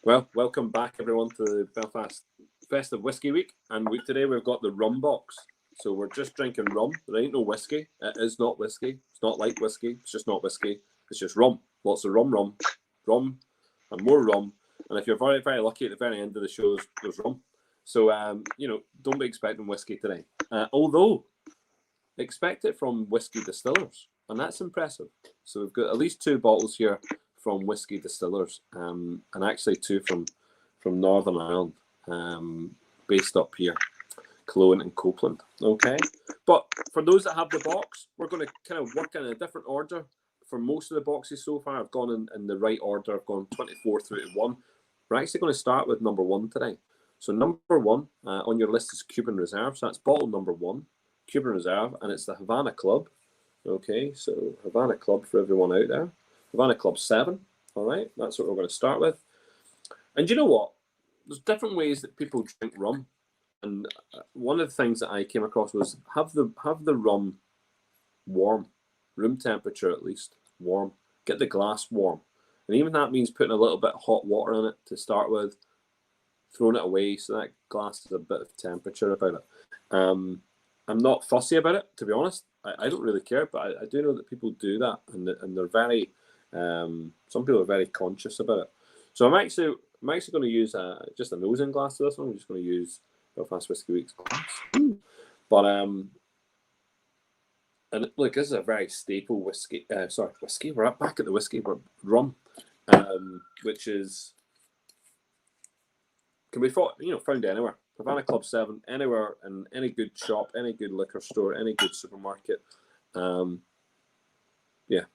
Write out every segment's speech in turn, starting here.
Well, welcome back everyone to the Belfast Festive Whiskey Week. And today we've got the Rum Box. So we're just drinking rum. There ain't no whiskey. It is not whiskey. It's not like whiskey. It's just not whiskey. It's just rum. Lots of rum, and more rum. And if you're very, very lucky, at the very end of the show, there's rum. So, don't be expecting whiskey today. Although, expect it from whiskey distillers. And that's impressive. So we've got at least 2 bottles here from whiskey distillers, and actually 2 from Northern Ireland, based up here, Cologne and Copeland. Okay, but for those that have the box, we're going to kind of work in a different order. For most of the boxes so far, I've gone in the right order. I've gone 24 through to 1. We're actually going to start with number 1 today. So number 1 on your list is Cuban Reserve. So that's bottle number 1, Cuban Reserve, and it's the Havana Club. Okay, so Havana Club for everyone out there. Havana Club 7, all right? That's what we're going to start with. And you know what? There's different ways that people drink rum. And one of the things that I came across was have the rum warm, room temperature at least, warm. Get the glass warm. And even that means putting a little bit of hot water in it to start with, throwing it away so that glass has a bit of temperature about it. I'm not fussy about it, to be honest. I don't really care, but I do know that people do that, and they're very... some people are very conscious about it. So I'm actually going to use just a nosing glass to this one. I'm just going to use Belfast Whiskey Week's glass. But and look, this is a very staple whiskey. Whiskey. We're back at the whiskey. We're rum, which is can be found anywhere. Havana Club 7, anywhere in any good shop, any good liquor store, any good supermarket. Yeah.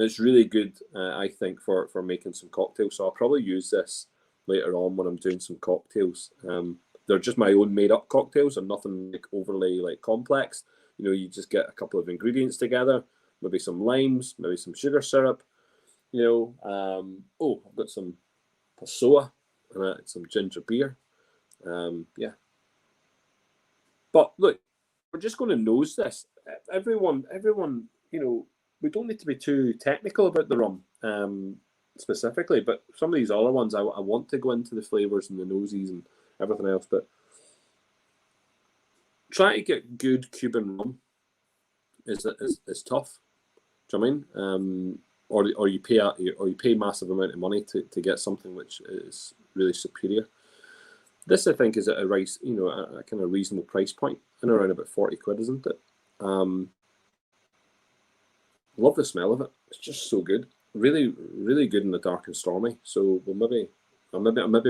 It's really good, I think, for making some cocktails. So I'll probably use this later on when I'm doing some cocktails. They're just my own made-up cocktails and nothing like overly complex. You just get a couple of ingredients together, maybe some limes, maybe some sugar syrup. I've got some passoa and some ginger beer. Yeah. But look, we're just going to nose this. Everyone, we don't need to be too technical about the rum specifically, but some of these other ones I want to go into the flavours and the noses and everything else. But trying to get good Cuban rum is tough. Do you know what I mean? Or you pay massive amount of money to get something which is really superior. This I think is at a kind of reasonable price point, and around about 40 quid, isn't it? Love the smell of it. It's just so good. Really, really good in the dark and stormy. So I'll maybe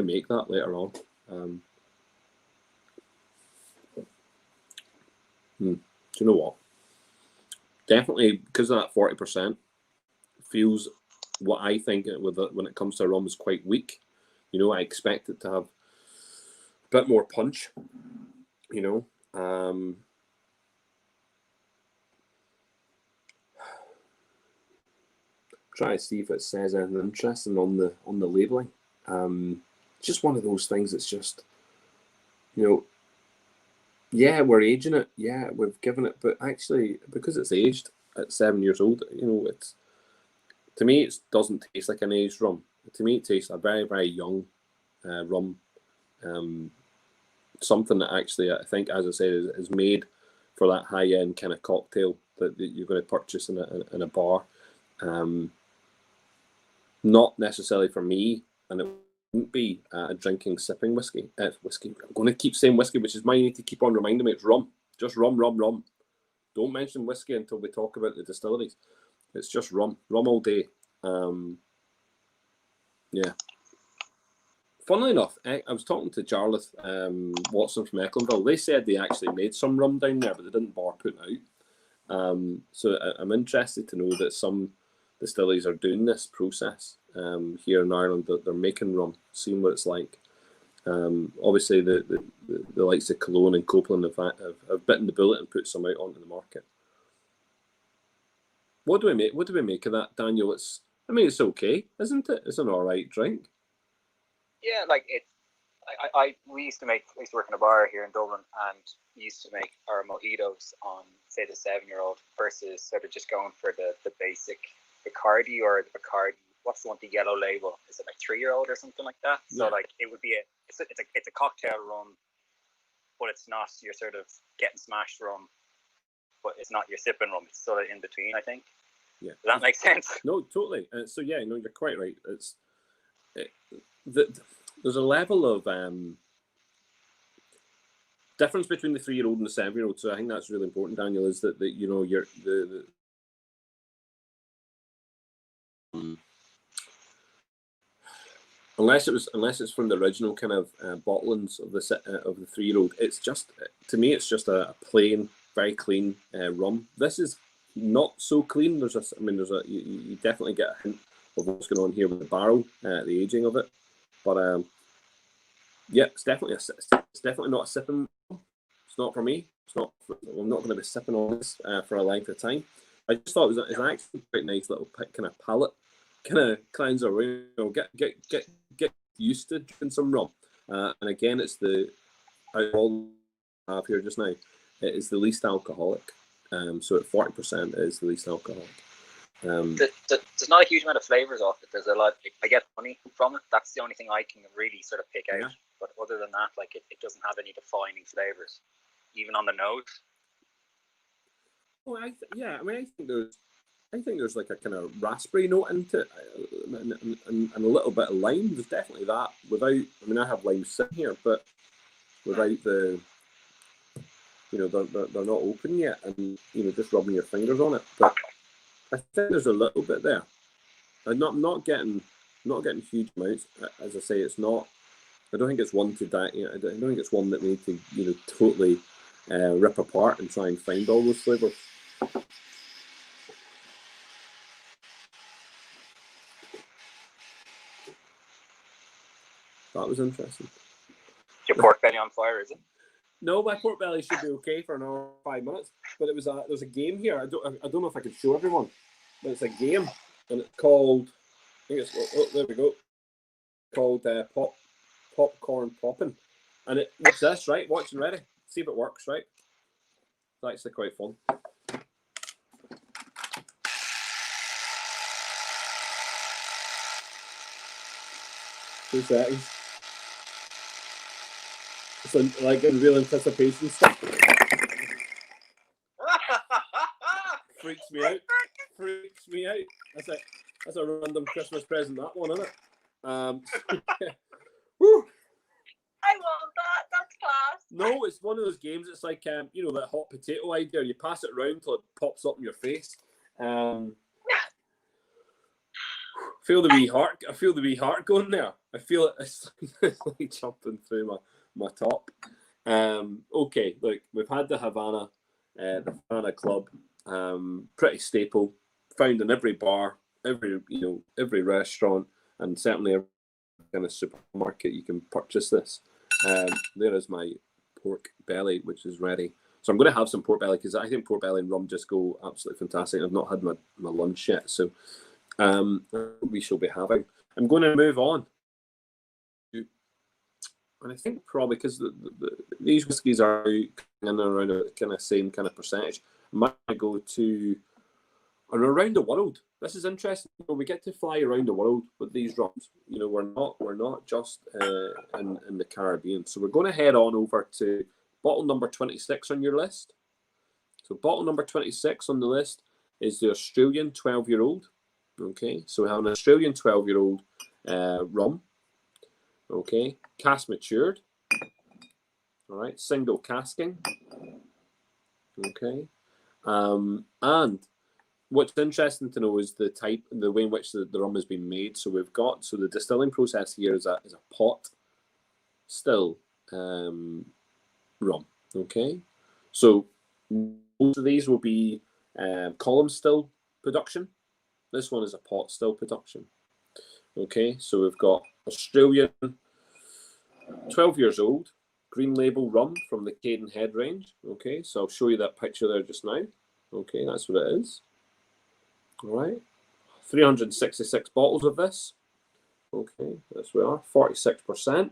make that later on. Do you know what? Definitely because of that 40%, feels what I think when it comes to rum is quite weak. I expect it to have a bit more punch. Try to see if it says anything interesting on the labelling. Just one of those things that's just, yeah, we're aging it. Yeah, we've given it, but actually, because it's aged at 7 years old, it's, to me, it doesn't taste like an aged rum. To me, it tastes a very, very young rum. Something that actually, I think, as I said, is made for that high-end kind of cocktail that you're going to purchase in a bar. Not necessarily for me, and it wouldn't be a drinking, sipping whiskey. Whiskey. I'm going to keep saying whiskey, which is why you need to keep on reminding me it's rum. Just rum, rum, rum. Don't mention whiskey until we talk about the distilleries. It's just rum. Rum all day. Yeah. Funnily enough, I was talking to Jarlath Watson from Ecklandville. They said they actually made some rum down there, but they didn't bar put out. So I'm interested to know that some distilleries are doing this process here in Ireland, that they're making rum, seeing what it's like. Obviously, the likes of Cologne and Copeland have bitten the bullet and put some out onto the market. What do we make? What do we make of that, Daniel? It's okay, isn't it? It's an all right drink. Yeah, we used to work in a bar here in Dublin, and we used to make our mojitos on, say, the 7-year-old versus sort of just going for the basic Bacardi or the Bacardi. what's the one, the yellow label? Is it like 3-year-old or something like that? So Yeah. like it would be it's a cocktail rum, but it's not your sort of getting smashed rum, but it's not your sipping rum. It's sort of in between, I think. Yeah. Does that make sense? No, totally. So yeah, no, you're quite right. There's a level of difference between the 3-year-old and the 7-year-old. So I think that's really important, Daniel. Is that you know you're the unless it's from the original kind of bottlings of the 3-year-old, it's just, to me, it's just a plain, very clean rum. This is not so clean. You definitely get a hint of what's going on here with the barrel, the aging of it. But yeah, it's definitely not a sipping rum. It's not for me. I'm not going to be sipping on this for a length of time. I just thought it was actually quite nice little kind of palate kind of cleanser. You know, get used to drinking some rum. And again, it's all I have here just now. It is the least alcoholic. So at 40% it is the least alcoholic. There's not a huge amount of flavors off it. There's a lot. I get honey from it. That's the only thing I can really sort of pick out. Yeah. But other than that, like it doesn't have any defining flavors, even on the nose. Oh, I think there's like a kind of raspberry note into it, and a little bit of lime. There's definitely that. I have lime sitting here, but without the, you know, they're not open yet, and you know, just rubbing your fingers on it. But I think there's a little bit there. I'm not getting huge amounts. As I say, it's not. I don't think it's one to die. You know, I don't think it's one that we need to, you know, totally rip apart and try and find all those flavors. That was interesting. Your pork belly on fire, is it? No, my pork belly should be okay for an hour and 5 minutes. But there's a game here. I don't know if I can show everyone, but it's a game, and it's called. I think it's there we go. Called popcorn popping, and what's this, right? Watch and ready. See if it works, right? It's actually quite fun. 2 seconds. It's like in real anticipation stuff. Freaks me out. That's a random Christmas present, that one, isn't it? Woo. I love that. That's class. No, it's one of those games. It's like you know, that hot potato idea. You pass it around till it pops up in your face. I feel the wee heart going there. I feel it. It's like jumping through my top. Okay, look, we've had the Havana Club. Pretty staple, found in every bar, every restaurant, and certainly every kind of supermarket you can purchase this. There is my pork belly, which is ready. So I'm going to have some pork belly because I think pork belly and rum just go absolutely fantastic. I've not had my lunch yet, so we shall be having. I'm going to move on. And I think probably because these whiskies are in and around a kind of same kind of percentage, I might go to around the world. This is interesting. You know, we get to fly around the world with these rums. You know, we're not just in the Caribbean. So we're going to head on over to bottle number 26 on your list. So bottle number 26 on the list is the Australian 12-year-old. Okay, so we have an Australian 12-year-old rum. Okay, cask matured. All right, single casking. Okay, and what's interesting to know is the way in which the rum has been made. So the distilling process here is a pot still rum. Okay, so most of these will be column still production. This one is a pot still production. Okay, so we've got Australian 12 years old green label rum from the Cadenhead range. Okay, so I'll show you that picture there just now. Okay, that's what it is. All right, 366 bottles of this. Okay, that's where we are, 46%.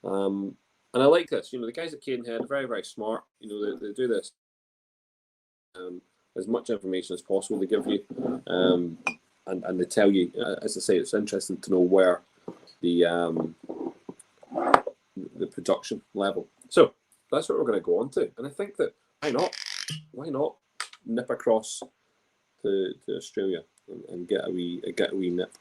And I like this. You know, the guys at Cadenhead are very, very smart. You know, they do this. As much information as possible. They give you and they tell you, as I say, it's interesting to know where the production level. So that's what we're going to go on to, and I think that why not nip across to Australia and get a wee nip.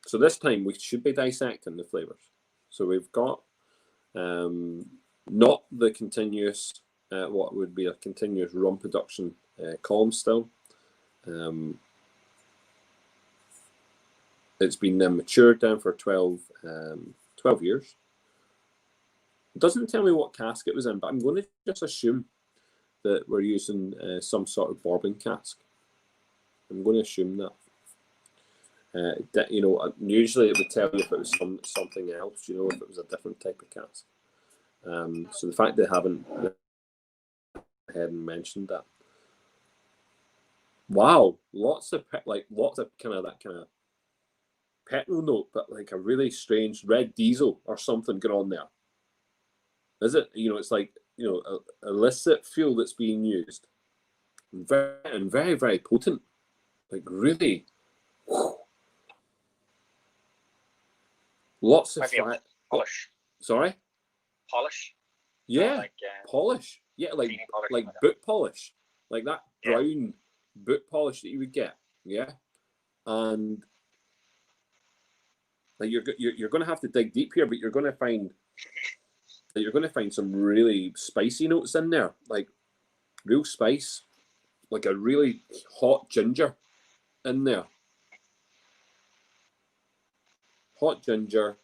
So this time we should be dissecting the flavors. So we've got not the continuous, what would be a continuous rum production column still. It's been matured down for 12 years. It doesn't tell me what cask it was in, but I'm going to just assume that we're using some sort of bourbon cask. I'm going to assume that. You know, usually it would tell you if it was something else, you know, if it was a different type of cask. So the fact they haven't ahead and mentioned that. Wow, lots of kind of that kind of petrol note, but like a really strange red diesel or something going on there. Is it? You know, it's like, you know, illicit fuel that's being used, and very, very potent, like really. Whew. Lots of flat polish. Sorry. Polish. Yeah, like, polish. Yeah, like boot polish, like that brown boot polish that you would get. Yeah, and like you're going to have to dig deep here, but you're going to find some really spicy notes in there, like real spice, like a really hot ginger in there. Hot ginger.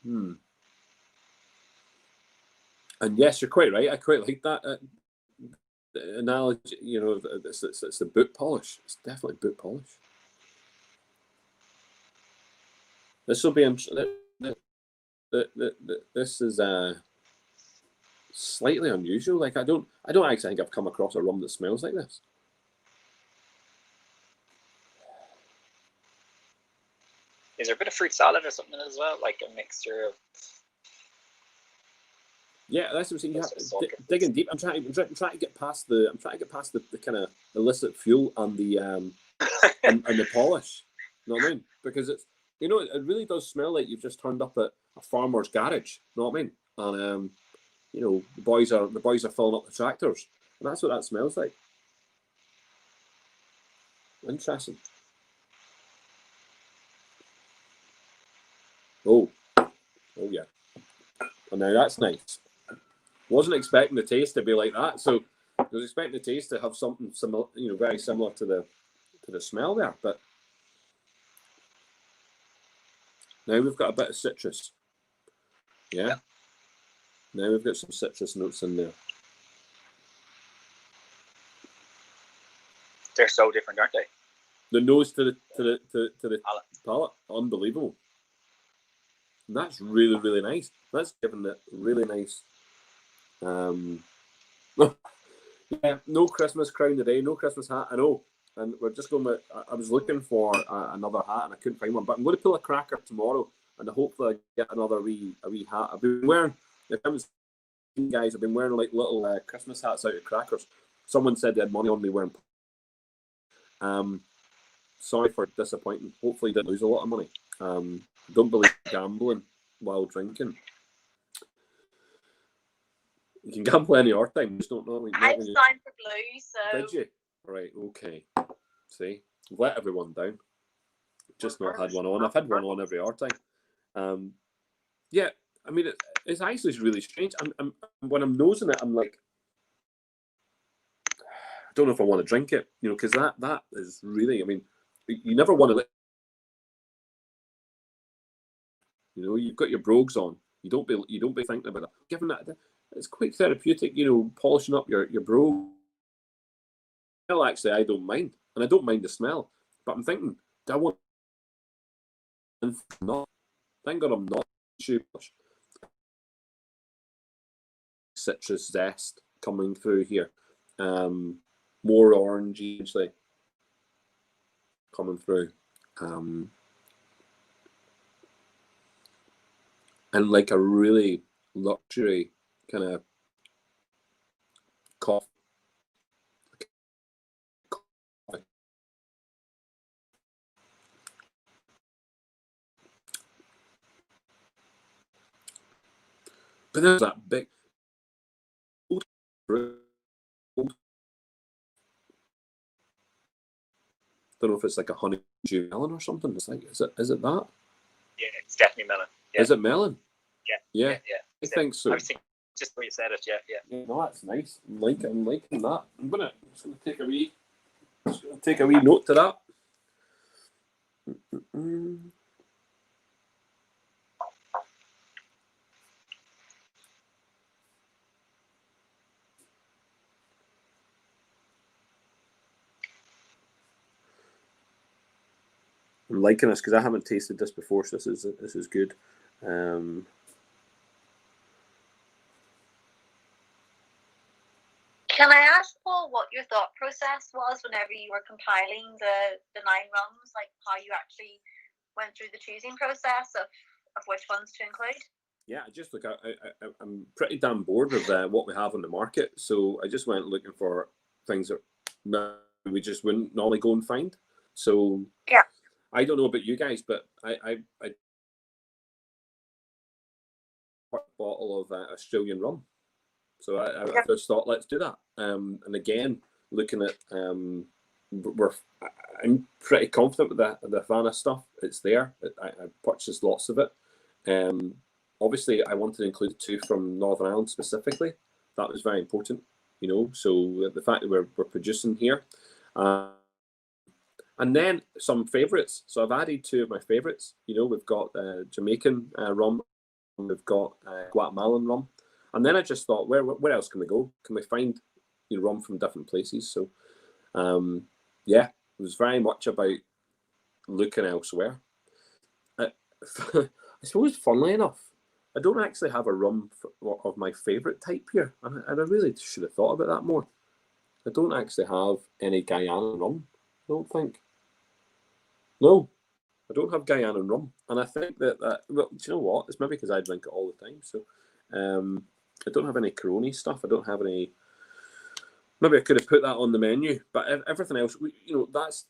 And yes, you're quite right. I quite like that analogy. You know, it's the boot polish. It's definitely boot polish. This will be this is slightly unusual. Like I don't actually think I've come across a rum that smells like this. Is there a bit of fruit salad or something as well, like a mixture of? Yeah, that's what I'm saying. Digging deep. I'm trying to get past the kind of illicit fuel and the and the polish. You know what I mean? Because it's, you know, it really does smell like you've just turned up at a farmer's garage. You know what I mean? And you know, the boys are filling up the tractors, and that's what that smells like. Interesting. Oh yeah. And now that's nice. Wasn't expecting the taste to be like that, so I was expecting the taste to have something similar, you know, very similar to the smell there. But now we've got a bit of citrus. Yeah. Now we've got some citrus notes in there. They're so different, aren't they? The nose to the palate, unbelievable. And that's really, really nice. That's giving it really nice. Yeah, no Christmas crown today, no Christmas hat. I know, and we're just going with. I was looking for another hat and I couldn't find one, but I'm going to pull a cracker tomorrow and hopefully I get another wee hat. I've been wearing. If I was guys, I've been wearing like little Christmas hats out of crackers. Someone said they had money on me wearing. Sorry for disappointing. Hopefully, didn't lose a lot of money. Don't believe gambling while drinking. You can gamble any other time. Just don't know. I signed for Blue, so. Did you? Right. Okay. See, let everyone down. Just not had one on. I've had one on every hour time. Yeah. I mean, it's actually really strange. When I'm nosing it, I'm like, I don't know if I want to drink it. You know, because that is really. I mean, you never want to. You know, you've got your brogues on. You don't be thinking about that. Given that it's quite therapeutic, you know, polishing up your brogue. Well, actually, I don't mind, and I don't mind the smell. But I'm thinking, do I want? Not. Thank God I'm not shoe polish. Citrus zest coming through here. More orangey actually coming through. And like a really luxury kind of coffee. But there's that big. Don't know if it's like a honeydew melon or something. It's like, is it that? Yeah, it's definitely melon. Yeah. Is it melon? Yeah. I think so. I was thinking just the way you said it. Yeah. No, that's nice. I'm liking that. Just gonna take a wee note to that. I'm liking this because I haven't tasted this before, so this is good. Can I ask, Paul, what your thought process was whenever you were compiling the 9 rums, like how you actually went through the choosing process of which ones to include? Yeah, I just look. I'm pretty damn bored with what we have on the market, so I just went looking for things that we just wouldn't normally go and find. So yeah, I don't know about you guys, but I bought a bottle of Australian rum. So I just thought, let's do that. And again, looking at, I'm pretty confident with the Havana stuff. It's there. I purchased lots of it. Obviously, I wanted to include 2 from Northern Ireland specifically. That was very important, you know. So the fact that we're producing here, and then some favourites. So I've added 2 of my favourites. You know, we've got Jamaican rum, we've got Guatemalan rum. And then I just thought, where else can we go? Can we find rum from different places? So, yeah, it was very much about looking elsewhere. I suppose, funnily enough, I don't actually have a rum of my favourite type here. And I really should have thought about that more. I don't actually have any Guyana rum, I don't think. No, I don't have Guyana rum. And I think that well, do you know what? It's maybe because I drink it all the time. So, I don't have any Corona stuff. I don't have any. Maybe I could have put that on the menu, but everything else, that's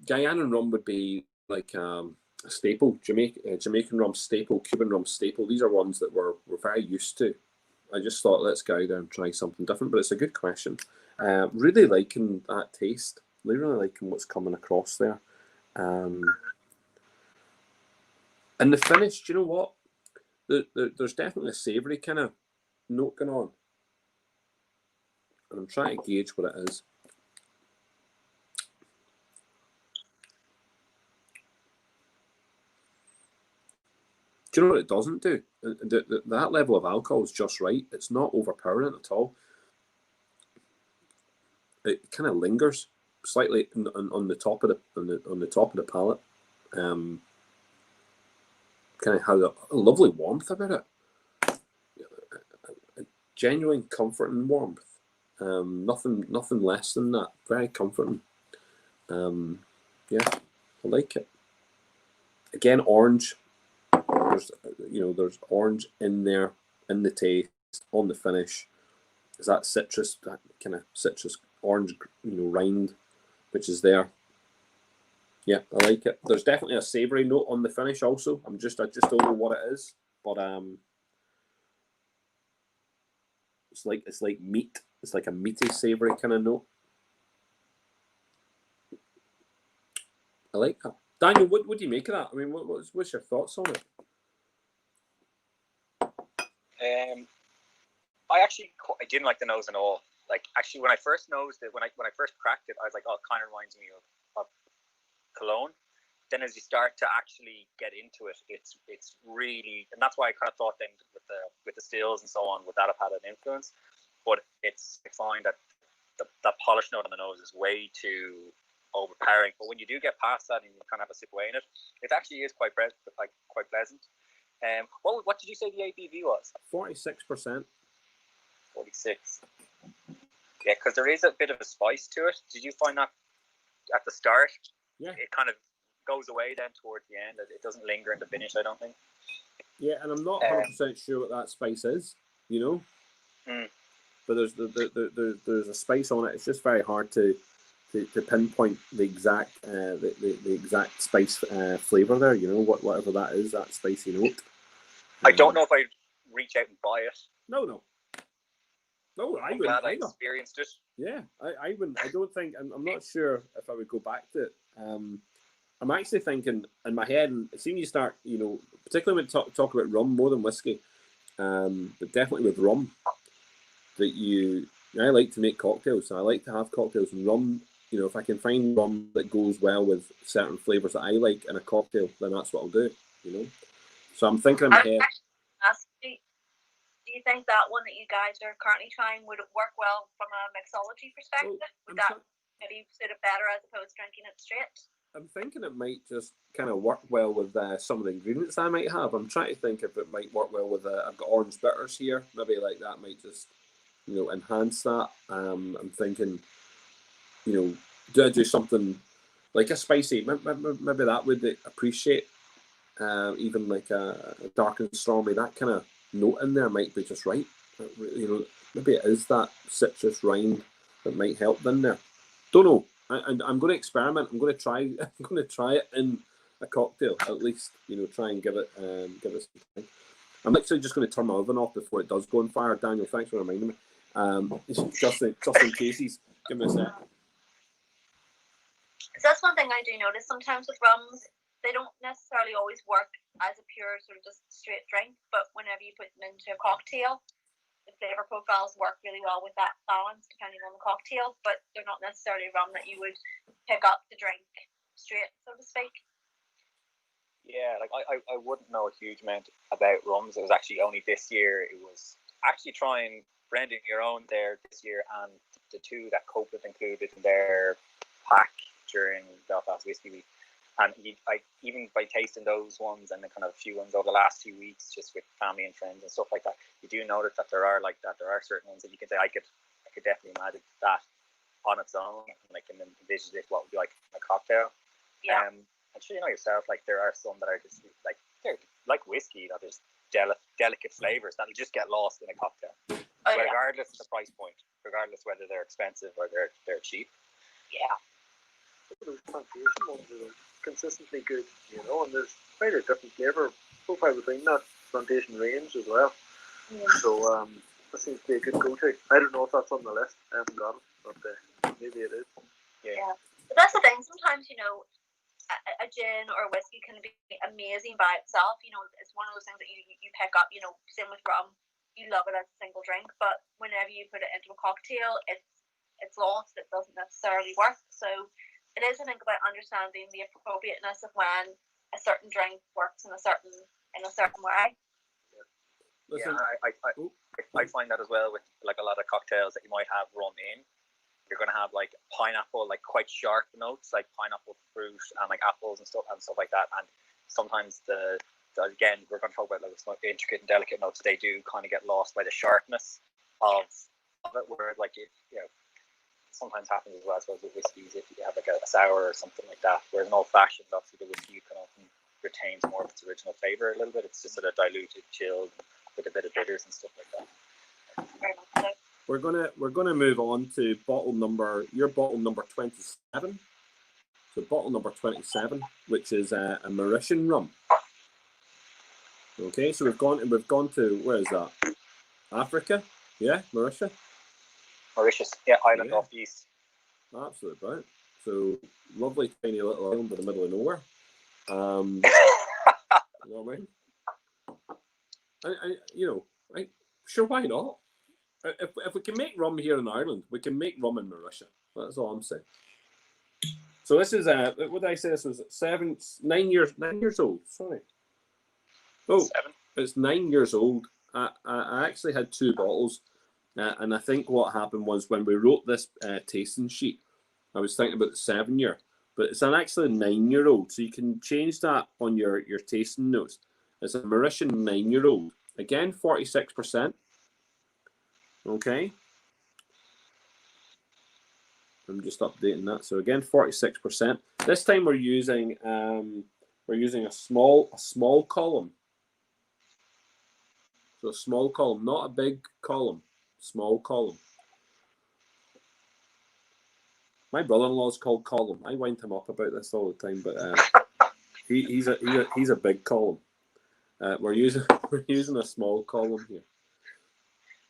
Guyana rum would be like a staple. Jamaican rum staple, Cuban rum staple. These are ones that we're very used to. I just thought, let's go out there and try something different. But it's a good question. Really liking that taste. Really liking what's coming across there. And the finish, do you know what? There's definitely a savoury kind of note going on. And I'm trying to gauge what it is. Do you know what it doesn't do? That level of alcohol is just right. It's not overpowering at all. It kind of lingers slightly on the top of the top of the palate. Kind of has a lovely warmth about it. A genuine comforting warmth. Nothing less than that. Very comforting. Yeah, I like it. Again, orange. There's orange in there, in the taste, on the finish. Is that citrus, that kind of citrus orange, rind, which is there. Yeah, I like it. There's definitely a savoury note on the finish also. I just don't know what it is, but it's like meat. It's like a meaty, savoury kind of note. I like that. Daniel, what do you make of that? I mean, what's your thoughts on it? I didn't like the nose at all. Like, actually, when I first nosed it, when I first cracked it, I was like, oh, it kind of reminds me of cologne. Then as you start to actually get into it, it's really, and that's why I kind of thought then with the stills and so on, would that have had an influence? But I find that that polish note on the nose is way too overpowering. But when you do get past that and you kind of have a sip away in it, it actually is quite pleasant. What did you say the ABV was? 46%. 46. Yeah, because there is a bit of a spice to it. Did you find that at the start? Yeah. It kind of goes away then towards the end. It doesn't linger in the finish, I don't think. Yeah, and I'm not 100% sure what that spice is, you know. But there's a spice on it. It's just very hard to pinpoint the exact the exact spice flavor there. You know, whatever that is, that spicy note. I don't know if I'd reach out and buy it. No, I I'm wouldn't. glad I experienced it. Yeah, I wouldn't. I don't think. I'm not sure if I would go back to it. I'm actually thinking in my head, and seeing you start, you know, particularly when talk about rum more than whiskey, but definitely with rum, that I like to make cocktails. So I like to have cocktails and rum. You know, if I can find rum that goes well with certain flavors that I like in a cocktail, then that's what I'll do. You know, so I'm thinking in my head. Do you think that one that you guys are currently trying would work well from a mixology perspective? Would that maybe suit it better as opposed to drinking it straight? I'm thinking it might just kind of work well with some of the ingredients I might have. I'm trying to think if it might work well with. I've got orange bitters here. Maybe like that might just, you know, enhance that. I'm thinking, you know, do I do something like a spicy? Maybe that would appreciate. Even like a dark and stormy, that kind of note in there might be just right. You know, maybe it is that citrus rind that might help in there. Don't know. I'm going to experiment. I'm going to try. I'm going to try it in a cocktail at least. You know, try and give it some time. I'm actually just going to turn my oven off before it does go on fire. Daniel, thanks for reminding me. Just in case he's give me a sec. So that's one thing I do notice sometimes with rums. They don't necessarily always work as a pure sort of just straight drink, but whenever you put them into a cocktail, the flavour profiles work really well with that balance depending on the cocktail, but they're not necessarily rum that you would pick up to drink straight, so to speak. Yeah, like I wouldn't know a huge amount about rums. It was actually only this year. It was actually trying blending your own there this year, and the two that Copeland included in their pack during Belfast Whiskey Week. And even by tasting those ones and the kind of a few ones over the last few weeks, just with family and friends and stuff like that, you do notice that there are certain ones that you can say I could definitely imagine that on its own, and I can envision it what would be like in a cocktail. Yeah. I'm sure you know yourself. Like there are some that are just like they're like whiskey. You know, there's delicate flavors that'll just get lost in a cocktail, regardless of the price point, regardless whether they're expensive or they're cheap. Yeah. Those plantation ones are consistently good, you know, and there's quite a different flavour profile between that plantation range as well. Yeah. So that seems to be a good go-to. I don't know if that's on the list. I haven't got it, but maybe it is. Yeah. But that's the thing. Sometimes, you know, a gin or a whiskey can be amazing by itself. You know, it's one of those things that you pick up. You know, same with rum. You love it as a single drink, but whenever you put it into a cocktail, it's lost. It doesn't necessarily work. So it is a thing about understanding the appropriateness of when a certain drink works in a certain way. Yeah, I find that as well with like a lot of cocktails that you might have rum in. You're going to have like pineapple, like quite sharp notes, like pineapple fruit and like apples and stuff like that. And sometimes again, we're going to talk about like some intricate and delicate notes. They do kind of get lost by the sharpness of it, where like sometimes happens as well, I suppose, with whiskies if you have like a sour or something like that. Whereas an old fashioned, obviously the whiskey can often retains more of its original flavour a little bit. It's just sort of diluted, chilled, with a bit of bitters and stuff like that. We're gonna move on to your bottle number 27. So bottle number 27, which is a Mauritian rum. Okay, so we've gone to, where is that? Africa? Yeah, Mauritius. Yeah, island off the east. Absolutely right. So lovely tiny little island in the middle of nowhere. You know what I mean? Sure, why not? If we can make rum here in Ireland, we can make rum in Mauritius. That's all I'm saying. So this is what did I say? This was 9 years old. Sorry. Oh, 7. It's 9 years old. I actually had 2 bottles. And I think what happened was when we wrote this tasting sheet, I was thinking about the 7-year, but it's actually a 9-year-old. So you can change that on your tasting notes. It's a Mauritian 9-year-old. Again, 46%. Okay. I'm just updating that. So again, 46%. This time we're using a small column. So a small column, not a big column, small column. My brother-in-law's called Column. I wind him up about this all the time, but he's a big column. We're using a small column here.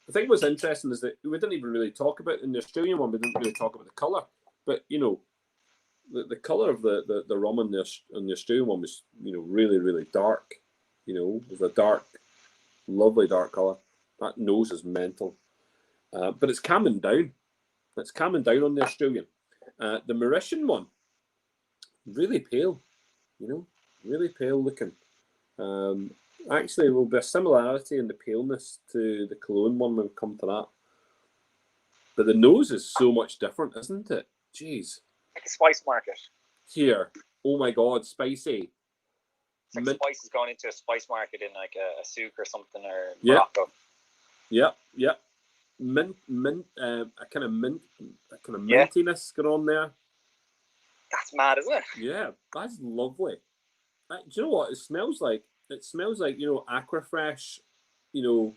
I think what's interesting is that we didn't even really talk about in the Australian one. We didn't really talk about the color, but you know, the color of the rum in the Australian one was, you know, really, really dark. You know, it was a dark, lovely dark color. That nose is mental, but it's calming down. It's calming down on the Australian. The Mauritian one, really pale. You know, really pale looking. Actually, there will be a similarity in the paleness to the Cologne one when we come to that. But the nose is so much different, isn't it? Jeez. Like a spice market. Here, oh my God, spicy. It's like spice has gone into a spice market in like a souk or something, or Yep. Morocco. Yep. Mint, a kind of mintiness going on there. That's mad, isn't it? Yeah, that's lovely. Do you know what it smells like? It smells like, you know, Aquafresh. You know,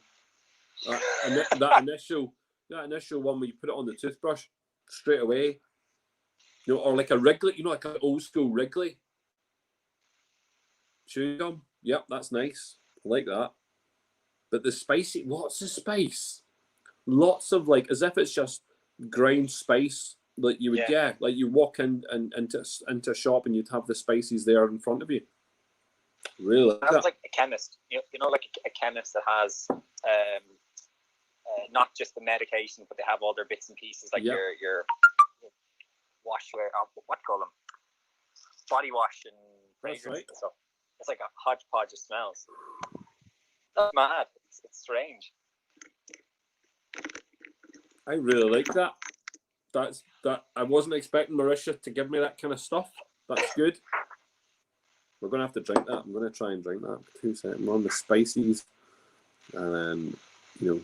that initial one where you put it on the toothbrush straight away. You know, or like a Wrigley. You know, like an old school Wrigley chewing gum. Yep, that's nice. I like that. But the spicy, what's the spice? Lots of, like, as if it's just ground spice. Like you would, like you walk into a shop and you'd have the spices there in front of you. Really? Sounds like a chemist. You know, like a chemist that has not just the medication, but they have all their bits and pieces, like your washwear. What do you call them? Body wash and fragrance and stuff. It's like a hodgepodge of smells. That's mad. It's strange. I really like that. That I wasn't expecting Mauritius to give me that kind of stuff. That's good. We're going to have to drink that. I'm going to try and drink that. 2 seconds. I'm on the spices and then, you know,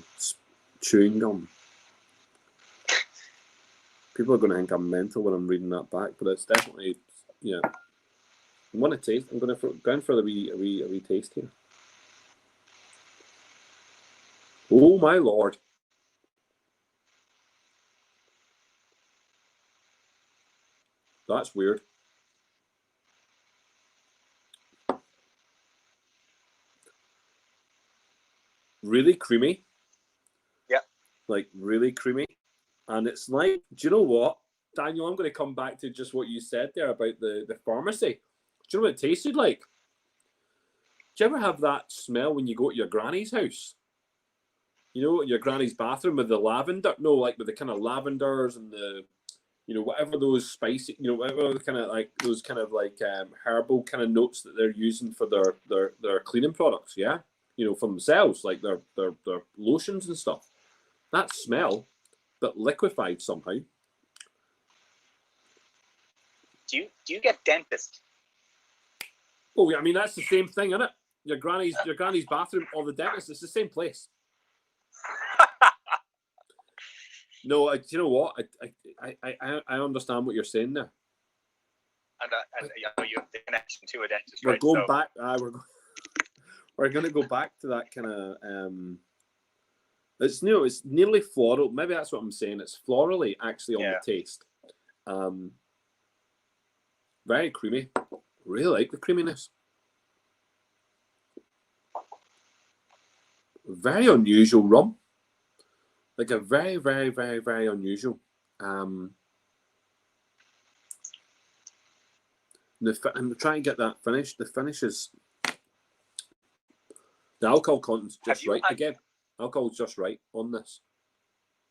chewing gum. People are going to think I'm mental when I'm reading that back, but it's definitely, yeah. I want to taste. I'm going to go in for a wee taste here. Oh my Lord. That's weird. Really creamy. Yeah. Like really creamy. And it's like, do you know what, Daniel, I'm going to come back to just what you said there about the pharmacy. Do you know what it tasted like? Do you ever have that smell when you go to your granny's house? You know, your granny's bathroom with the lavender? No, like with the kind of lavenders and the, you know, whatever those spicy, you know, whatever kind of like those kind of like herbal kind of notes that they're using for their cleaning products, yeah? You know, for themselves, like their lotions and stuff. That smell, but liquefied somehow. Do you get dentist? Oh, yeah, I mean that's the same thing, isn't it? Your granny's bathroom or the dentist, it's the same place. No, do you know what? I understand what you're saying there. And I know you have the connection to a dentist. We're right? going back. We're going to go back to that kind of. It's new. It's nearly floral. Maybe that's what I'm saying. It's florally actually on the taste. Very creamy. Really like the creaminess. Very unusual rum. Like a very, very, very, very unusual. I'm trying to get that finish. The finish is the alcohol content's just right. Again, alcohol's just right on this.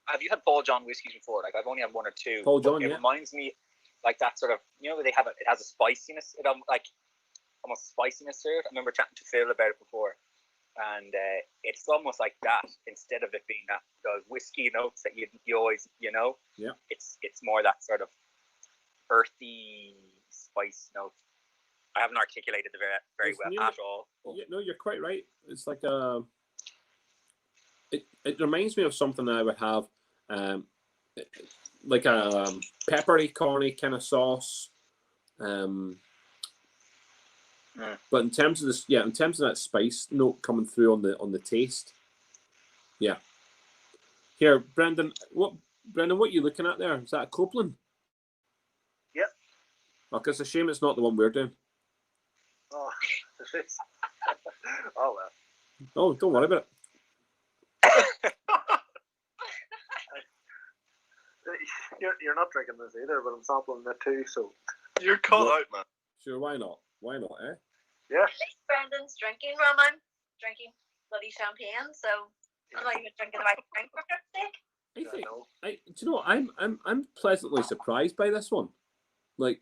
Have you had Paul John whiskies before? Like I've only had 1 or 2. Paul John, it reminds me like that sort of, you know, they have it has a spiciness. It like almost spiciness to it. I remember chatting to Phil about it before. And it's almost like that instead of it being that those whiskey notes that you always, you know, it's more that sort of earthy spice note. I haven't articulated it very well at all. Yeah, no, you're quite right. It's like a. It reminds me of something I would have, like a peppery, corny kind of sauce. But in terms of this, in terms of that spice note coming through on the taste, Yeah. Here, Brendan, what are you looking at there? Is that a Copeland? Yep. Look, it's a shame it's not the one we're doing. Oh, it is. Oh well. Oh, don't worry about it. You're not drinking this either, but I'm sampling it too. So You're caught What? out, man. Sure, why not? Why not, eh? yeah. At least Brendan's drinking rum. I'm drinking bloody champagne, so I'm not even drinking the right drink for Christ's sake. I think. know. Do you know what? I'm pleasantly surprised by this one. Like,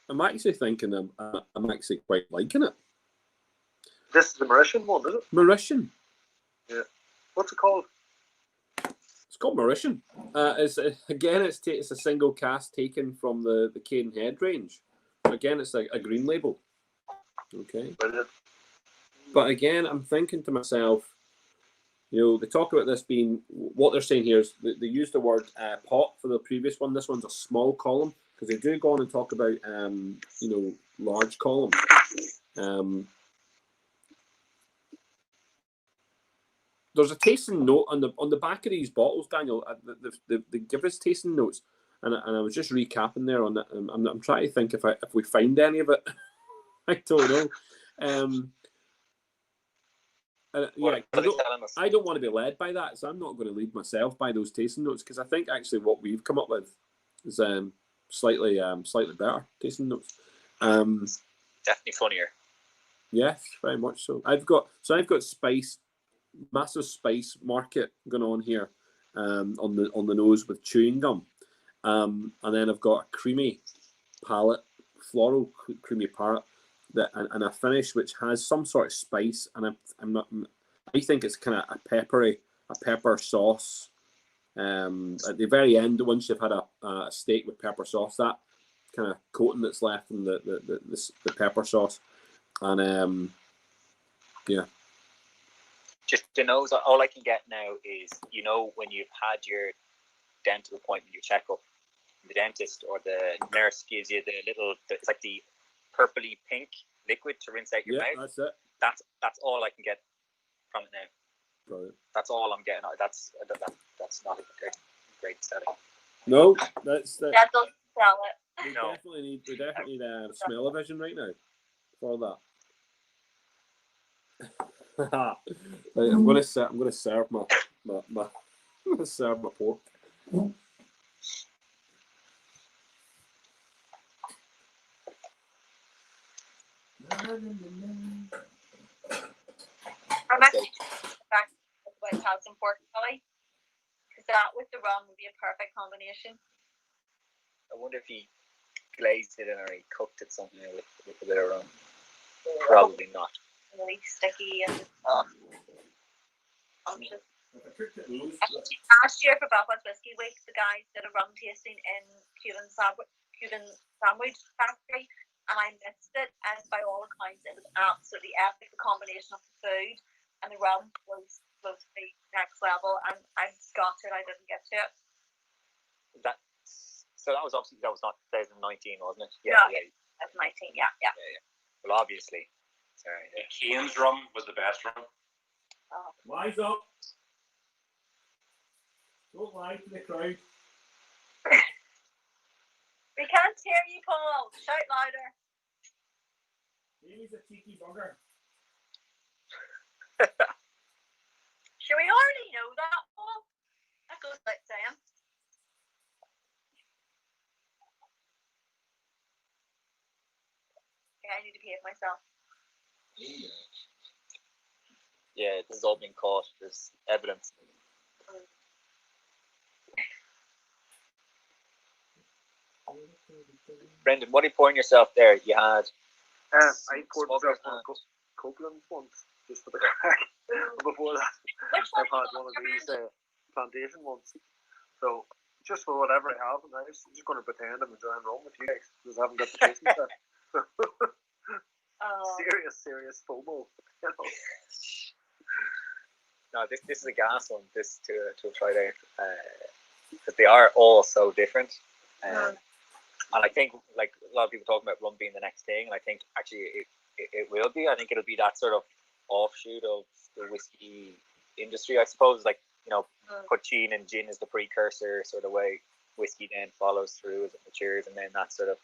I'm actually thinking I'm actually quite liking it. This is the Mauritian one, is it? Mauritian. Yeah. What's it called? It's called Mauritian. It's it's a single cast taken from the Cane Head range. Again, it's a green label. Okay. Brilliant. But again, I'm thinking to myself, you know, they talk about this being, what they're saying here is they use the word pot for the previous one. This one's a small column because they do go on and talk about, you know, large column. There's a tasting note on the back of these bottles, Daniel. They give us tasting notes, and I was just recapping there on that. I'm trying to think if we find any of it. I don't know. Yeah, I don't want to be led by that, so I'm not going to lead myself by those tasting notes because I think actually what we've come up with is slightly better tasting notes. Definitely funnier. Yes, very much so. I've got spice, massive spice market going on here, on the nose with chewing gum, and then I've got a creamy palate, floral creamy palate. And a finish which has some sort of spice, and I think it's kind of a pepper sauce. At the very end, once you've had a steak with pepper sauce, that kind of coating that's left from the pepper sauce, and yeah. Just the nose. All I can get now is, you know, when you've had your dental appointment, your checkup, the dentist or the nurse gives you it's like the purpley pink liquid to rinse out your mouth. That's it. That's all I can get from it now. Brilliant. That's all I'm getting. That's not a great setting. No, that's That doesn't sell it. we No. definitely need smell-o-vision right now for that. Right, I'm gonna serve my I'm gonna serve my pork. I'm actually back about to have some pork belly because that with the rum would be a perfect combination. I wonder if he glazed it in or he cooked it something with a bit of rum. Probably not. Really sticky and unctuous. Last year for Belfast Whiskey Week, the guys did a rum tasting in Cuban sandwich factory, and I missed it. And by all accounts, it was absolutely epic. The combination of the food and the rum was the next level, and I'm gutted I didn't get to it. That was obviously not 2019, wasn't it? Yeah, no, that's 19. Yeah. Well, obviously. Sorry. The Cane's rum was the best rum. Oh. Wise up. Don't lie to the crowd. We can't hear you, Paul. Shout louder. He's a cheeky bugger. Sure, we already know that, Paul. That goes without saying. Okay, I need to behave myself. Yeah, this is all being caught. There's evidence. Brendan, what are you pouring yourself there? You had. I poured myself one of Copeland's once just for the crack. Before that, I've had one of these plantation ones. So just for whatever I have in the house, I'm just going to pretend I'm enjoying rum with you guys because I haven't got the taste of that. Serious FOMO. You know? No, this is a gas one. This to try out because they are all so different. And I think, like a lot of people talking about rum being the next thing, and I think actually it will be. I think it'll be that sort of offshoot of the whiskey industry, I suppose. Like, you know, poachine and gin is the precursor sort of way. Whiskey then follows through as it matures, and then that sort of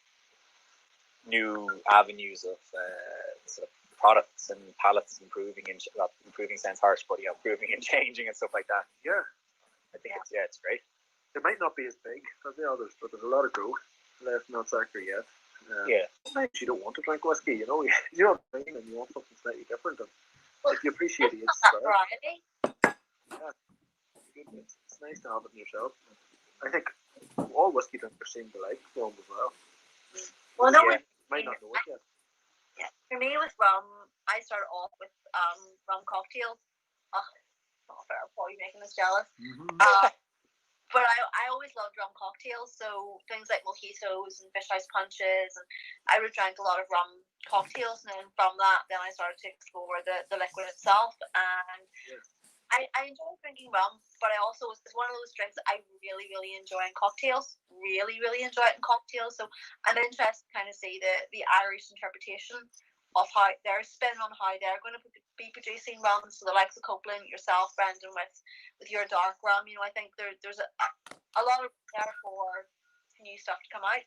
new avenues of sort of products and palates improving, and well, improving sounds harsh, but you know, improving and changing and stuff like that. Yeah, I think it's great. it might not be as big as the others, but there's a lot of growth left in that sector yet. Yeah. Sometimes you don't want to drink whiskey, you know, you know what I mean, and you want something slightly different. And if you appreciate the age That style, variety. it's nice to have it in yourself. I think all whiskey drinkers seem to like rum as well. Well, no, Yeah. Might not know it yet. for me with rum, I started off with rum cocktails. Oh, not fair, Paul, you're making us jealous. But I always loved rum cocktails, so things like mojitos and fish ice punches, and I would drink a lot of rum cocktails, and then from that, then I started to explore the liquid itself, and I enjoy drinking rum, but I also, it's one of those drinks that I really, really enjoy in cocktails, really, really enjoy it in cocktails, so I'm interested to kind of see the Irish interpretation of how they're spin on how they're going to be producing rum, so the likes of Copeland, yourself, Brendan, with your dark rum, you know, I think there's a lot of there for new stuff to come out.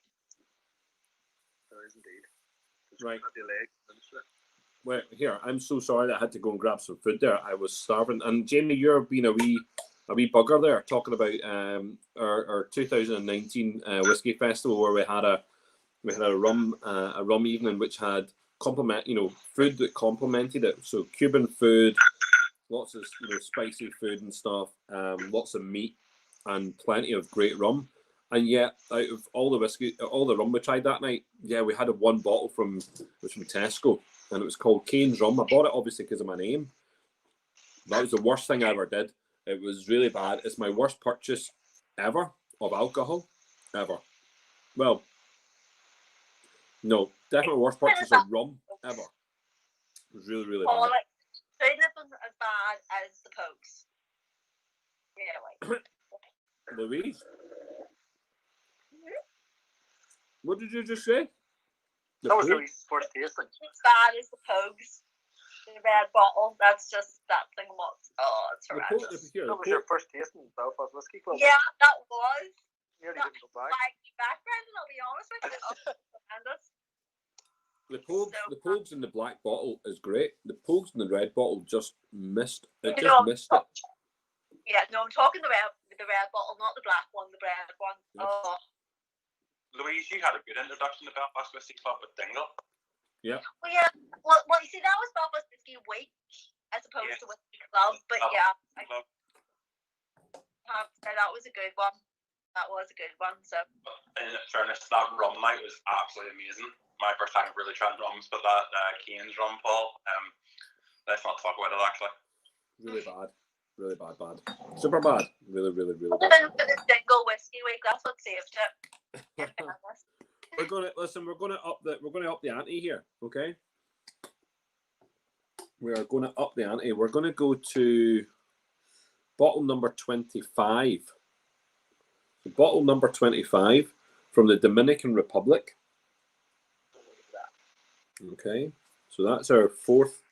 There is indeed. Right. Not delayed. Well, here, I'm so sorry that I had to go and grab some food there. I was starving. And Jamie, you're being a wee bugger there, talking about our 2019 whiskey festival where we had a rum evening which had food that complemented it. So Cuban food, lots of spicy food and stuff, lots of meat, and plenty of great rum. And yet, out of all the rum we tried that night, we had one bottle from Tesco, and it was called Kane's Rum. I bought it obviously because of my name. That was the worst thing I ever did. It was really bad. It's my worst purchase ever of alcohol, ever. Well, no, definitely worst purchase of rum ever. It was really, really bad. Like, shouldn't have been as bad as the Pokes. Really. Louise? What did you just say? That was Louise's first tasting. As bad as the Pogues. The red bottle, that's just that thing was, it's horrendous. That was your first tasting in Belfast Whiskey Club? Yeah, that was. Nearly didn't go back. Back, Brendan, I'll be honest with you. Horrendous. The Pogues in the black bottle is great. The Pogues in the red bottle just missed. It missed it. Yeah, no, I'm talking the red bottle, not the black one, the red one. Yep. Oh. Louise, you had a good introduction to Belfast Whiskey Club with Dingle. Yeah. Well, yeah. Well, you see, that was Belfast Whiskey Week as opposed to Whiskey Club, but that was a good one. That was a good one. So. In fairness, that rum night was absolutely amazing. My first time really trying rums, but that Kane's rum, Paul. Let's not talk about it actually. Really bad. Really bad. Super bad. Really, really, really bad. For the Dingle Whiskey Week, that's what saved it. We're gonna up the ante here, okay? We are gonna up the ante. We're gonna go to bottle number 25. So bottle number 25 from the Dominican Republic. Okay, so that's our fourth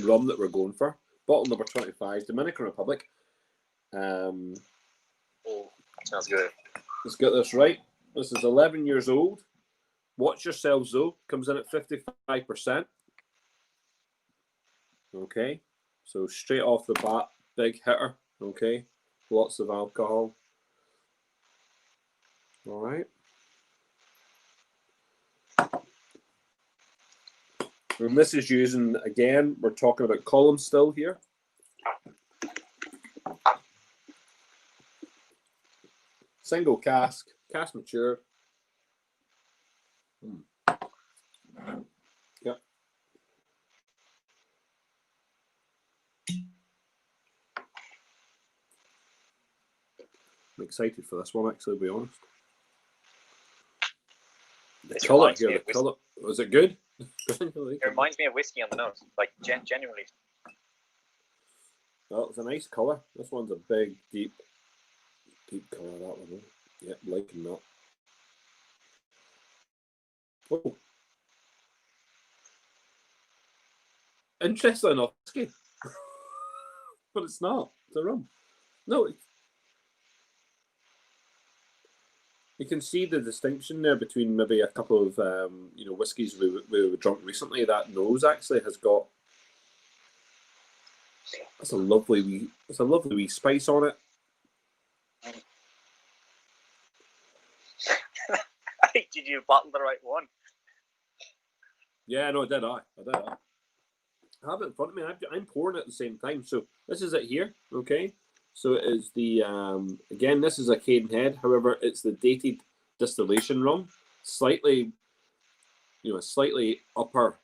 rum that we're going for. Bottle number 25, Dominican Republic. Smells good. Let's get this right. This is 11 years old. Watch yourselves though. Comes in at 55%. Okay. So straight off the bat, big hitter. Okay. Lots of alcohol. All right. And this is using, again, we're talking about column still here. Single cask matured. Yep. I'm excited for this one, actually, to be honest. The colour here, the colour. Was it good? It reminds me of whiskey on the nose, like genuinely. Well, it's a nice colour. This one's a big, deep colour, that one. Yep, liking that. Oh. Interesting enough, whiskey. but it's not. It's a rum. No, you can see the distinction there between maybe a couple of whiskies we drunk recently. That nose actually has got a lovely wee spice on it. Did you bottle the right one? Yeah, no, I did. I have it in front of me. I'm pouring it at the same time. So this is it here, okay? So it is the again. This is a Cadenhead. However, it's the dated distillation rum, slightly upper.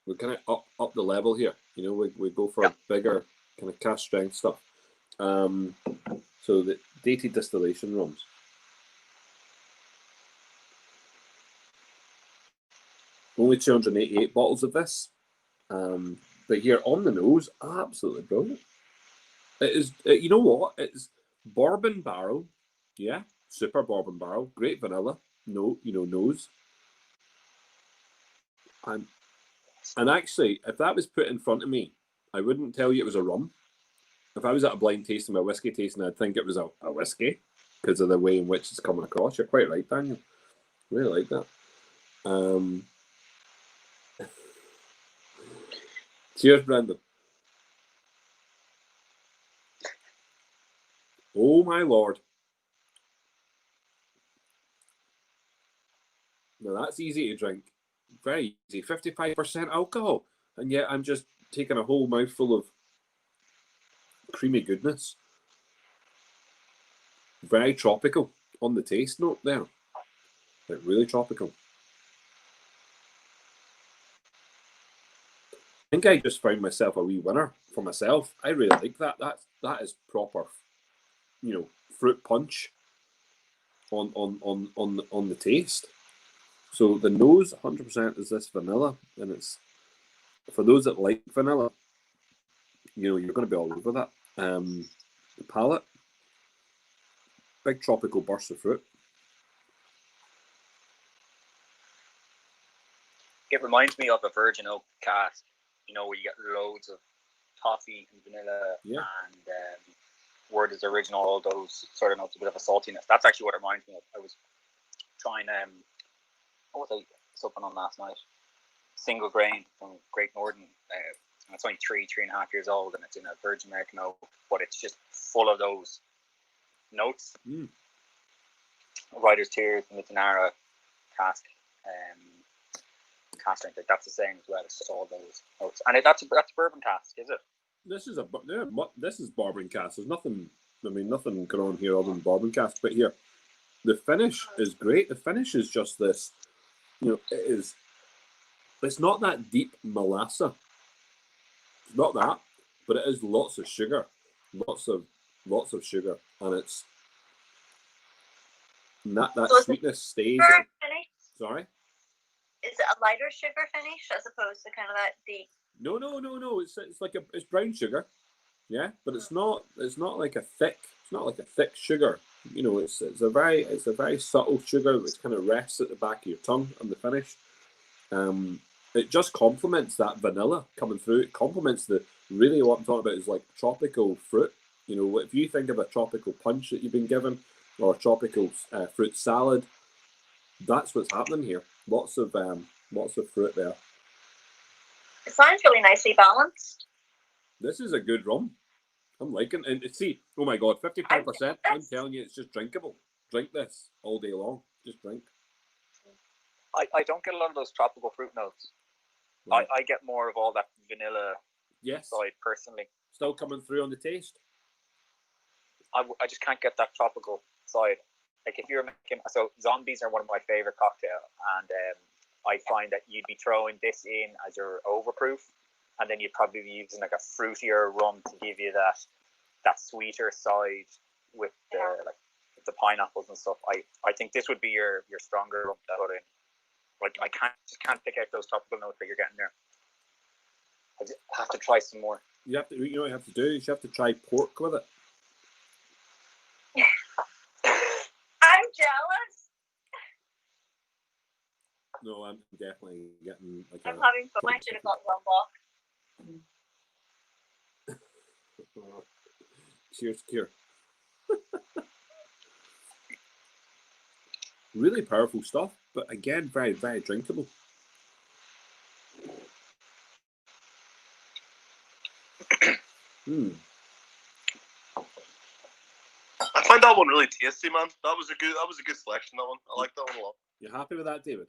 We're kind of up the level here. We go for a bigger kind of cask strength stuff. So the dated distillation rums. Only 288 bottles of this. But here on the nose, absolutely brilliant. It is, you know what? It's bourbon barrel. Yeah, super bourbon barrel. Great vanilla. Nose. And actually, if that was put in front of me, I wouldn't tell you it was a rum. If I was at a blind tasting, a whiskey tasting, I'd think it was a whiskey because of the way in which it's coming across. You're quite right, Daniel. Really like that. Cheers, Brendan. Oh my lord. Now that's easy to drink. Very easy. 55% alcohol. And yet I'm just taking a whole mouthful of creamy goodness. Very tropical on the taste note there. Like really tropical. I think I just found myself a wee winner for myself. I really like that. That is proper, fruit punch on the taste. So the nose, 100% is this vanilla, and it's for those that like vanilla. You're going to be all over that. The palate, big tropical burst of fruit. It reminds me of a virgin oak cask, where you get loads of toffee and vanilla, and word is original, all those sort of notes, a bit of a saltiness. That's actually what it reminds me of. I was trying, what was I supping on last night? Single grain from Great Northern. It's only 3.5 years old, and it's in a Virgin American oak, but it's just full of those notes. Writer's Tears, the Middenara cask, cask strength. That's the same as well. It's just all those notes, and that's bourbon cask, is it? This is bourbon cask. There's nothing. Nothing going on here other than bourbon cask. But here, the finish is great. The finish is just this. It is. It's not that deep melassa. It's not that, but it is lots of sugar, lots of sugar, and it's that So sweetness stays. Sorry. Is it a lighter sugar finish as opposed to kind of that deep? No. It's like it's brown sugar, yeah, but it's not like a thick. It's not like a thick sugar. It's a very subtle sugar which kind of rests at the back of your tongue on the finish. It just complements that vanilla coming through. It complements really what I'm talking about is like tropical fruit. If you think of a tropical punch that you've been given or a tropical fruit salad, that's what's happening here. Lots of fruit there. It sounds really nicely balanced. This is a good rum. I'm liking it. And see, oh my god, 55%. I'm telling you, it's just drinkable. Drink this all day long. Just drink. I don't get a lot of those tropical fruit notes. Right. I get more of all that vanilla side personally. Still coming through on the taste? I just can't get that tropical side. Like if you're making, so zombies are one of my favorite cocktails, and I find that you'd be throwing this in as your overproof, and then you'd probably be using like a fruitier rum to give you that sweeter side with the pineapples and stuff. I think this would be your stronger rum to put in. Like I can't pick out those tropical notes that you're getting there. I just have to try some more. You have to. You know what you have to do? You have to try pork with it. I'm jealous. No, I'm definitely getting like. I'm having fun. I should have got Rum Box. Cheers, Kier. Really powerful stuff, but again, very, very drinkable. I find that one really tasty, man. That was a good selection. That one, I like that one a lot. You happy with that, David?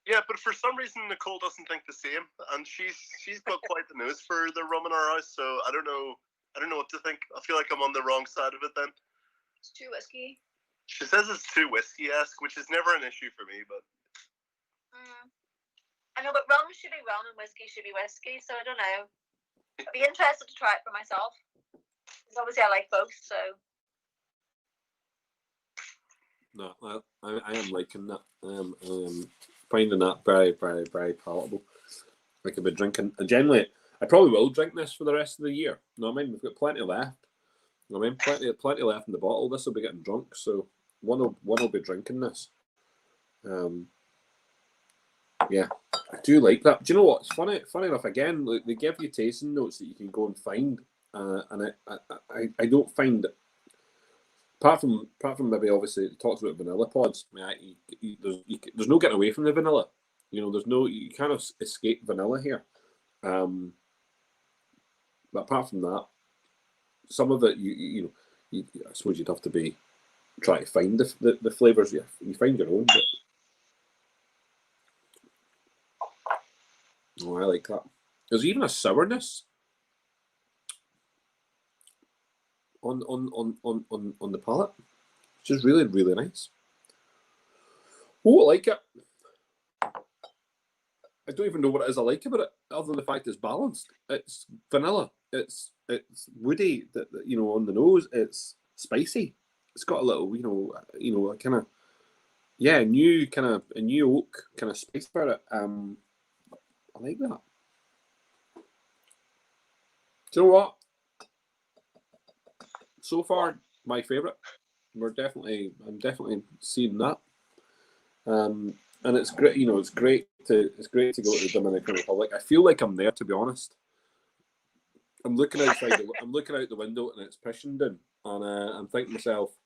Yeah, but for some reason Nicole doesn't think the same, and she's got quite the nose for the rum in our house. So I don't know what to think. I feel like I'm on the wrong side of it then. It's too whiskey. She says it's too whiskey-esque, which is never an issue for me, but. I know, but rum should be rum and whiskey should be whiskey, so I don't know. I'd be interested to try it for myself. Because obviously I like both, so. No, I am liking that. I am finding that very, very, very palatable. I could be drinking. Generally, I probably will drink this for the rest of the year. You know what I mean? We've got plenty left. You know what I mean? Plenty left in the bottle. This will be getting drunk, so one will be drinking this. Yeah, I do like that. Do you know what? It's funny enough. Again, they give you tasting notes that you can go and find, and I don't find. Apart from maybe obviously it talks about vanilla pods. I mean, there's no getting away from the vanilla. You know, you kind of escape vanilla here. But apart from that, some of it I suppose you'd have to be trying to find the flavors. You find your own. But I like that. There's even a sourness on the palate, which is really, really nice. Oh, I like it. I don't even know what it is I like about it, other than the fact it's balanced. It's vanilla. It's woody. On the nose. It's spicy. It's got a little, a kind of, a new oak kind of spice about it. I like that. Do you know what? So far, my favourite. I'm definitely seeing that. And it's great. It's great to go to the Dominican Republic. I feel like I'm there, to be honest. I'm looking outside. I'm looking out the window, and it's pissing down, and I'm thinking to myself,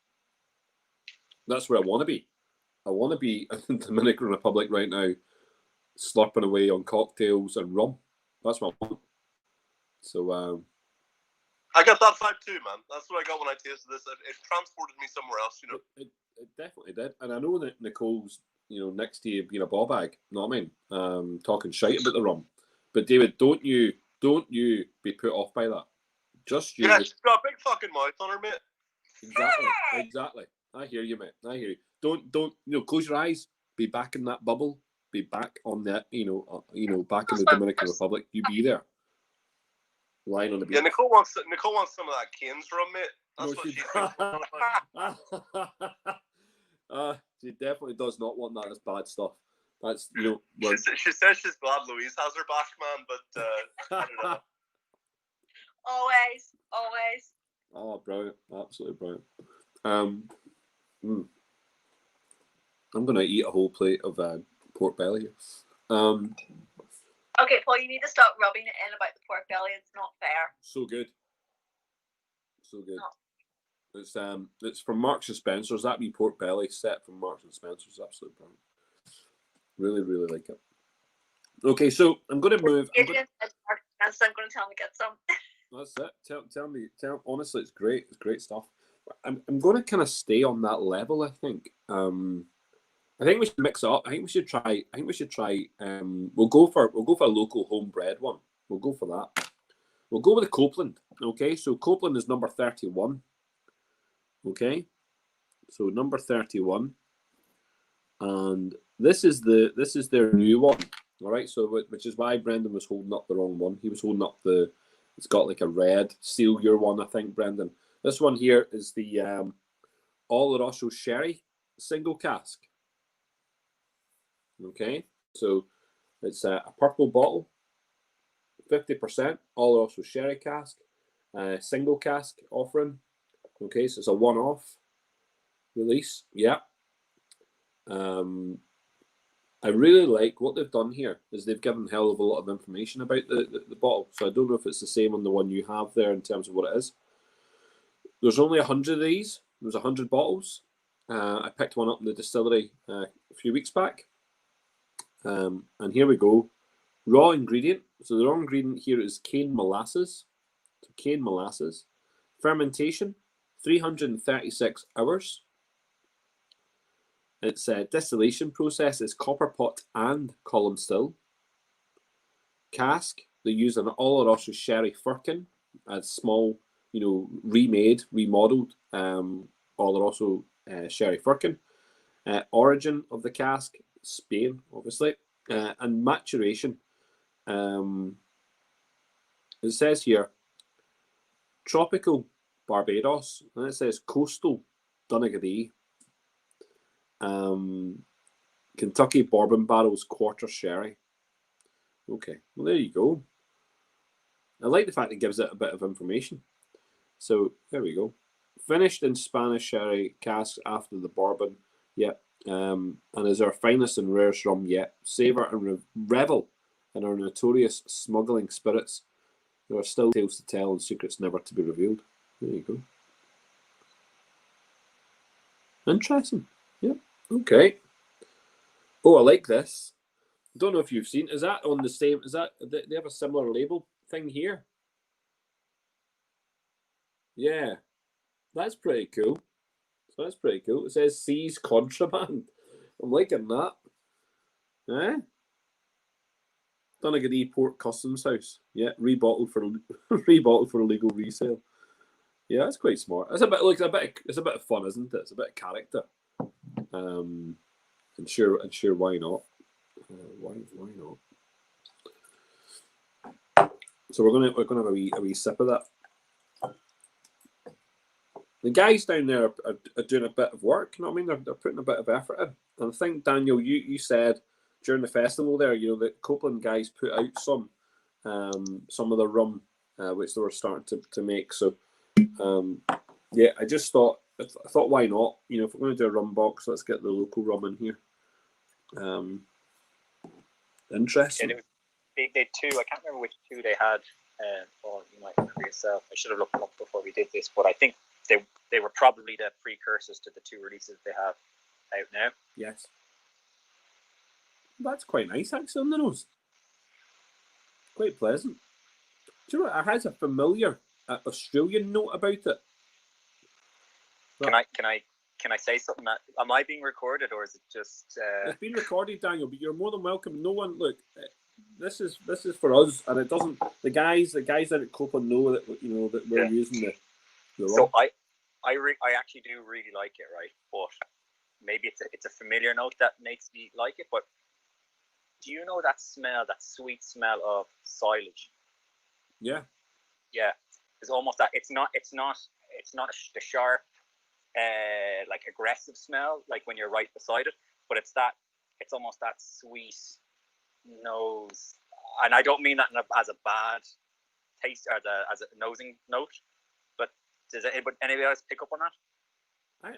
that's where I want to be. I want to be in the Dominican Republic right now, slurping away on cocktails and rum. That's what I want. So. I got that vibe too, man. That's what I got when I tasted this. It transported me somewhere else, It definitely did. And I know that Nicole's, next to you being a ball bag, you know what I mean? Talking shite about the rum. But David, don't you be put off by that. Just you. Yeah, she's got a big fucking mouth on her, mate. Exactly. I hear you, mate. I hear you. Don't close your eyes. Be back in that bubble. Be back on that, back in the Dominican Republic. You be there. Lying on the beach. Yeah, Nicole wants some of that Cane's rum, mate. That's what she definitely does not want that as bad stuff. That's she says she's glad Louise has her back, man, but I don't know. Always. Oh, brilliant! Absolutely brilliant. I'm gonna eat a whole plate of pork belly. Okay, Paul, you need to stop rubbing it in about the pork belly. It's not fair. So good. No. It's from Marks and Spencer's. That wee pork belly set from Marks and Spencer's. Absolutely brilliant. Really, really like it. Okay, so I'm going to move. I'm going to tell him to get some. That's it. Tell me. Honestly, it's great. It's great stuff. I'm going to kind of stay on that level. I think. I think we should mix it up. I think we should try. We'll go for a local homebred one. We'll go for that. We'll go with the Copeland. Okay, so Copeland is number 31. Okay, so number 31, and this is their new one. All right, so which is why Brendan was holding up the wrong one. He was holding up it's got like a red seal your one, I think, Brendan. This one here is the Oloroso Sherry single cask. Okay, so it's a purple bottle, 50%, Oloroso Sherry cask, single cask offering. Okay, so it's a one-off release. Yeah. I really like what they've done here is they've given hell of a lot of information about the bottle. So I don't know if it's the same on the one you have there in terms of what it is. There's only 100 of these. There's 100 bottles. I picked one up in the distillery a few weeks back. And here we go. Raw ingredient. So the raw ingredient here is cane molasses. So cane molasses. Fermentation, 336 hours. Its distillation process is copper pot and column still. Cask, they use an Oloroso sherry firkin, a small, remade, remodeled Oloroso sherry firkin. Origin of the cask, Spain, obviously. And maturation. It says here, tropical Barbados, and it says coastal Donegal. Kentucky bourbon barrels quarter sherry. Okay, well there you go. I like the fact it gives it a bit of information. So there we go. Finished in Spanish sherry casks after the bourbon. Yep. And is our finest and rarest rum yet. Savor and revel in our notorious smuggling spirits. There are still tales to tell and secrets never to be revealed. There you go. Interesting. Yep. Okay. Oh, I like this. Don't know if you've seen. Is that on the same? Is that they have a similar label thing here? Yeah, that's pretty cool. So that's pretty cool. It says "Seize contraband." I'm liking that. Eh? Donegal Port Customs House. Yeah, rebottled for rebottled for legal resale. Yeah, that's quite smart. It's a bit like it's a bit of fun, isn't it? It's a bit of character. And sure, why not? Why not? So we're gonna have a wee sip of that. The guys down there are doing a bit of work. You know what I mean? They're putting a bit of effort in. And I think Daniel, you said during the festival there, that Copeland guys put out some of the rum which they were starting to make. So yeah, I just thought why not? If we're going to do a rum box, let's get the local rum in here. Interesting. Yeah, they did two. I can't remember which two they had. Or you might remember yourself. I should have looked them up before we did this, but I think they were probably the precursors to the two releases they have out now. Yes. That's quite nice, actually, on the nose. Quite pleasant. Do you know what? It has a familiar Australian note about it. But can I say something? Am I being recorded, or is it just? It's been recorded, Daniel. But you're more than welcome. No one, look. This is for us, and it doesn't. The guys that at Copeland know that that we're using the. So I actually do really like it, right? But maybe it's a familiar note that makes me like it. But do you know that smell, that sweet smell of silage? Yeah. Yeah. It's almost that. It's not the sharp, like aggressive smell, like when you're right beside it. But it's almost that sweet nose, and I don't mean that as a bad taste or as a nosing note. But does anybody else pick up on that?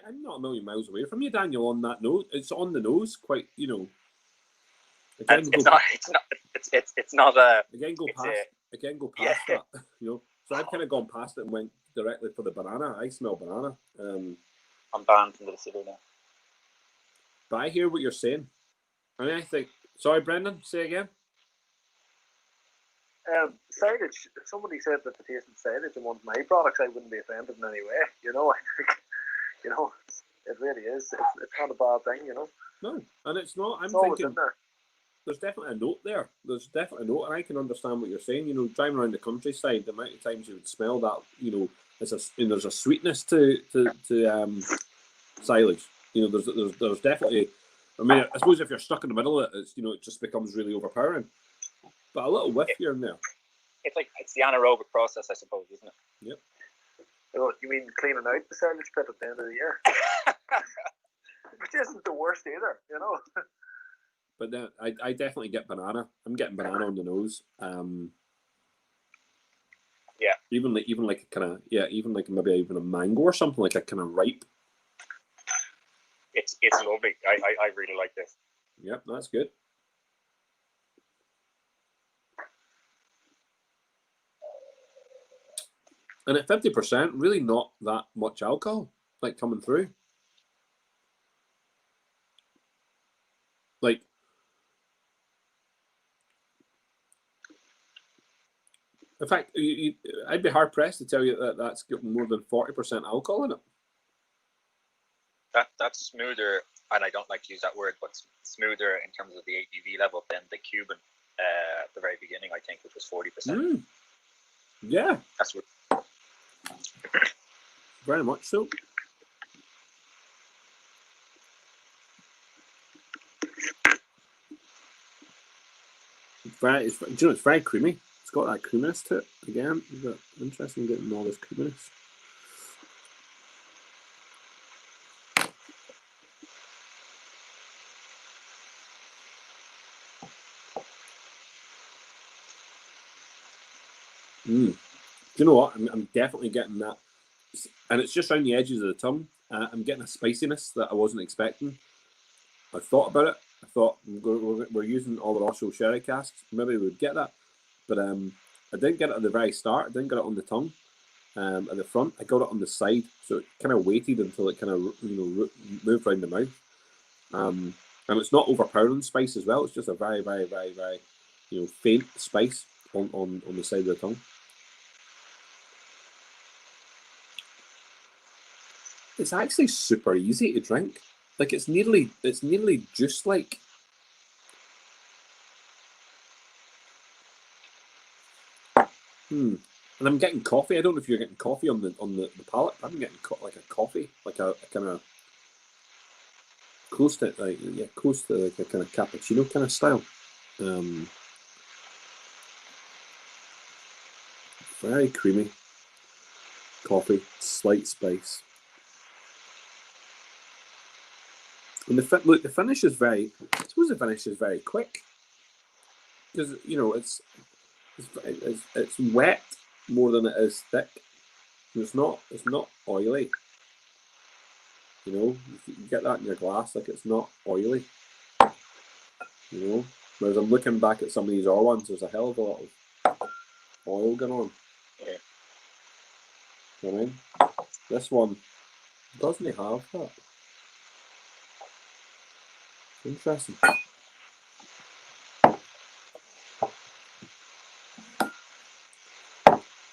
I'm not a million miles away from you, Daniel. On that note, it's on the nose, quite. Again, it's not a. Again, go past that. So I've kind of gone past it and went directly for the banana. I smell banana. I'm banned from the city now. But I hear what you're saying, and I think. Sorry, Brendan. Say again. Silage. If somebody said that the taste of silage in one of my products, I wouldn't be offended in any way. I think, it really is. It's not a bad thing. No, and it's not. I'm thinking in there. There's definitely a note there. There's definitely a note, and I can understand what you're saying. Driving around the countryside, the amount of times you would smell that. There's a sweetness to silage. There's definitely. I mean, I suppose if you're stuck in the middle of it, it just becomes really overpowering. But a little whiff here and there. It's the anaerobic process, I suppose, isn't it? Yep. You mean cleaning out the silage pit at the end of the year? Which isn't the worst either, But then I definitely get banana. I'm getting banana on the nose. Yeah. Even like a kind of even like maybe even a mango or something, like a kind of ripe. It's lovely. I really like this. Yep, that's good. And at 50%, really not that much alcohol like coming through. Like, in fact, I'd be hard pressed to tell you that that's got more than 40% alcohol in it. That's smoother, and I don't like to use that word, but smoother in terms of the ABV level than the Cuban at the very beginning, I think, which was 40%. Yeah. That's what. Very much so. It's very creamy. It's got that creaminess to it. Again, you've got interesting getting all this creaminess. Do you know what? I'm definitely getting that, and it's just around the edges of the tongue. I'm getting a spiciness that I wasn't expecting. I thought about it. I thought we're using Oloroso sherry casks. Maybe we'd get that, but I didn't get it at the very start. I didn't get it on the tongue at the front. I got it on the side, so it kind of waited until it kind of moved around the mouth. And it's not overpowering spice as well. It's just a very, very, very, very faint spice on the side of the tongue. It's actually super easy to drink. Like it's nearly juice like. And I'm getting coffee. I don't know if you're getting coffee on the palate. I'm getting like a coffee, like a kind of close to like a kind of cappuccino kind of style. Very creamy coffee, slight spice. And the finish is very. I suppose the finish is very quick because it's wet more than it is thick. It's not oily. You get that in your glass, like it's not oily. Whereas I'm looking back at some of these other ones, there's a hell of a lot of oil going on. Yeah. You know what I mean? This one doesn't have that. Interesting.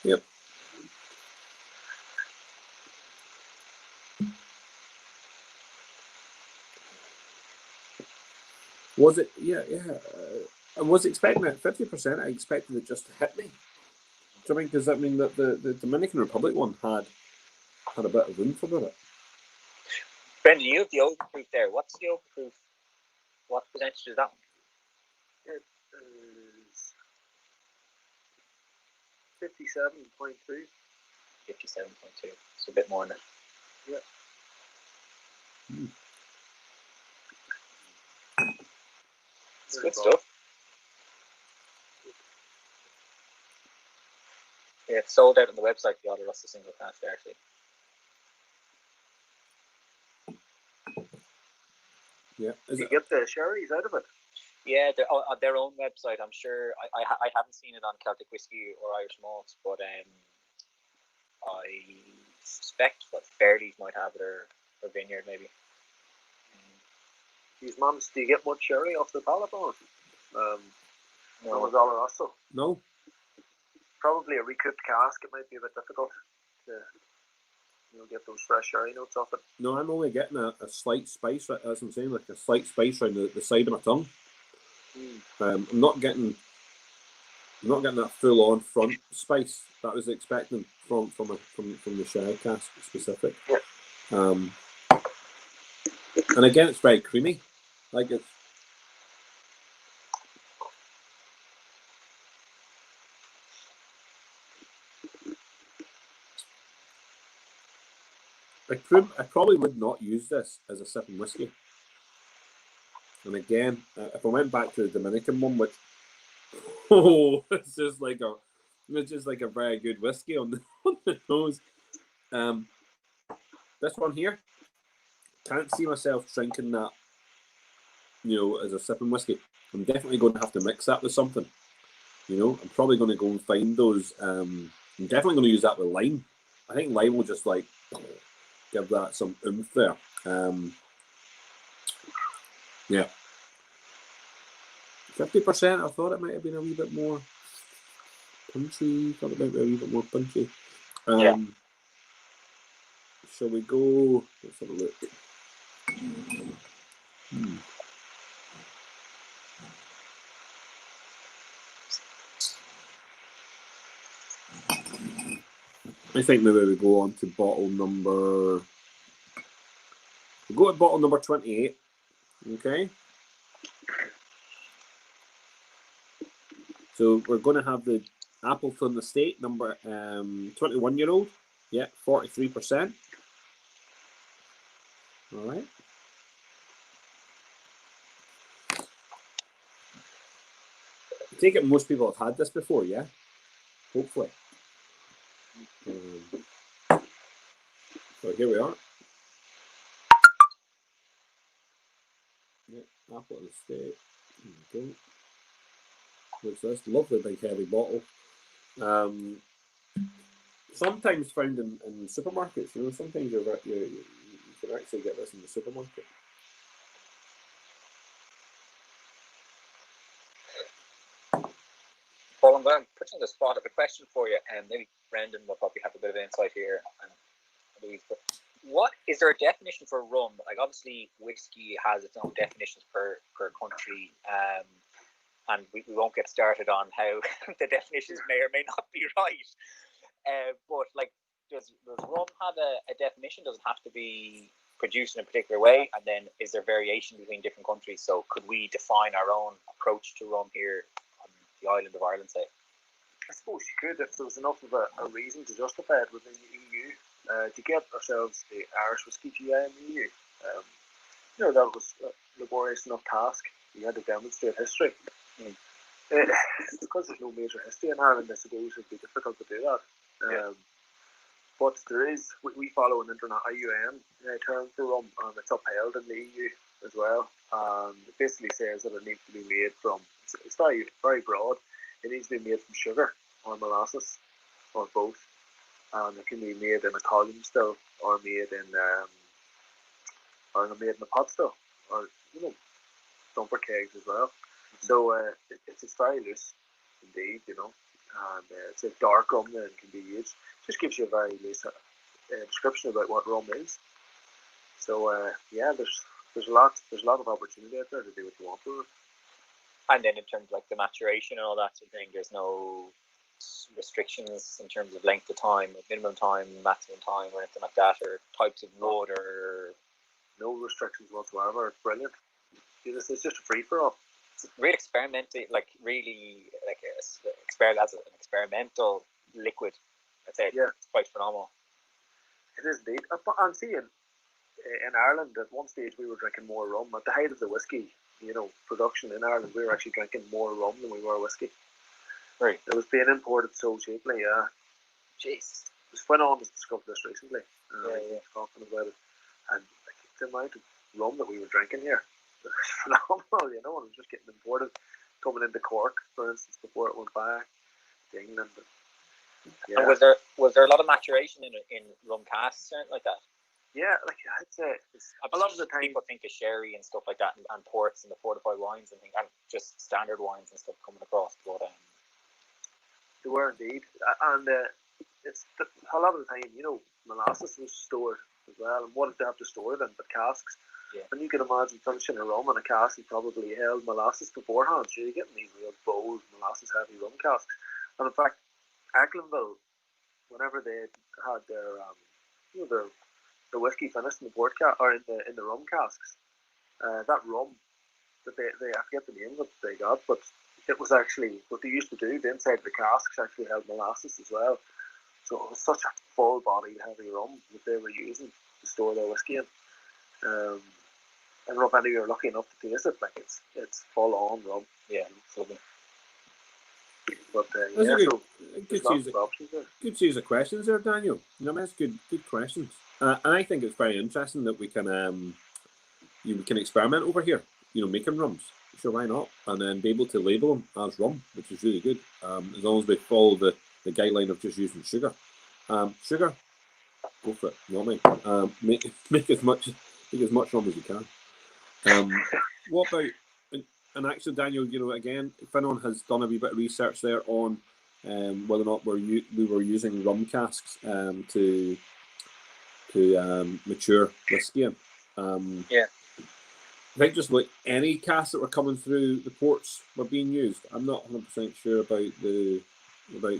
Yep. Was it? Yeah. I was expecting it 50%. I expected it just to hit me. Do you mean? Because the Dominican Republic one had a bit of room for it. Brendan, you have the overproof there. What's the overproof? What percentage is that one? It is 57.2. 57.2. It's a bit more than that. Yeah. It's good stuff. Yeah, it's sold out on the website. The order us a single cask there, actually. Yeah. You get the sherries out of it? Yeah, they're on their own website. I'm sure. I haven't seen it on Celtic Whiskey or Irish Malts, but I suspect that Fairleys might have it or Vineyard maybe. These mums, do you get much sherry off the palate on? No. Oloroso. No. Probably a recouped cask. It might be a bit difficult to get those fresh sherry notes off it. No, I'm only getting a slight spice. As I'm saying, like a slight spice around the side of my tongue. I'm not getting that full on front spice that I was expecting from the sherry cask specific. Yeah. And again, it's very creamy. Like it's. I probably would not use this as a sipping whiskey. And again, if I went back to the Dominican one, which it's just like a very good whiskey on the nose. This one here, can't see myself drinking that, as a sipping whiskey. I'm definitely going to have to mix that with something. I'm probably going to go and find those I'm definitely going to use that with lime. I think lime will just like give that some oomph there. Yeah. 50%. I thought it might have been a wee bit more punchy. Thought it might be a wee bit more punchy. Shall we go? Let's have a look. I think maybe we go on to bottle number. We'll go to bottle number 28. Okay. So we're going to have the Appleton Estate number 21-year-old. Yeah, 43%. All right. I take it most people have had this before, yeah? Hopefully. So here we are. Yeah, Appleton Estate. There we go. What's this? Lovely big heavy bottle. Sometimes found in supermarkets. You know, sometimes you can actually get this in the supermarket. Paul, I'm going to put you on the spot. I have a question for you, and maybe Brendan will probably have a bit of insight here. And Louise, but what is there a definition for rum? Like, obviously, whiskey has its own definitions per country, and we won't get started on how the definitions may or may not be right. But like, does rum have a definition? Does it have to be produced in a particular way? And then is there variation between different countries? So could we define our own approach to rum here on the island of Ireland, say? I suppose you could, if there was enough of a reason to justify it within the EU, to get ourselves the Irish whiskey GI in the EU. You know, that was a laborious enough task. You had to demonstrate history. Because there's no major history in Ireland, I suppose it'd be difficult to do that. But there is, we follow an international IUN term for rum, and it's upheld in the EU as well. It basically says that it needs to be made from, it's very, very broad, it needs to be made from sugar or molasses or both. And it can be made in a column still, or made in a pot still, or dumper kegs as well. So it's very loose indeed, you know, and it's a dark rum that can be used. Just gives you a very loose description about what rum is. So yeah, there's a lot of opportunity out there to do what you want with it. And then in terms of like the maturation and all that sort of thing, there's no restrictions in terms of length of time, minimum time, maximum time, or anything like that, or types of wood, or no restrictions whatsoever. It's brilliant. It's just a free for all. It's really experimental, like really like as an experimental liquid. I'd say it's quite phenomenal. It is indeed. I'm seeing in Ireland at one stage we were drinking more rum. At the height of the whiskey, production in Ireland, we were actually drinking more rum than we were whiskey. Right. It was being imported so cheaply, yeah. Jeez. Just went on to discover this recently. Talking about it. And like, the amount of rum that we were drinking here was phenomenal, and it was just getting imported, coming into Cork, for instance, before it went back to England. And was there a lot of maturation in rum casks or anything like that? Yeah, like I'd say a lot of the time people think of sherry and stuff like that, and ports and the fortified wines and just standard wines and stuff coming across. But they were indeed, and it's a lot of the time, molasses was stored as well, and what did they have to store then but casks? Yeah. And you can imagine finishing a rum in a cask, you probably held molasses beforehand, so you're getting these real bold, molasses-heavy rum casks. And in fact, Acklandville, whenever they had their the whiskey finished in the port or in the rum casks, that rum that they I forget the name that they got, but it was actually what they used to do. The inside of the casks actually held molasses as well, so it was such a full-bodied heavy rum that they were using to store their whiskey in. I don't know if any of you are lucky enough to taste it. Like it's full on rum. Yeah, absolutely. But good series of questions there, Daniel. That's good questions. And I think it's very interesting that we can experiment over here. Making rums. Sure, why not? And then be able to label them as rum, which is really good. As long as we follow the the guideline of just using sugar. Sugar, go for it. You know what I mean? Make as much rum as you can. What about, and actually, Daniel, you know, again, Finon has done a wee bit of research there on whether or not we were using rum casks to mature whiskey in. Yeah. I think just like any casks that were coming through the ports were being used. I'm not 100% sure about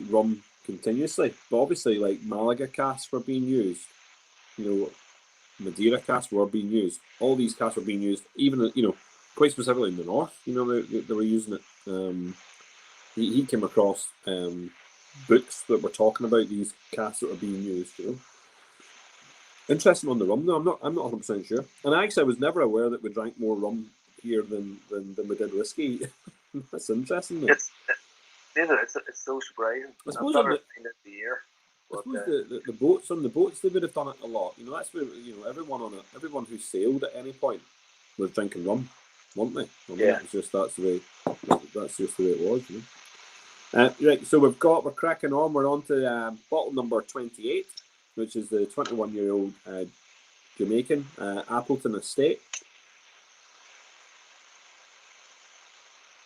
rum continuously, but obviously like Malaga casks were being used. You know, Madeira casks were being used. All these casks were being used, even, you know, quite specifically in the north. You know, they were using it. He came across books that were talking about these casks that were being used. You know. Interesting on the rum though. I'm not 100% sure. And actually, I was never aware that we drank more rum here than we did whiskey. That's interesting. Though. It's so surprising. I suppose the year. I suppose the boats on the boats they would have done it a lot. You know, that's where, you know, everyone who sailed at any point was drinking rum, weren't they? I mean, it's just that's just the way it was. You know? Right. So we're cracking on. We're on to bottle number 28. Which is the 21-year-old Jamaican Appleton Estate.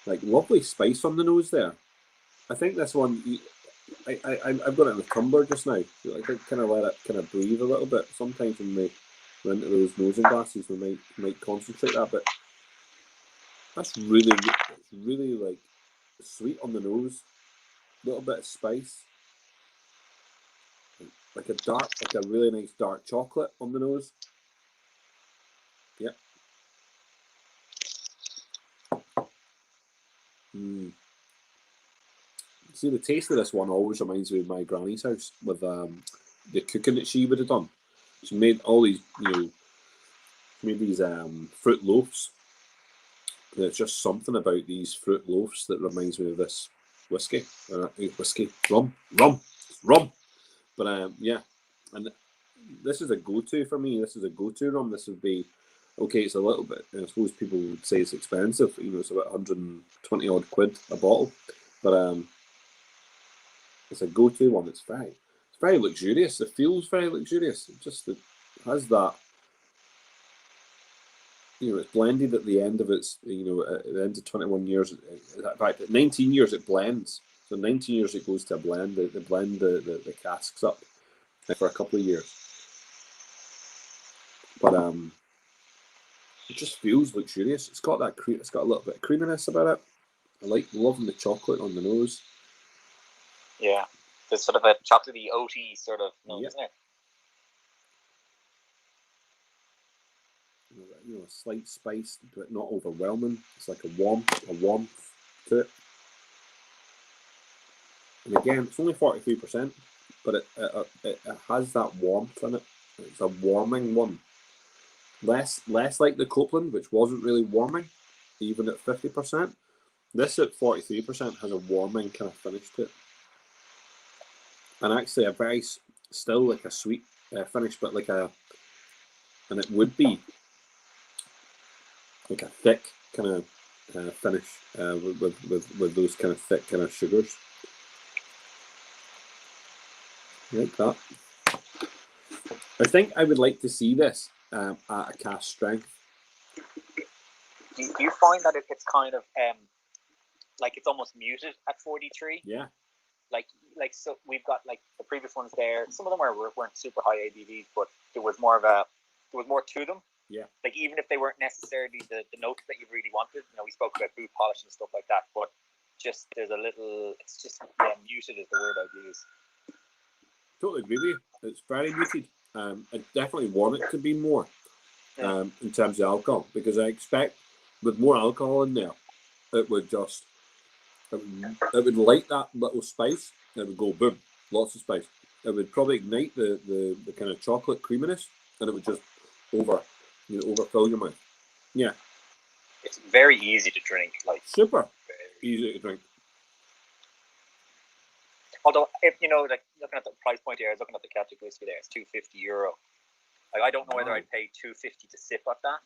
Like lovely spice on the nose there. I think this one, I've got it in the tumbler just now. So I could kind of let it kind of breathe a little bit. Sometimes when we're into those nosing glasses, we might concentrate that, but that's really like sweet on the nose. A little bit of spice. Like a really nice dark chocolate on the nose. Yep. See, the taste of this one always reminds me of my granny's house with the cooking that she would have done. She made all these, you know, fruit loaves. There's just something about these fruit loaves that reminds me of this whiskey. Rum. But yeah, and this is a go-to for me. This is a go-to rum. This would be, okay, it's a little bit, I suppose people would say it's expensive. You know, it's about 120 odd quid a bottle. But it's a go-to one. It's very luxurious. It feels very luxurious. It has that, you know, it's blended at the end of its, you know, at the end of 21 years. In fact, at 19 years it blends. So 19 years it goes to a blend. They blend the casks up for a couple of years. But it just feels luxurious. It's got that it's got a little bit of creaminess about it. I like loving the chocolate on the nose. Yeah, there's sort of a chocolatey, oaty sort of nose, isn't it? You know, a slight spice, but not overwhelming. It's like a warmth to it. And again, it's only 43%, but it has that warmth in it. It's a warming one. Less like the Copeland, which wasn't really warming, even at 50%. This at 43% has a warming kind of finish to it. And actually a very, still like a sweet finish, but and it would be like a thick kind of finish with those kind of thick kind of sugars. Like that. I think I would like to see this at a cask strength. Do you find that it's kind of like it's almost muted at 43? Yeah. Like so we've got like the previous ones there. Some of them weren't super high ABVs, but there was more to them. Yeah. Like even if they weren't necessarily the notes that you really wanted. You know, we spoke about boot polish and stuff like that, but just there's a little. It's just muted is the word I'd use. Totally agree with you. It's very muted. I definitely want it to be more in terms of alcohol, because I expect with more alcohol in there, it would light that little spice. It would go boom, lots of spice. It would probably ignite the kind of chocolate creaminess, and it would just overfill your mouth. Yeah, it's very easy to drink. Like super easy to drink. Although, if you know, like looking at the price point here, I was looking at the Celtic whiskey there. It's €250. Like I don't know whether I'd pay $250 to sip at that.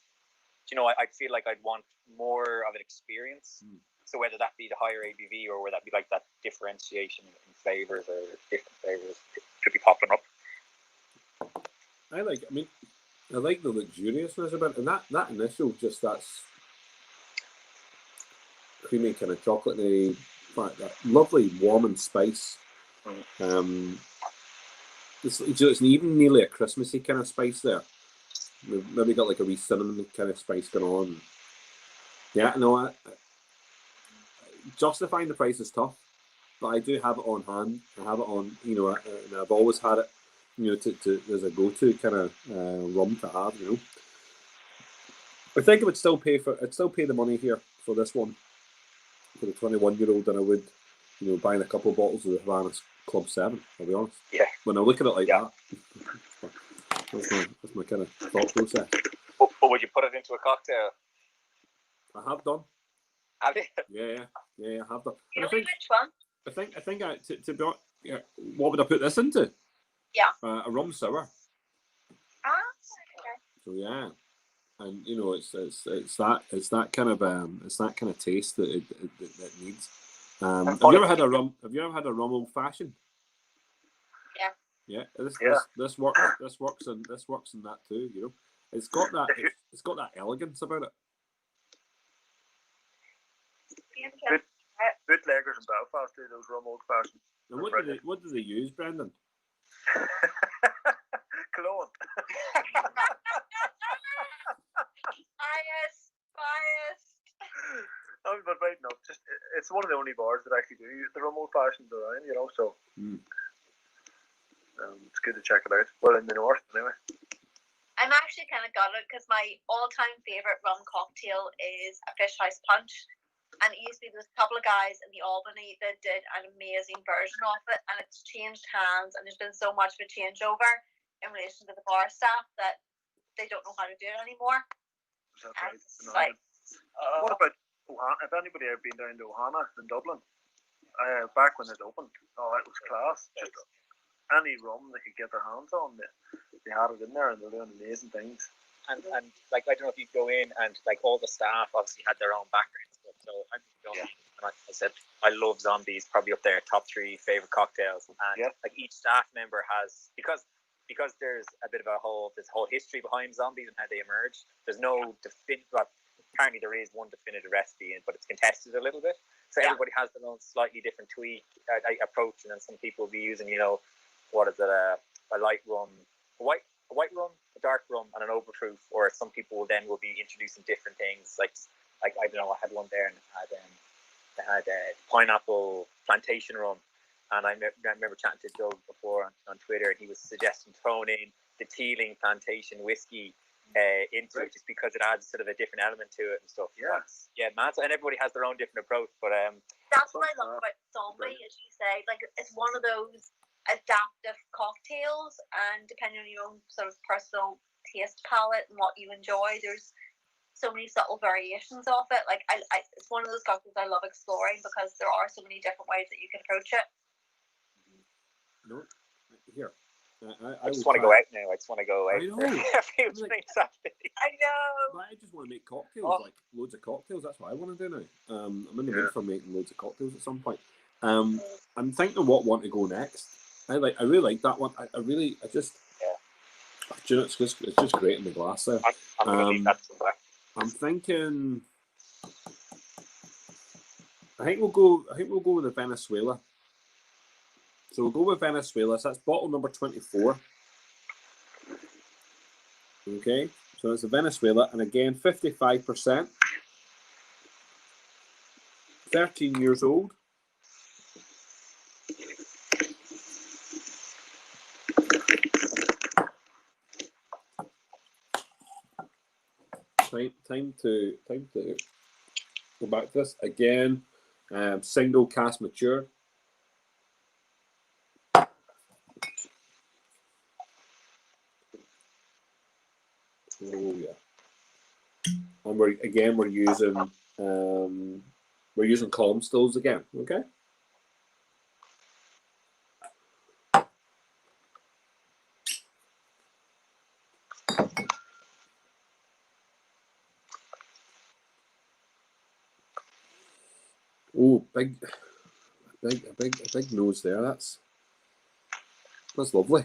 you know, I feel like I'd want more of an experience. So whether that be the higher ABV or whether that be like that differentiation in flavors or different flavors could be popping up. I like the luxuriousness about it, and that initial just that's creamy kind of chocolatey, that lovely warm and spice. It's even nearly a Christmassy kind of spice there. We've maybe got like a wee cinnamon kind of spice going on. Yeah, no, justifying the price is tough, but I do have it on hand. I have it on, you know, and I've always had it, you know, to as a go-to kind of rum to have, you know. I think I would still pay the money here for this one for the 21-year-old than I would, you know, buying a couple of bottles of the Havana Club 7. I'll be honest. Yeah. When I look at it like that, that's my kind of thought process. But would you put it into a cocktail? I have done. Have you? Yeah, I have done. You know which one? I think to be honest, yeah, what would I put this into? Yeah. A rum sour. Okay. So yeah, and you know it's that kind of taste that it needs. Have you ever had a rum old fashioned? Yeah. Yeah. This works in that too. You know, it's got that elegance about it. Bootleggers in Belfast do those rum old fashioned. And what do they use, Brendan? Cologne. Biased. But right now, it's one of the only bars that actually do the rum old fashioned around, you know. So it's good to check it out. Well, in the north, anyway. I'm actually kind of gutted because my all-time favorite rum cocktail is a fish house punch. And it used to be there's a couple of guys in the Albany that did an amazing version of it, and it's changed hands, and there's been so much of a changeover in relation to the bar staff that they don't know how to do it anymore. Is that right? What about Ohana? Have anybody ever been down to Ohana in Dublin? Back when it opened, it was class. Just any rum they could get their hands on, they had it in there, and they're doing amazing things. And like I don't know if you go in and like all the staff obviously had their own backgrounds. So I'm going, and I said I love Zombies, probably up there top 3 favorite cocktails. And like each staff member has because there's a bit of a whole history behind Zombies and how they emerged. There's no apparently there is one definitive recipe, but it's contested a little bit. So everybody has their own slightly different tweak approach, and then some people will be using, you know, what is it, a light rum, a white rum, a dark rum, and an overproof. Or some people will be introducing different things like I don't know, I had one there and it had pineapple plantation rum, and I remember chatting to Doug before on Twitter, and he was suggesting throwing in the Teeling plantation whiskey into it just because it adds sort of a different element to it and stuff. Man. So, and everybody has their own different approach, but that's what I love about Zombie, as you say. Like it's one of those adaptive cocktails, and depending on your own sort of personal taste palette and what you enjoy, there's so many subtle variations of it. Like it's one of those cocktails I love exploring because there are so many different ways that you can approach it. No, here. I just want to go out now. I just want to go out. I know. I know. I just want to make cocktails, like loads of cocktails. That's what I want to do now. I'm in the mood for making loads of cocktails at some point. I'm thinking of what one to go next. I really like that one. Do you know, it's just great in the glass there. I'm going to leave that to back. I'm thinking. I think we'll go with the Venezuela. So we'll go with Venezuela. So that's bottle number 24. Okay, so it's a Venezuela, and again 55%. 13 years old. Time to go back to this again. Single cast mature. Oh yeah, and we're using column stills again. Okay. Oh, big nose there. That's lovely.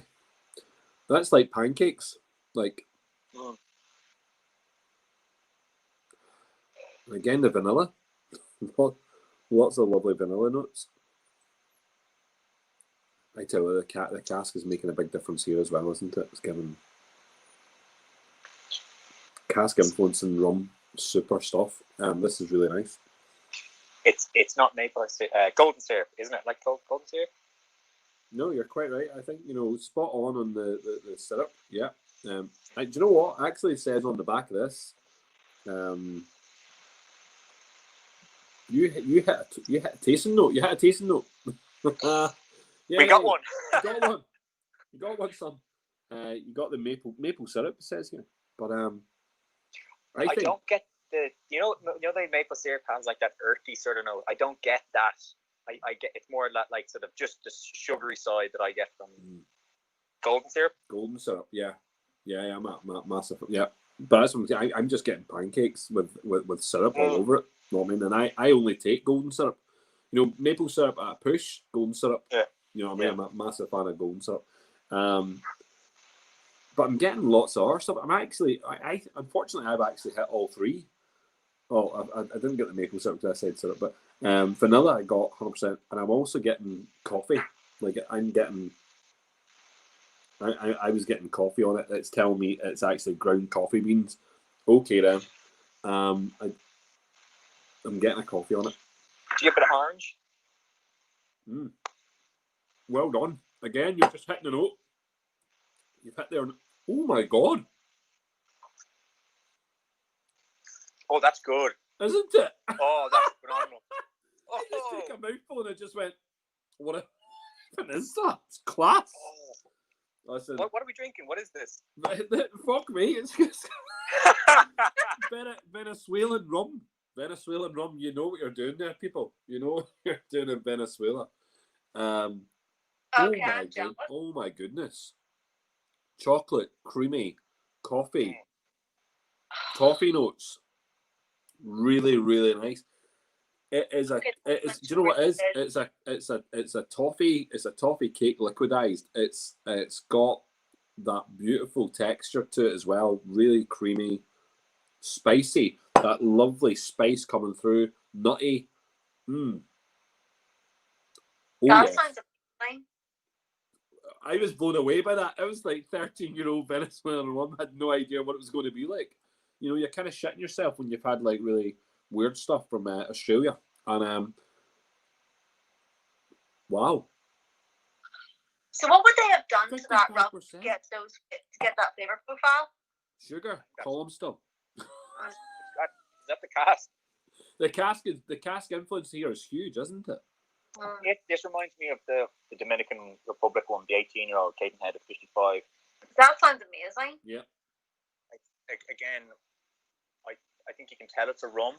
That's like pancakes. Like, again, the vanilla. Lots of lovely vanilla notes. I tell you, the cask is making a big difference here as well, isn't it? It's giving cask influencing rum super stuff. This is really nice. It's not maple golden syrup, isn't it? Like golden syrup. No, you're quite right. I think spot on the syrup. Yeah. Do you know what? Actually, it says on the back of this. You hit a tasting note. You hit a tasting note. Yeah, we got one. You got one. You got one, son. You got the maple syrup. It says here, but I don't get the you know the maple syrup has like that earthy sort of note. I don't get that. I get it's more like sort of just the sugary side that I get from golden syrup. Golden syrup, yeah, massive, yeah. But that's what I'm just getting pancakes with syrup all over it. You know what I mean? And I only take golden syrup. Maple syrup at a push, golden syrup. Yeah. You know what I mean? I'm a massive fan of golden syrup. But I'm getting lots of other stuff. I'm actually, unfortunately, I've actually hit all three. Oh, I didn't get the maple syrup because I said syrup, but vanilla I got 100%, and I'm also getting coffee. Like I'm getting, I was getting coffee on it. It's telling me it's actually ground coffee beans. Okay then, I'm getting a coffee on it. Do you have a bit of orange? Well done. Again, you're just hitting a note. You've hit there. Oh my god. Oh, that's good. Isn't it? Oh, that's phenomenal. I just took a mouthful and I just went, what is that? It's class. Oh. Listen, what are we drinking? What is this? Fuck me. It's just Venezuelan rum. Venezuelan rum. You know what you're doing there, people. You know what you're doing in Venezuela. Oh my goodness. Chocolate, creamy, coffee notes. Really, really nice. It is do you know what it is? It's a toffee cake liquidized. It's got that beautiful texture to it as well. Really creamy, spicy. That lovely spice coming through. Nutty. Oh, That yes. sounds amazing. I was blown away by that. It was like 13-year-old Venezuelan rum. Had no idea what it was going to be like. You're kind of shitting yourself when you've had like really weird stuff from Australia. And wow. So what would they have done to that rum 55%. to get that flavor profile? Sugar, column still. Is that the cask? The cask influence here is huge, isn't it? This reminds me of the Dominican Republic one, the 18-year-old Cadenhead at 55. That sounds amazing. Yeah. Again, I think you can tell it's a rum,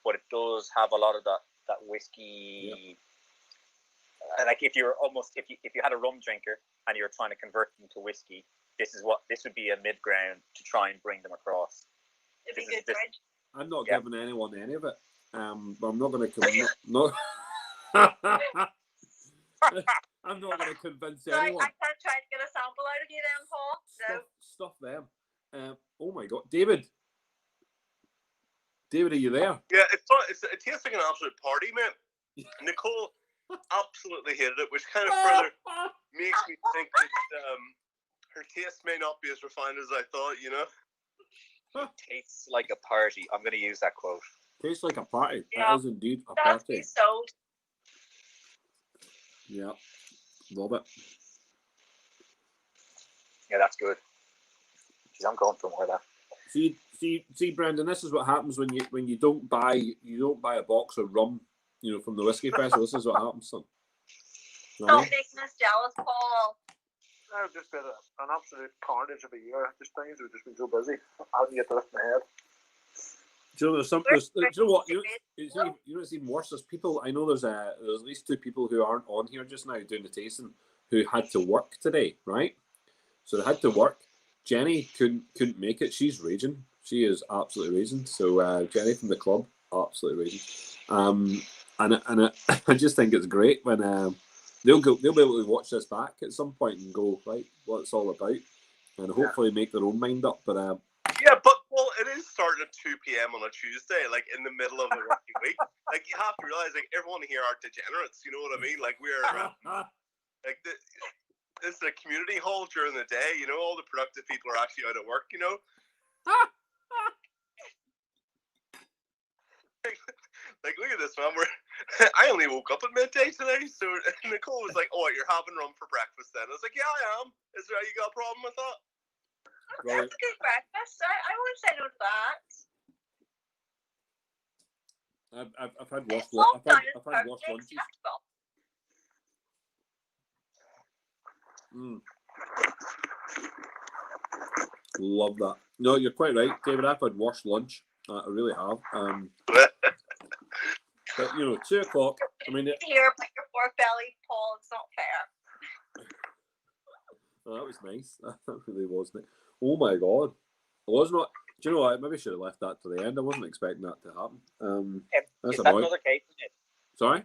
but it does have a lot of that whiskey. Yep. And like if you had a rum drinker and you're trying to convert them to whiskey, this would be a mid ground to try and bring them across. It'd be good drink. I'm not giving anyone any of it. But I'm not going to I'm not going to convince Sorry, anyone. I can't try to get a sample out of you then, Paul. No. Stuff them. Oh my god, David, are you there? Yeah, it tastes like an absolute party, man. Nicole absolutely hated it, which kind of further makes me think that her taste may not be as refined as I thought. It tastes like a party. I'm going to use that quote. Tastes like a party. Yeah. That is indeed a That's party. me sold. Yeah, love it. Yeah, that's good. Jeez, I'm going for more of that. See, Brendan. This is what happens when you don't buy a box of rum, from the whiskey festival. This is what happens, son. Don't make us jealous, Paul. I've just been an absolute carnage of a year. Just things have just been so busy. I haven't get to lift my head. Do you know do you know what? You know what's even worse? There's people. I know there's at least two people who aren't on here just now doing the tasting who had to work today, right? So they had to work. Jenny couldn't make it. She's raging. She is absolutely raging. So Jenny from the club, absolutely raging. I just think it's great when they'll be able to watch this back at some point and go, right, what it's all about, and hopefully make their own mind up. But yeah, but well, it is starting at 2 p.m. on a Tuesday, like in the middle of the working week. Like you have to realize, like everyone here are degenerates. You know what I mean? Like we're like this is a community hall during the day. You know, all the productive people are actually out at work. You know. Like, look at this, man. I only woke up at midday today, so Nicole was like, "Oh, you're having rum for breakfast then?" I was like, "Yeah, I am. Is there you got a problem with that?" That's a good breakfast. I won't say no to that. I've had washed lunches. Love that. No, you're quite right, David. I've had washed lunch. I really have. But 2 o'clock. I mean, here about your pork belly, Paul. It's not fair. Oh, that was nice. That really was nice. Oh my god, I was not. Do you know what? I maybe should have left that to the end. I wasn't expecting that to happen. That's is that another Cadenhead? Sorry.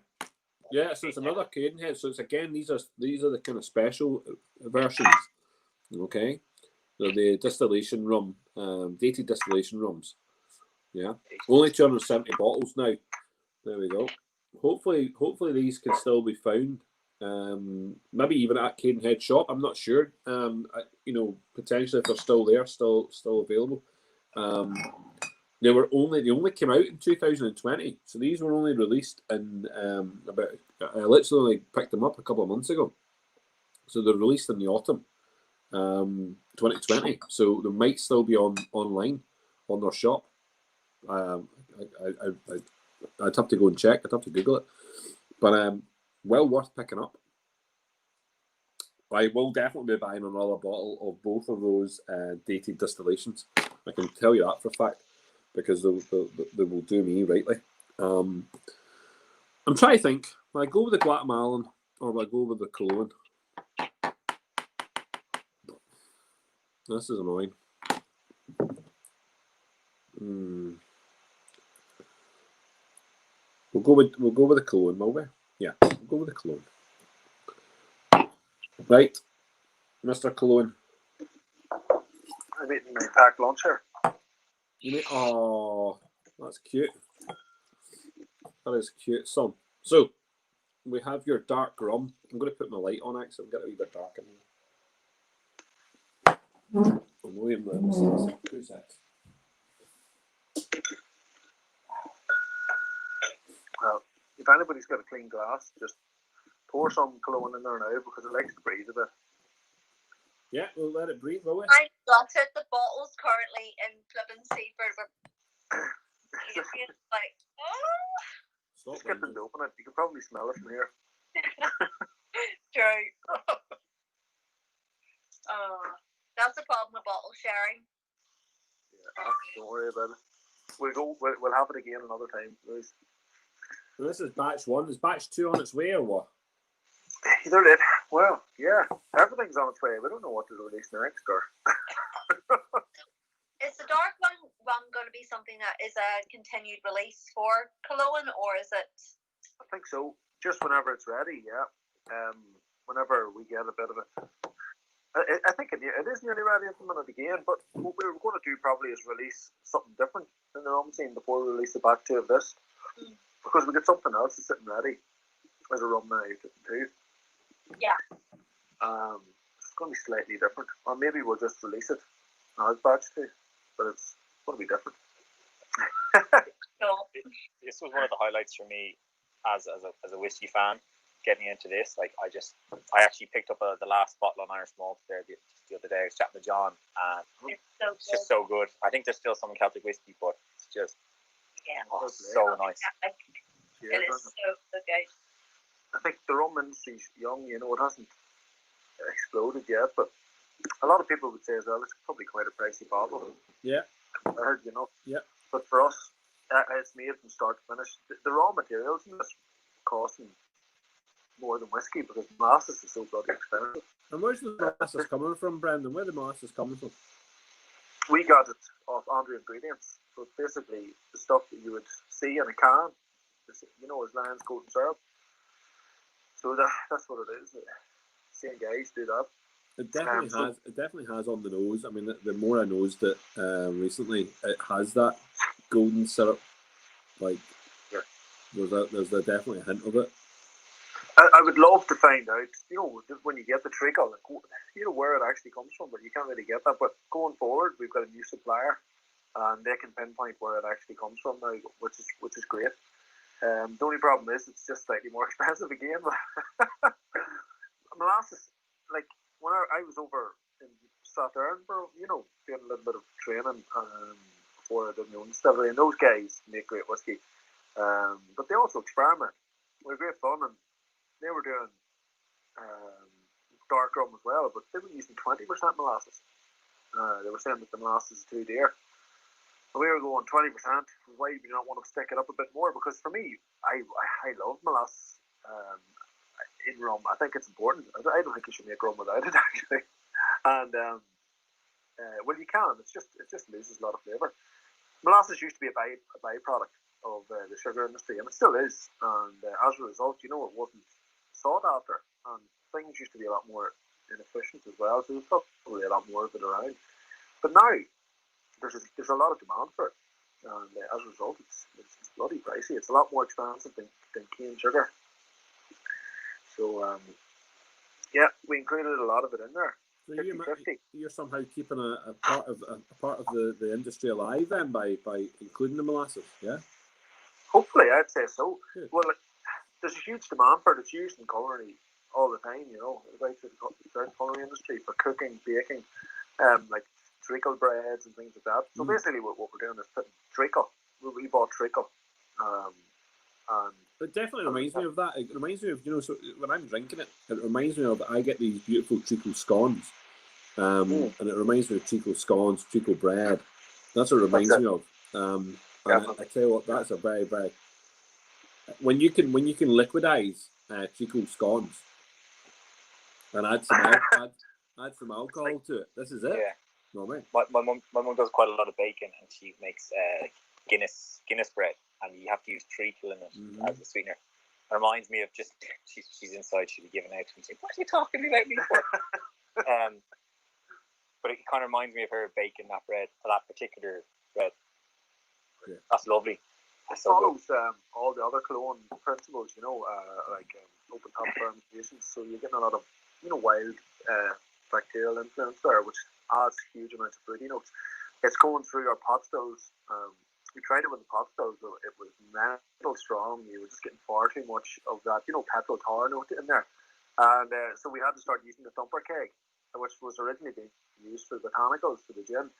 Yeah, so it's another Cadenhead. So it's again these are the kind of special versions. Okay, they're the distillation rum, dated distillation rums. Yeah, only 270 bottles now. There we go. Hopefully these can still be found. Maybe even at Cadenhead shop. I'm not sure. Potentially if they're still there, still available. They only came out in 2020, so these were only released in I literally picked them up a couple of months ago. So they're released in the autumn, 2020. So they might still be online on their shop. I'd have to go and check. I'd have to Google it, but well worth picking up. I will definitely be buying another bottle of both of those dated distillations. I can tell you that for a fact, because they will do me rightly. I'm trying to think. Will I go with the Guatemalan or will I go with the Cologne? This is annoying. We'll go with the Cologne, will we? Yeah, we'll go with the Cologne. Right, Mr. Cologne. I'm eating my packed lunch here. Oh, that's cute. That is cute, son. So, we have your dark rum. I'm going to put my light on, actually. I'm getting a wee bit dark in here. William, two seconds. Well, if anybody's got a clean glass, just pour some Cologne in there now because it likes to breathe a bit. Yeah, we'll let it breathe, will we? I got it. The bottle's currently in flipping Seaford. Like, oh. Just get them to open it. You can probably smell it from here. True. That's the problem with bottle sharing. Yeah, don't worry about it. We'll have it again another time, please. So this is batch 1. Is batch 2 on its way or what? Either did. Well, yeah, everything's on its way. We don't know what to release next, or. Is the dark rum going to be something that is a continued release for Cologne, or is it? I think so. Just whenever it's ready, yeah. Whenever we get a bit of it. I think it is nearly ready at the minute again, but what we were going to do probably is release something different in the rum scene before we release the back 2 of this. Because we get something else that's sitting ready as a rum now too. Yeah. It's going to be slightly different. Or maybe we'll just release it as batch 2, but it's going to be different. No. This was one of the highlights for me as a whiskey fan. Getting into this, like I actually picked up the last bottle on Irish Malt there the other day. I was chatting to John, and it's just so good. I think there's still some Celtic whiskey, but it's just so nice. It is so good. I think the rum industry's young, it hasn't exploded yet, but a lot of people would say as well, it's probably quite a pricey bottle. Yeah. I heard, Yeah. But for us, it's made from start to finish. The raw materials in this costing more than whiskey because molasses is so bloody expensive. And where's the molasses coming from, Brendan? Where the molasses coming from? We got it off Andre Ingredients. So it's basically the stuff that you would see in a can as Lions Goat and Syrup. So that's what it is. Same guys do that. It definitely has on the nose. I mean, the more I nosed it recently, it has that golden syrup. Like, there's definitely a hint of it. I would love to find out, when you get the treacle, where it actually comes from, but you can't really get that. But going forward, we've got a new supplier, and they can pinpoint where it actually comes from now, which is great. The only problem is it's just slightly more expensive again. Molasses, like when I was over in South Edinburgh, doing a little bit of training before I did my own stuff, and those guys make great whiskey, but they also experiment. We're great fun, and they were doing dark rum as well, but they were using 20% molasses. They were saying that the molasses is too dear. And we were going 20%. Why do you not want to stick it up a bit more? Because for me, I love molasses in rum. I think it's important. I don't think you should make rum without it, actually. And well, you can. It just loses a lot of flavour. Molasses used to be a byproduct of the sugar industry, and it still is. And as a result, it wasn't sought after, and things used to be a lot more inefficient as well. So there's probably a lot more of it around. But now there's a lot of demand for it, and as a result, it's bloody pricey. It's a lot more expensive than cane sugar. So we included a lot of it in there. So you're somehow keeping a part of the industry alive then by including the molasses, yeah? Hopefully, I'd say so. Good. Well, there's a huge demand for it. It's used in culinary all the time, right through the culinary industry for cooking, baking, like treacle breads and things like that. So basically, what we're doing is putting treacle. We bought treacle. It definitely reminds me of that. It reminds me of, so when I'm drinking it, it reminds me of, I get these beautiful treacle scones. And it reminds me of treacle scones, treacle bread. That's what it reminds me of. And I tell you what, that's a very, very... When you can liquidize treacle scones and add some alcohol to it, this is it. Yeah. No, mate. My mum does quite a lot of baking, and she makes Guinness bread, and you have to use treacle in it as a sweetener. It reminds me of just she's inside, she'll be giving out to me saying, "What are you talking about me for?" But it kind of reminds me of her baking that bread, that particular bread. Yeah. That's lovely. It follows all the other cologne principles, like open top fermentations. So you're getting a lot of, wild bacterial influence there, which adds huge amounts of fruity notes. It's going through our pot stills. We tried it with the pot stills, though. It was metal strong. You were just getting far too much of that, petrol tar note in there. And so we had to start using the thumper keg, which was originally being used for botanicals, for the gin.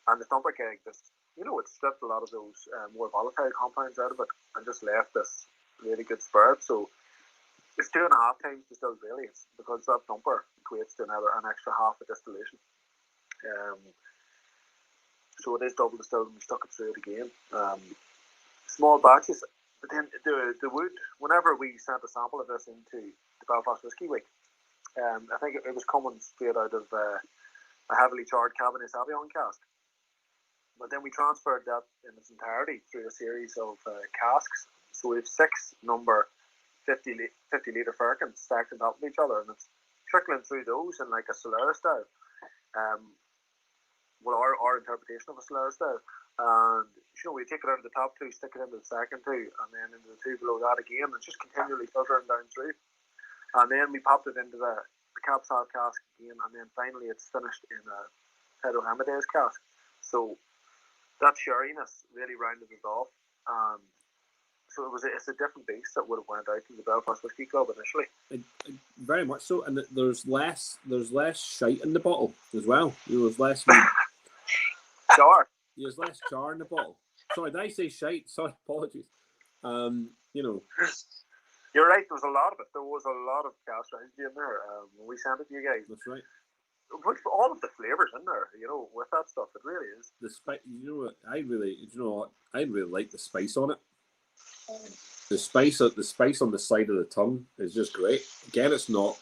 And the thumper keg just, it stripped a lot of those more volatile compounds out of it and just left this really good spirit. So it's 2.5 times distilled, really. It's because that thumper equates to an extra half a distillation. So it is double distilled, and we stuck it through it again. Small batches. But then the wood, whenever we sent a sample of this into the Belfast Whisky Week, I think it was coming straight out of a heavily charred Cabernet Sauvignon cask. But then we transferred that in its entirety through a series of casks. So we have 6 number 50 litre firkins stacked on top of each other, and it's trickling through those in like a Solera style. Well, our interpretation of a Solera style. And we take it out of the top 2, stick it into the second 2, and then into the 2 below that again. It's just continually filtering down through. And then we popped it into the Cab Sav cask again, and then finally it's finished in a Pedro Hamadeus cask. So that sherryness really rounded it off. So it's a different beast that would have went out to the Belfast Whisky Club initially. Very much so, and there's less shite in the bottle as well. There's less char. There's less char in the bottle. Sorry, did I say shite? Sorry, apologies. You're right. There was a lot of it. There was a lot of cast rounds in there. When we sent it to you guys. That's right. All of the flavors in there, with that stuff, it really is. The spice, I really like the spice on it. The spice on the side of the tongue is just great. Again, it's not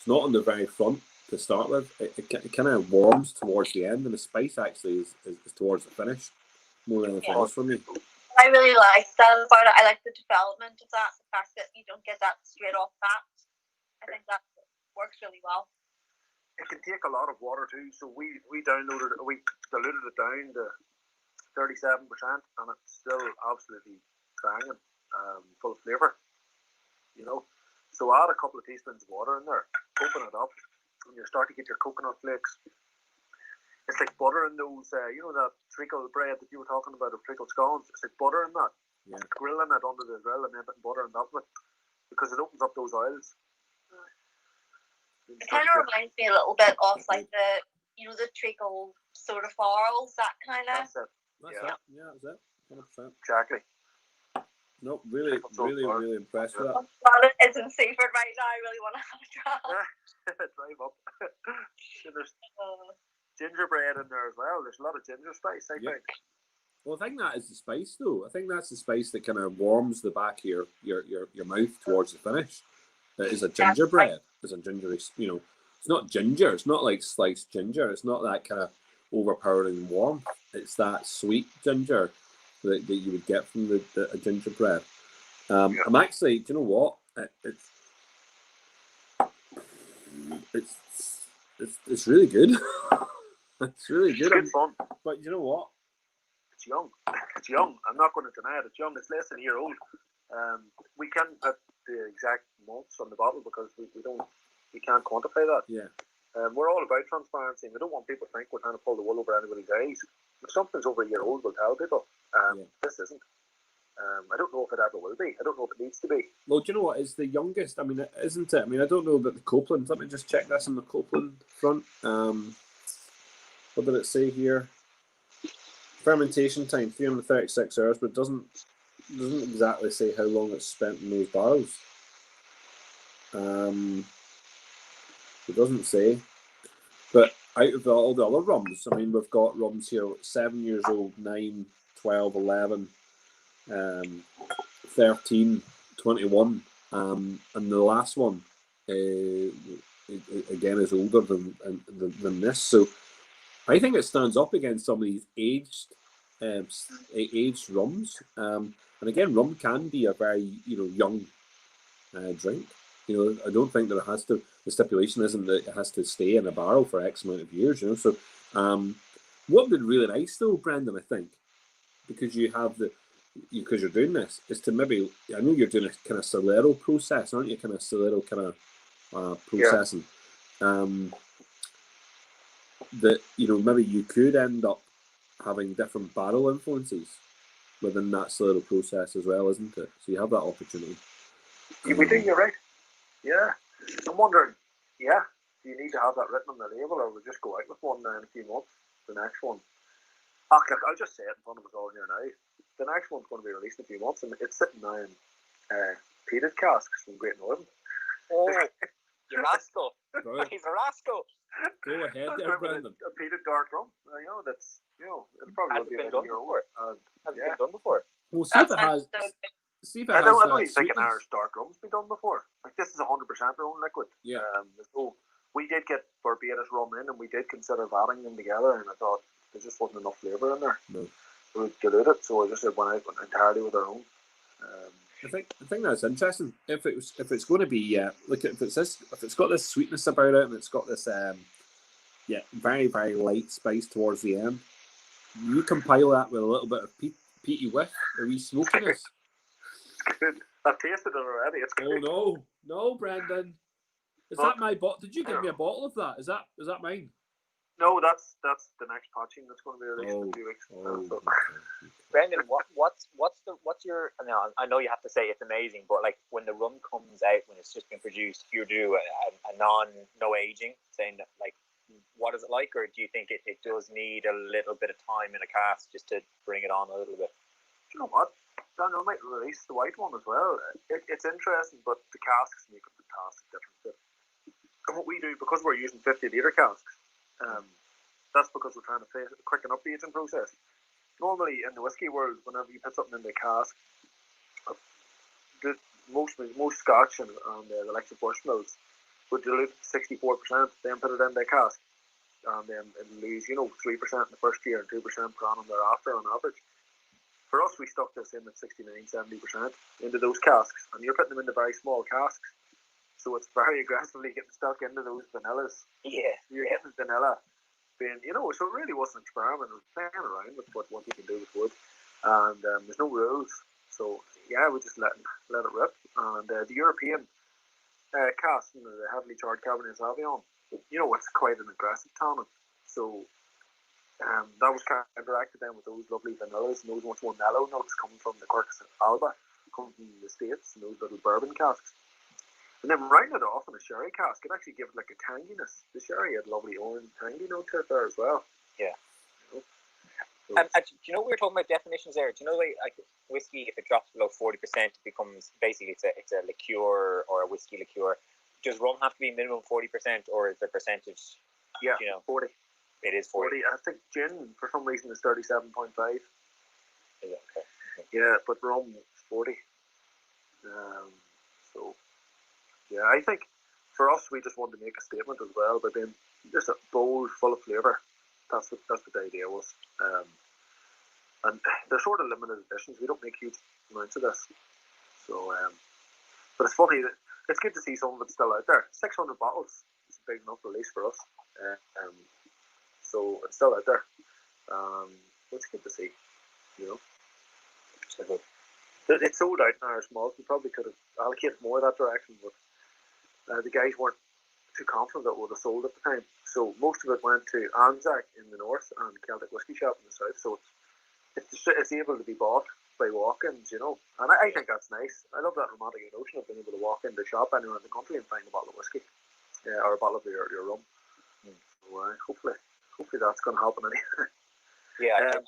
on the very front to start with. It kind of warms towards the end, and the spice actually is towards the finish more than anything else for me. I really like that about it. I like the development of that, the fact that you don't get that straight off bat. I think that works really well. It can take a lot of water too, so we diluted it down to 37%, and it's still absolutely banging, full of flavour. You know, so add a couple of teaspoons of water in there, open it up, and you start to get your coconut flakes. It's like butter in those, that treacle bread that you were talking about, or treacle scones. It's like butter in that. Yeah. Grilling it under the grill and then putting butter on top of it, because it opens up those oils. It kind of reminds me a little bit of like the treacle soda farls, that kind of. That's it. That's it. Yeah, that's it. 100%. Exactly. No, really impressed with that. Well, it's in Seaford right now. I really want to have a try. Drive up. There's gingerbread in there as well. There's a lot of ginger spice, I think. Well, I think that is the spice, though. I think that's the spice that kind of warms the back of your mouth towards the finish. It is a gingerbread. It's a gingery, it's not ginger. It's not like sliced ginger. It's not that kind of overpowering warmth. It's that sweet ginger that you would get from a gingerbread. I'm actually, do you know what? It's really good. It's really good. It's good fun. But you know what? It's young. It's young. I'm not going to deny it. It's young. It's less than a year old. We can't put the exact months on the bottle because we can't quantify that. Yeah. We're all about transparency, and we don't want people to think we're trying to pull the wool over anybody's eyes. If something's over a year old, we'll tell people. This isn't. I don't know if it ever will be. I don't know if it needs to be. Well, do you know what? It's the youngest. I mean, isn't it? I mean, I don't know about the Copeland. Let me just check this on the Copeland front. What did it say here? Fermentation time 336 hours, but it doesn't exactly say how long it's spent in those barrels. It doesn't say. But out of all the other rums, I mean, we've got rums here 7 years old, 9, 12, 11, 13, 21, and the last one again is older than this. So I think it stands up against some of these aged rums. And again, rum can be a very young drink. I don't think that it has to. The stipulation isn't that it has to stay in a barrel for X amount of years. So, what would be really nice though, Brendan, I think, because because you're doing this, is to maybe, I know you're doing a kind of Solero process, aren't you? Kind of Solero kind of processing. That maybe you could end up having different barrel influences within that Solero process as well, isn't it? So you have that opportunity. We do. You're right. Yeah. I'm wondering. Yeah. Do you need to have that written on the label, or we just go out with one now in a few months? The next one. Look, I'll just say it in front of us all here now. The next one's going to be released in a few months, and it's sitting now in peated casks from Great Northern. Oh, you rascal! Right. He's a rascal. Go ahead, there, Brendan. A peated dark rum. That's it'll probably be about a year old. Has it been done before? Well, see if it has. See if it I has don't that even think an sweetness. Irish dark rum's been done before. Like, this is 100% their own liquid. Yeah. So we did get Barbados rum in, and we did consider vatting them together, and I thought there just wasn't enough flavour in there. No. So we diluted it, so I just went out entirely with our own. I think that's interesting. If it's going to be look, if it's got this sweetness about it, and it's got this very, very light spice towards the end, you compile that with a little bit of peaty whiff, a wee smokiness. It's good. I've tasted it already. It's good. Oh no, Brendan. Is that my bottle? Did you give me a bottle of that? Is that mine? No, that's the next patching that's going to be released in a few weeks. Brendan, what's your? I know you have to say it's amazing, but like when the rum comes out, when it's just been produced, you do a no aging, saying that, like, what is it like, or do you think it does need a little bit of time in a cask just to bring it on a little bit? Do you know what? Daniel might release the white one as well. It's interesting, but the casks make a fantastic difference. And what we do, because we're using 50-litre casks, that's because we're trying to quicken up the aging process. Normally in the whiskey world, whenever you put something in the cask, most Scotch and the likes of Bushmills would dilute 64%, then put it in the cask, and then it leaves 3% in the first year and 2% per annum thereafter on average. for us, we stuck this in at 69-70% into those casks, and you're putting them into very small casks, so it's very aggressively getting stuck into those vanillas. Yeah. You're getting vanilla being, so it really was an experiment. It was playing around with what you can do with wood, and there's no rules. So yeah, we just let it rip. And the European cask, the heavily charred Cabernet Sauvignon, it's quite an aggressive tannin. So that was counteracted then with those lovely vanillas and those much more mellow notes coming from the Quercus Alba, coming from the States, and those little bourbon casks. And then round it off in a sherry cask, it actually gave it like a tanginess. The sherry had lovely orange tangy note to it there as well. Yeah. So do you know we were talking about definitions there? Do you know like whiskey, if it drops below 40%, it becomes basically it's a liqueur or a whiskey liqueur. Does rum have to be minimum 40%, or is the percentage? Yeah, 40. It is 40. I think gin for some reason is 37.5. Yeah, okay. Yeah, but rum is 40. So. Yeah, I think for us, we just wanted to make a statement as well, but then just a bowl full of flavour. That's what the idea was. And they're sort of limited editions. We don't make huge amounts of this. So, but it's funny. It's good to see some of it still out there. 600 bottles is a big enough release for us. So it's still out there. It's good to see. It's sold out in Irish malls. We probably could have allocated more that direction, but the guys weren't too confident that it would have sold at the time. So most of it went to Anzac in the north and Celtic Whisky Shop in the south. So it's able to be bought by walk-ins, And I think that's nice. I love that romantic notion of being able to walk into a shop anywhere in the country and find a bottle of whiskey or a bottle of your rum. So hopefully that's going to happen anyway. Yeah,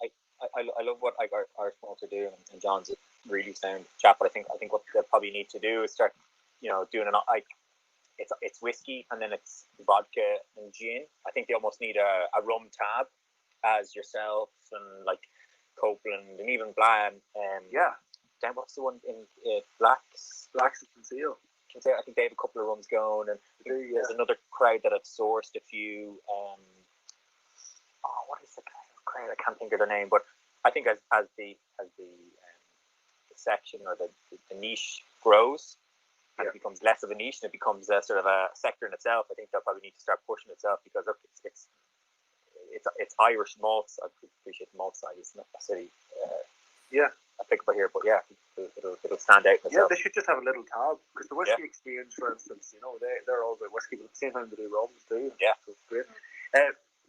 I love what our sponsor do, and John's a really sound chap. But I think what they probably need to do is start, doing it's whiskey and then it's vodka and gin. I think they almost need a rum tab, as yourself and like Copeland and even Bland. Then what's the one in Blacks and Seal? I think they have a couple of rums going, and there's another crowd that have sourced a few. What is the crowd? I can't think of their name, but I think as the section or the niche grows, and it becomes less of a niche and it becomes a sort of a sector in itself, I think they'll probably need to start pushing itself, because it's Irish malts. I appreciate the malt side. It's not necessarily applicable here, but it'll stand out. Yeah, they should just have a little tab, because the whiskey experience, for instance, they're all about whiskey, but at the same time they do rums too. Yeah, so it's great.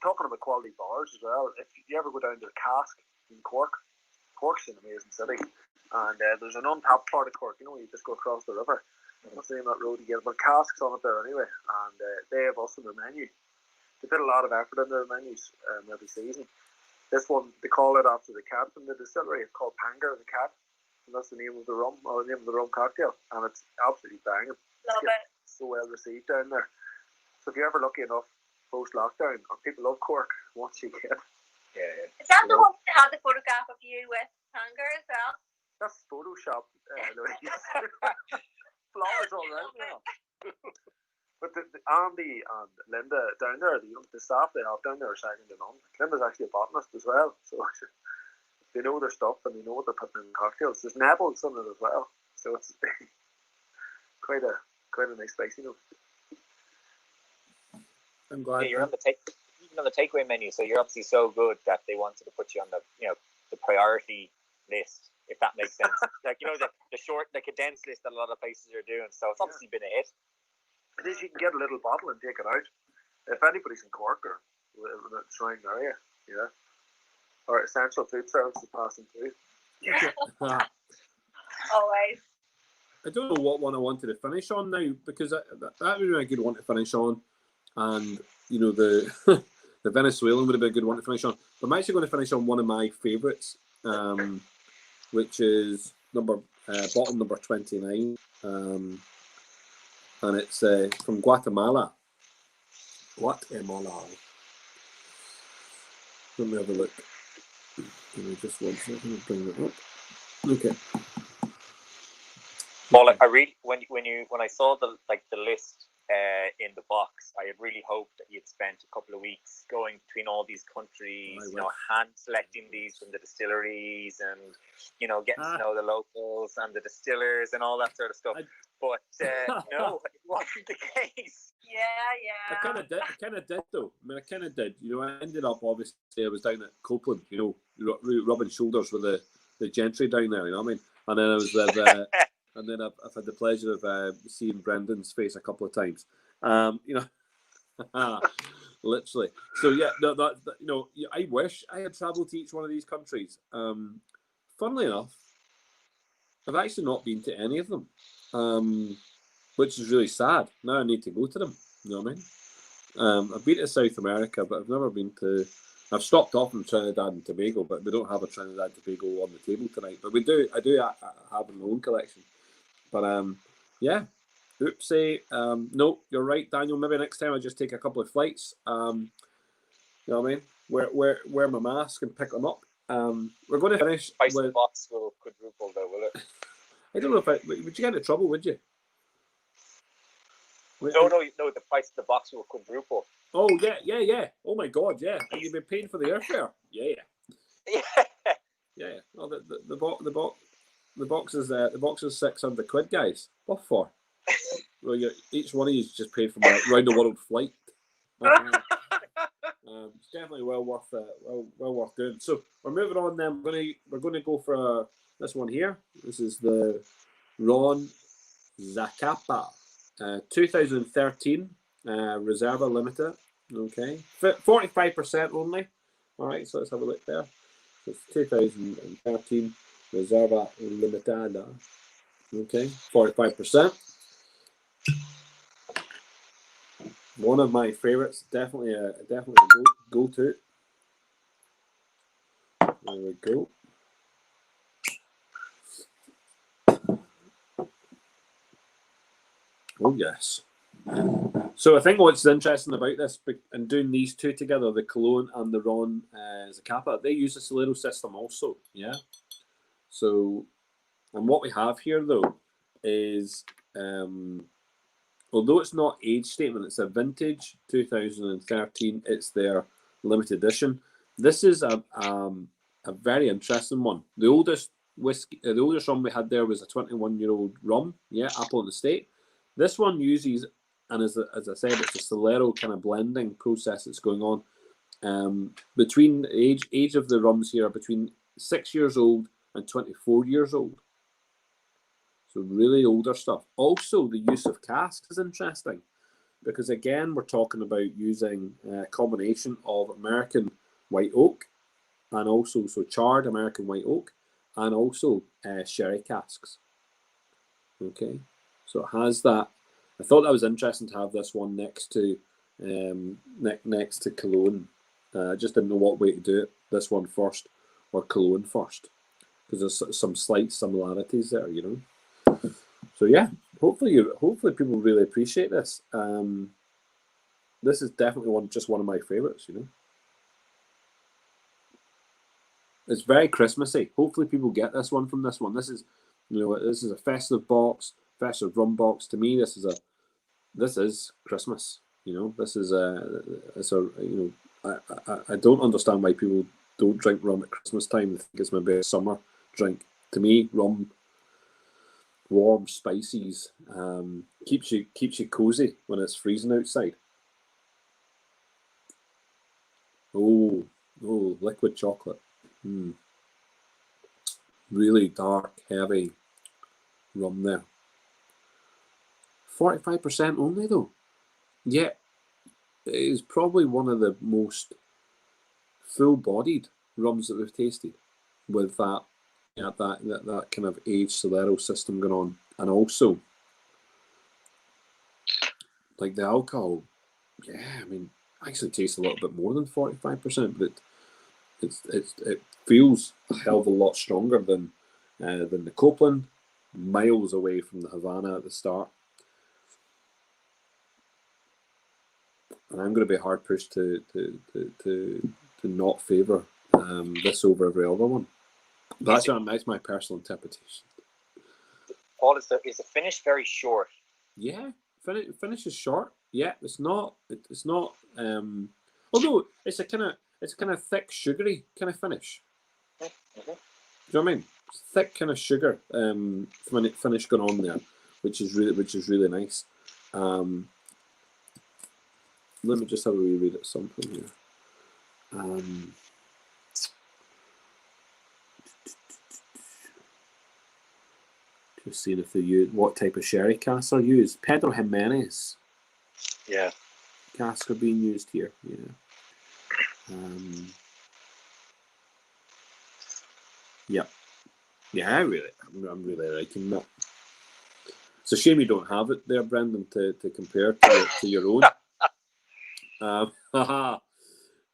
Talking about quality bars as well, if you ever go down to the Cask in Cork's an amazing city, and there's an untapped part of Cork. You just go across the river. What's the name of that road again? But Cask's on it there anyway, and they have us on their menu. They put a lot of effort into their menus every season. This one, they call it after the cat from the distillery. It's called Panger the Cat, and that's the name of the rum, or the name of the rum cocktail, and it's absolutely banging. Love it. So well received down there. So if you're ever lucky enough post-lockdown, or people love Cork, once you get. Yeah. Is that the one that had the photograph of you with Panger as well? That's Photoshop, Louise. Flowers all around, But Andy and Linda down there, the staff they have down there are second to none. Linda's actually a botanist as well, so they know their stuff and they know what they're putting in cocktails. There's Nebbles in it as well, so it's quite a nice place, I'm glad. You're on the takeaway menu, so you're obviously so good that they wanted to put you on the priority list, if that makes sense. the condensed list that a lot of places are doing. So it's obviously been a hit. It is. You can get a little bottle and take it out. If anybody's in Cork or in the surrounding area, or Essential Food Services passing through. Always. I don't know what one I wanted to finish on now, because that would be a good one to finish on, and the the Venezuelan would have been a good one to finish on. But I'm actually going to finish on one of my favourites, which is bottle number 29, and it's from Guatemala. Let me have a look. Give me just 1 second. Bring it up. Okay. Well, I really when I saw the list in the box. I had really hoped that you'd spent a couple of weeks going between all these countries, you know, hand selecting these from the distilleries and, you know, getting to know the locals and the distillers and all that sort of stuff. But no, it wasn't the case. Yeah. I kind of did though. I mean, I kind of did. You know, I ended up obviously I was down at Copeland, you know, rubbing shoulders with the gentry down there. You know what I mean? And then I was with, and then I've had the pleasure of seeing Brendan's face a couple of times. You know, literally. So yeah, that you know, I wish I had travelled to each one of these countries. Funnily enough, I've actually not been to any of them. Which is really sad. Now I need to go to them. You know what I mean? I've been to South America, but I've never been to. I've stopped off in Trinidad and Tobago, but we don't have a Trinidad and Tobago on the table tonight. But we do. I do have my own collection. But yeah. Oopsie. No, you're right, Daniel. Maybe next time I just take a couple of flights. You know what I mean? Wear my mask and pick them up. We're going to finish. Price of the box will quadruple, though, will it? I don't know if would you get into trouble? Would you? No, the price of the box will quadruple. Oh, yeah. Oh, my God, yeah. And you've been paying for the airfare. Yeah. Well, the box is 600 quid, guys. What for? Well, each one of you is just paid for my round the world flight. It's definitely well worth doing. So we're moving on. Then we're going to go for this one here. This is the Ron Zacapa. 2013 Reserva Limited. Okay, 45% only. All right, so let's have a look there. So it's 2013 Reserva Limitada. Okay, 45%. One of my favorites. Definitely a go-to. There we go. Oh, yes. So I think what's interesting about this and doing these two together, the Cologne and the Ron Zacapa, they use the Solero system also. Yeah. So, and what we have here though is, although it's not age statement, it's a vintage 2013. It's their limited edition. This is a very interesting one. The oldest rum we had there was a 21-year-old rum. Yeah, Apple in the State. This one uses, and as I said, it's a Solero kind of blending process that's going on. Between age of the rums here are between 6 years old and 24 years old. So really older stuff. Also, the use of casks is interesting because again, we're talking about using a combination of American white oak and also charred American white oak and also sherry casks. Okay. So it has that. I thought that was interesting to have this one next to Cologne. I just didn't know what way to do it. This one first or Cologne first, because there's some slight similarities there, you know. So yeah, hopefully people really appreciate this. This is definitely one of my favorites, you know. It's very Christmassy. Hopefully people get this one from this one. This is, you know, this is a festive box. Festive rum box. To me, this is Christmas. You know, this is you know, I don't understand why people don't drink rum at Christmas time. I think it's maybe a summer drink. To me, rum, warm, spices, keeps you cozy when it's freezing outside. Oh, liquid chocolate. Really dark, heavy rum there. 45% only though. Yet it is probably one of the most full-bodied rums that we've tasted, with that kind of aged Solero system going on, and also like the alcohol. Yeah, I mean, actually tastes a little bit more than 45%, but it feels a hell of a lot stronger than the Copeland, miles away from the Havana at the start. And I'm going to be hard pushed to not favour this over every other one. That's my personal interpretation. Paul, is the finish very short? Yeah, Finish is short. Yeah, it's not. It's not. Although it's a kind of thick, sugary kind of finish. Do you know what I mean? It's thick kind of sugar finish going on there, which is really nice. Let me just have a wee read at something here. Just seeing if they use what type of sherry casks are used. Pedro Jimenez. Yeah. Casks are being used here. Yeah. Yeah. Yeah, I'm really liking that. It's a shame you don't have it there, Brendan, to compare to your own.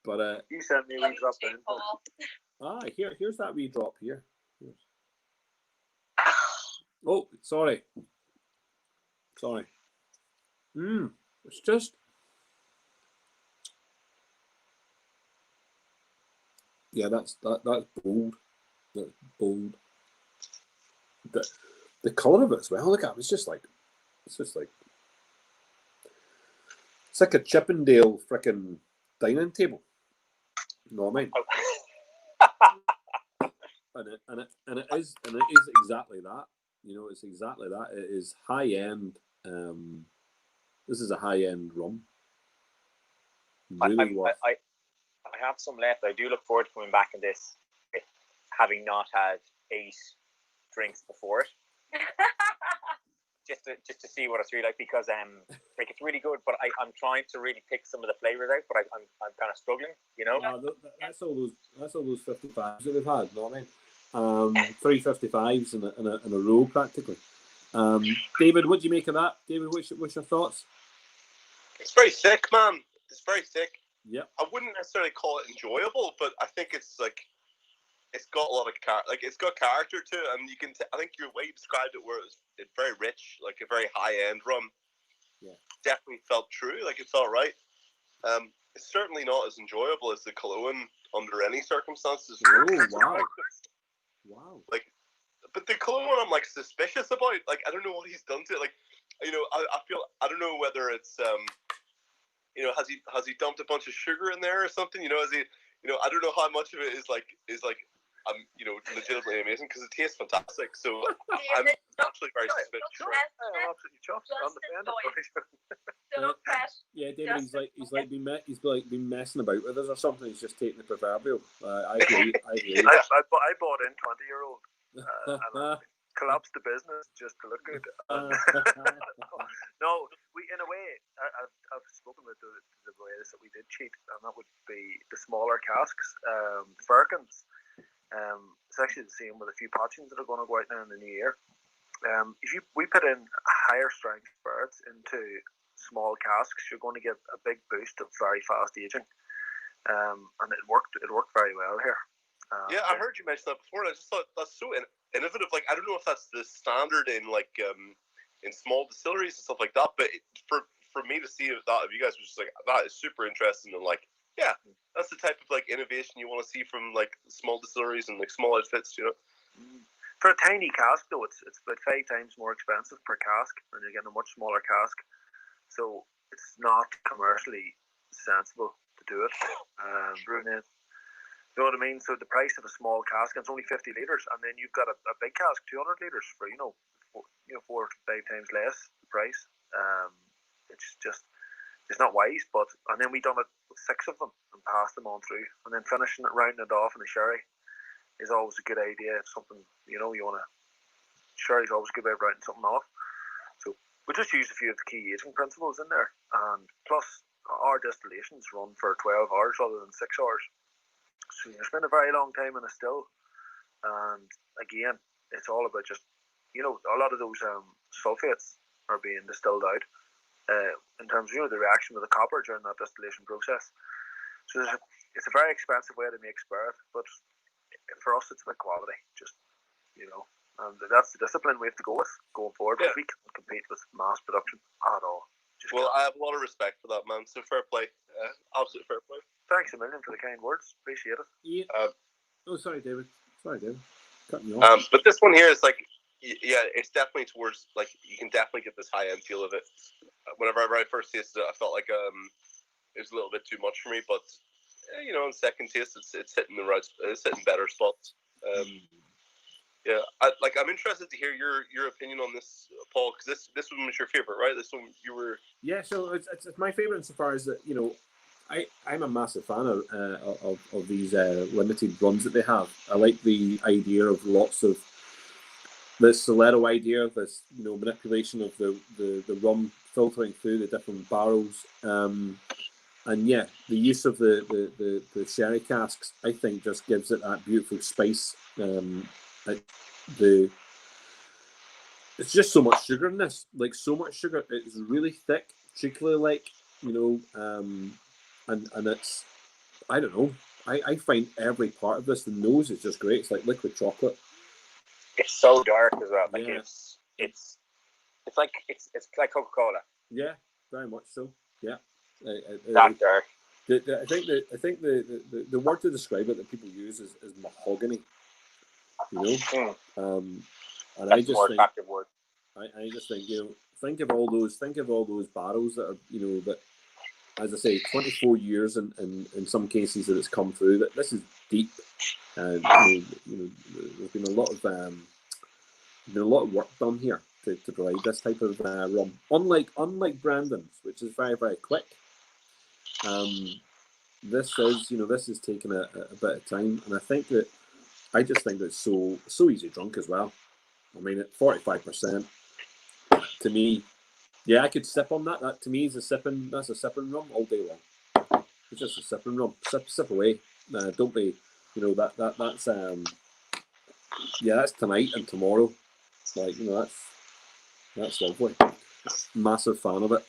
But You sent me a wee drop down. here's that wee drop here. Oh, sorry. It's just. Yeah, that's bold. That's bold. The colour of it as well. Look at it. It's like a Chippendale frickin' dining table. You know what I mean? and it is exactly that. You know, it's exactly that. It is high end. This is a high end rum. Really worth. I have some left. I do look forward to coming back in this, having not had 8 drinks before it. just to see what it's really like, because like it's really good, but I'm trying to really pick some of the flavors out, but I'm kind of struggling, you know. That's all those 55s that we've had. You know what I mean? 3 55s in a row practically. David, what do you make of that? David, what's your thoughts? It's very thick, man. It's very thick. Yeah. I wouldn't necessarily call it enjoyable, but I think it's like it's got a lot of it's got character to it, and you can. I think your way you described it, where it's very rich, like a very high end rum. Yeah. Definitely felt true. Like it felt right. It's certainly not as enjoyable as the Cologne under any circumstances. Oh wow! Wow. Like, but the Cologne one, I'm like suspicious about. Like, I don't know what he's done to it. Like, you know, I feel I don't know whether it's you know, has he dumped a bunch of sugar in there or something? You know, has he? You know, I don't know how much of it is like you know, legitimately amazing, because it tastes fantastic. So I'm actually very suspicious. Absolutely chuffed. Yeah, David, he's been messing about with us or something. He's just taking the proverbial. I agree. I bought in 20-year-old and I collapsed the business just to look good. No, we in a way I've spoken about the ways that we did cheat, and that would be the smaller casks, Firkins. It's actually the same with a few patchings that are going to go out now in the new year. We put in higher strength spirits into small casks, you're going to get a big boost of very fast aging, and it worked very well here. Yeah, I heard you mention that before, and I just thought that's so innovative. Like, I don't know if that's the standard in like in small distilleries and stuff like that, but for me to see that of you guys was just like, that is super interesting, and like, yeah, that's the type of like innovation you want to see from like small distilleries and like small outfits, you know. For a tiny cask though, it's about 5 times more expensive per cask, and you're getting a much smaller cask, so it's not commercially sensible to do it. And then, you know what I mean? So the price of a small cask, it's only 50 litres, and then you've got a big cask, 200 litres for 4 to 5 times less the price. It's not wise, and then we done it with 6 of them and passed them on through, and then finishing it, rounding it off in a sherry is always a good idea. It's something, you know, you want to. Sherry's always a good way of rounding something off. So we just used a few of the key aging principles in there, and plus our distillations run for 12 hours rather than 6 hours. So you spend a very long time in a still, and again, it's all about just, you know, a lot of those sulfates are being distilled out in terms of, you know, the reaction with the copper during that distillation process. So it's a very expensive way to make spirit, but for us, it's about quality, just, you know, and that's the discipline we have to go with going forward. Yeah. We can't compete with mass production at all. I have a lot of respect for that, man. So fair play, absolute fair play. Thanks a million for the kind words. Appreciate it. Yeah. Sorry, David. Cutting you off. But this one here is like, yeah, it's definitely towards, like, you can definitely get this high end feel of it. whenever I first tasted it, I felt like it was a little bit too much for me. But you know, on second taste, it's hitting it's hitting better spots. Yeah, I'm interested to hear your opinion on this, Paul, because this one was your favorite, right? This one you were. Yeah, so it's my favorite insofar as that, you know, I'm a massive fan of these limited runs that they have. I like the idea of lots of this Solero idea, this, you know, manipulation of the rum filtering through the different barrels, and yeah, the use of the sherry casks, I think, just gives it that beautiful spice. It's just so much sugar in this, like so much sugar. It's really thick, treacly like, you know, and it's, I don't know. I find every part of this, the nose is just great. It's like liquid chocolate. It's so dark as well. Like Yeah. it's like Coca-Cola. Yeah, very much so. Yeah, That dark. I think the word to describe it that people use is mahogany. You know, and That's I just more think, attractive word. I just think, you know, think of all those barrels that are, you know, that, as I say, 24 years in some cases that it's come through. That this is deep, and you know, there's been a lot of work done here to provide this type of rum. Unlike Brandon's, which is very, very quick. This is taking a bit of time, and I just think that it's so easy drunk as well. I mean, at 45%, to me, yeah, I could sip on that. That to me is that's a sipping rum all day long. It's just a sipping rum. Sip away. Don't be, you know, that's that's tonight and tomorrow. Like, you know, that's lovely. Massive fan of it.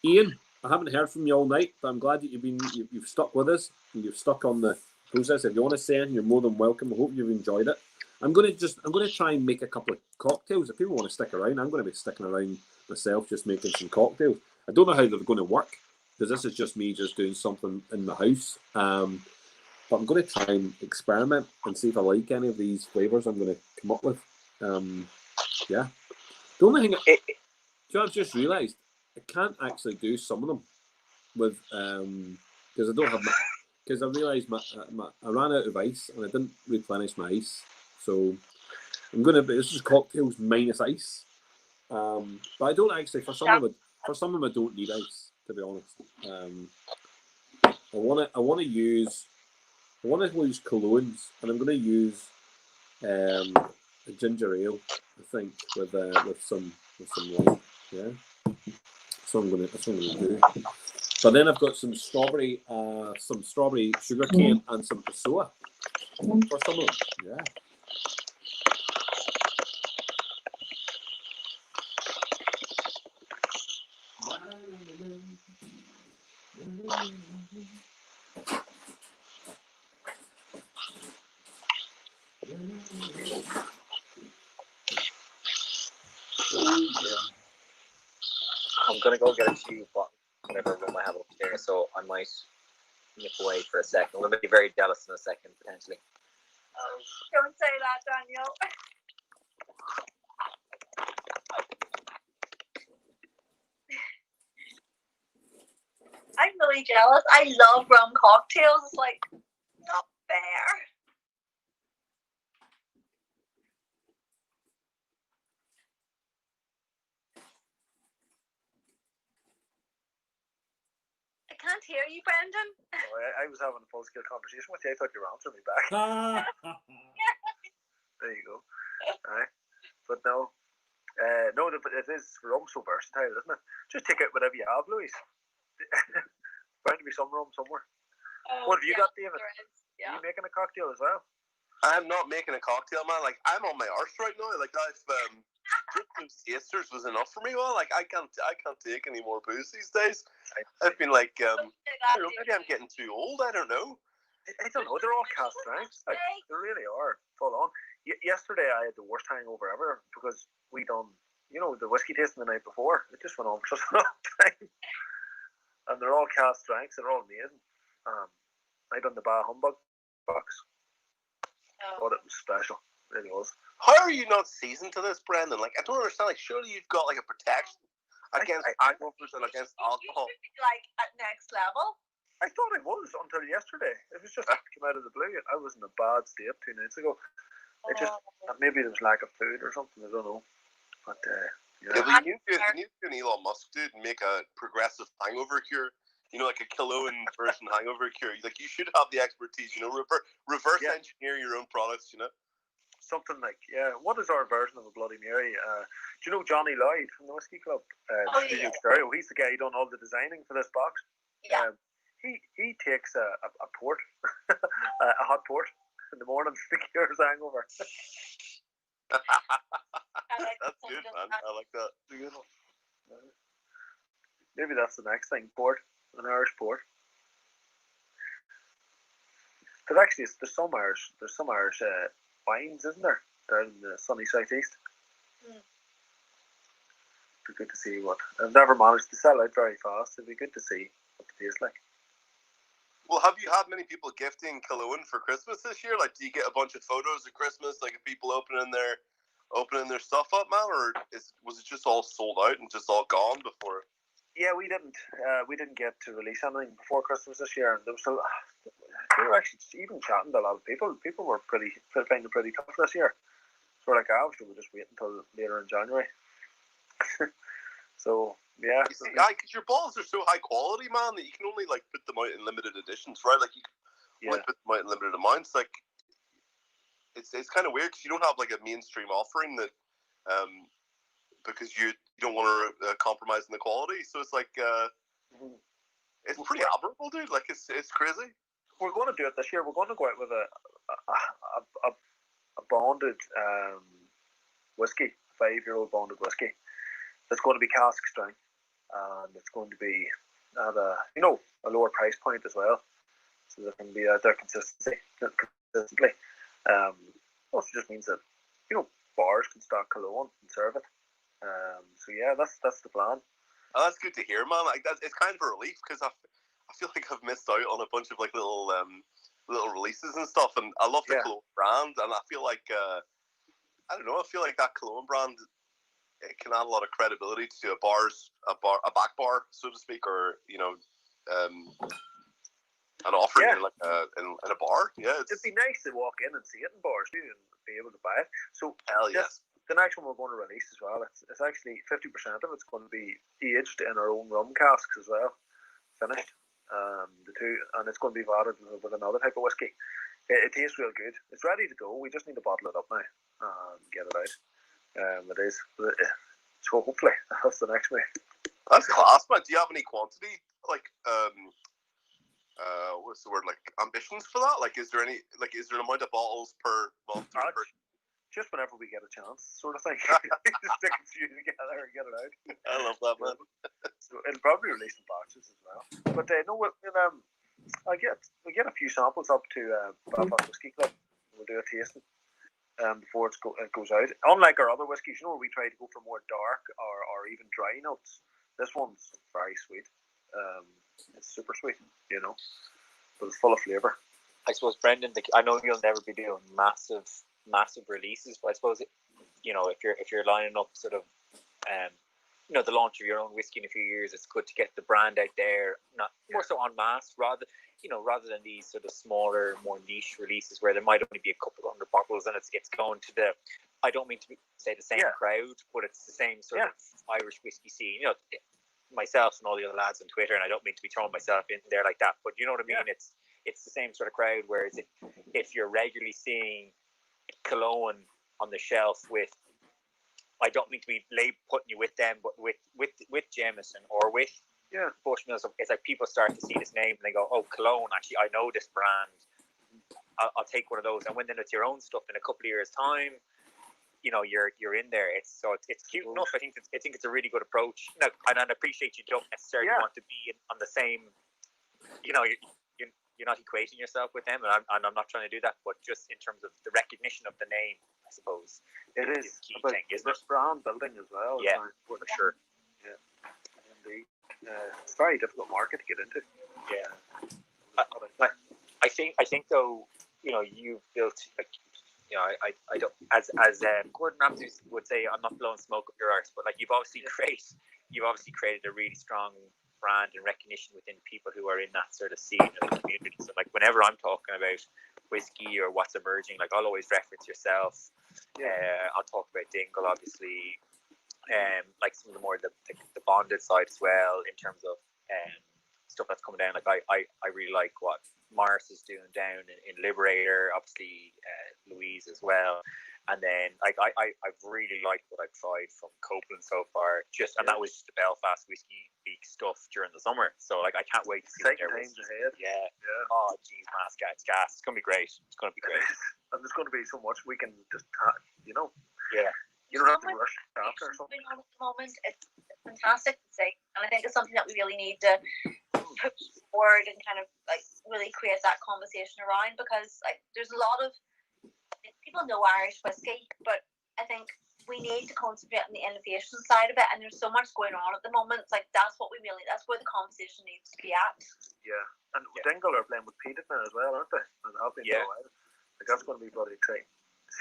Ian, I haven't heard from you all night, but I'm glad that you've stuck with us and you've stuck on the process. If you want to say anything, you're more than welcome. I hope you've enjoyed it. I'm going to try and make a couple of cocktails. If people want to stick around, I'm going to be sticking around myself, just making some cocktails. I don't know how they're going to work, because this is just me just doing something in the house. But I'm going to try and experiment and see if I like any of these flavors I'm going to come up with. Yeah. The only thing, I've just realised, I can't actually do some of them with, because I don't have because I realised I ran out of ice and I didn't replenish my ice. So this is cocktails minus ice. But I don't actually, for some of them I don't need ice, to be honest. I want to use colognes, and I'm going to use a ginger ale, I think, with some lime. Yeah, that's what I'm gonna do. But then I've got some strawberry sugar cane and some passoa for some of them. Yeah. I'm gonna go get a few, but whatever room I have upstairs, so I might nip away for a second. I'm gonna be very jealous in a second, potentially. Oh, don't say that, Daniel. I'm really jealous. I love rum cocktails. It's like not fair. I can't hear you, Brendan. Oh, I was having a full scale conversation with you. I thought you were answering me back. There you go. Aye. But no. No, it is rum so versatile, isn't it? Just take out whatever you have, Louise. Bound to be some rum somewhere. What have you got, David? Yeah. Are you making a cocktail as well? I'm not making a cocktail, man. Like, I'm on my arse right now. Like, I've just those tasters was enough for me. Well, like, I can't take any more booze these days. I've been like, I don't know, maybe I'm getting too old. I don't know. I don't know. They're all cast strengths. Like, they really are. Full on. Yesterday, I had the worst hangover ever because we done, you know, the whiskey tasting the night before. It just went on for such a long time. And they're all cast strengths. They're all amazing. I done the Bar Humbug box. Thought it was special. It really was. How are you not seasoned to this, Brendan? Like, I don't understand. Like, surely you've got like a protection. against hangovers and against alcohol. You should be like at next level. I thought I was until yesterday. It was just came out of the blue. I was in a bad state 2 nights ago. It just maybe there was lack of food or something. I don't know. But yeah, but you need to do an Elon Musk dude and make a progressive hangover cure. You know, like a Killoan version hangover cure. Like you should have the expertise. You know, reverse engineer your own products. You know, something like What is our version of a Bloody Mary? Do you know Johnny Lloyd from the Whiskey Club? Studio Stereo. He's the guy who done all the designing for this box. Yeah. He takes a port, a hot port in the morning to cure his hangover. That's good, man. I like that. Maybe that's the next thing. Port, an Irish port. Because actually, there's some Irish wines, isn't there, down in the sunny southeast? Be good to see what. I've never managed to sell out very fast. It'd be good to see what it tastes like. Well, have you had many people gifting Killoan for Christmas this year? Like, do you get a bunch of photos of Christmas, like of people opening their stuff up, man, or was it just all sold out and just all gone before? Yeah, we didn't get to release anything before Christmas this year, and we were actually even chatting to a lot of people. People were finding it pretty tough this year. So we're like, obviously, we'll just wait until later in January. So yeah, because your balls are so high quality, man, that you can only like put them out in limited editions, right? Like you can only put them out in limited amounts. Like it's kind of weird because you don't have like a mainstream offering that, because you don't want to compromise in the quality. So it's like it's pretty admirable, dude. Like it's crazy. We're going to do it this year. We're going to go out with a bonded whiskey, 5-year-old bonded whiskey. It's going to be cask strength, and it's going to be at a lower price point as well, so there can be out there consistently. Also just means that bars can stock Killoan and serve it. So yeah, that's the plan. Oh, that's good to hear, man. Like it's kind of a relief because I feel like I've missed out on a bunch of like little releases and stuff, and I love the Killoan brand, and I feel like I don't know. I feel like that Killoan brand, it can add a lot of credibility to a back bar, so to speak, or an offering in like in a bar. Yeah, it'd be nice to walk in and see it in bars too, and be able to buy it. So hell yes. The next one we're going to release as well. It's actually 50% of it's going to be aged in our own rum casks as well, finished. The two, and it's going to be vatted with another type of whiskey. It tastes real good. It's ready to go. We just need to bottle it up now and get it out. It is. So hopefully that's the next move. That's class, man. Do you have any quantity, like what's the word, like ambitions for that? Like, is there an amount of bottles per month? Just whenever we get a chance, sort of thing. Just stick a few together and get it out. I love that, man. So it'll probably release in boxes as well. But we'll get a few samples up to Belfast Whiskey Club. We'll do a tasting before it goes out. Unlike our other whiskies, where we try to go for more dark or even dry notes, this one's very sweet. It's super sweet, but it's full of flavour. I suppose, Brendan, I know you'll never be doing massive releases, but I suppose if you're lining up sort of the launch of your own whiskey in a few years, it's good to get the brand out there, not more so en masse, rather than these sort of smaller, more niche releases where there might only be a couple of 100 bottles, and it's going to the, I don't mean to say the same crowd, but it's the same sort of Irish whiskey scene. Myself and all the other lads on Twitter, and I don't mean to be throwing myself in there like that, but you know what I mean. It's the same sort of crowd. Whereas if you're regularly seeing Killoan on the shelf with, I don't mean to be putting you with them, but with Jameson or with Bushmills, it's like people start to see this name and they go, oh, Killoan, actually I know this brand, I'll take one of those. And when then it's your own stuff in a couple of years time, you're in there. It's cute enough. I think it's a really good approach. And I appreciate you don't necessarily want to be on the same, you're not equating yourself with them, and I'm not trying to do that, but just in terms of the recognition of the name, I suppose it is a key thing, isn't it? Brand building as well. Yeah, for sure. Yeah, indeed. It's a very difficult market to get into. Yeah, I think though, you've built like, I don't, as Gordon Ramsay would say, I'm not blowing smoke up your arse, but like you've obviously you've obviously created a really strong brand and recognition within people who are in that sort of scene and the community. So like whenever I'm talking about whiskey or what's emerging, like I'll always reference yourself. I'll talk about Dingle, obviously, like some of the more the bonded side as well in terms of stuff that's coming down. Like I really like what Morris is doing down in Liberator, obviously Louise as well. And then like I've really liked what I've tried from Copeland so far. And that was just the Belfast Whiskey Week stuff during the summer. So like I can't wait to see Exciting times ahead. Yeah. Oh geez, it's gas. It's gonna be great. It's gonna be great. And there's going to be so much we can just, Yeah. You don't have to rush after something. At the moment, it's fantastic to see, and I think it's something that we really need to push forward and kind of like really create that conversation around, because like there's a lot of people know Irish whiskey, but I think we need to concentrate on the innovation side of it, and there's so much going on at the moment. It's like that's where the conversation needs to be at. Yeah, and Dingle are playing with Peter now as well, aren't they? And have been for a while. Like that's going to be bloody exciting.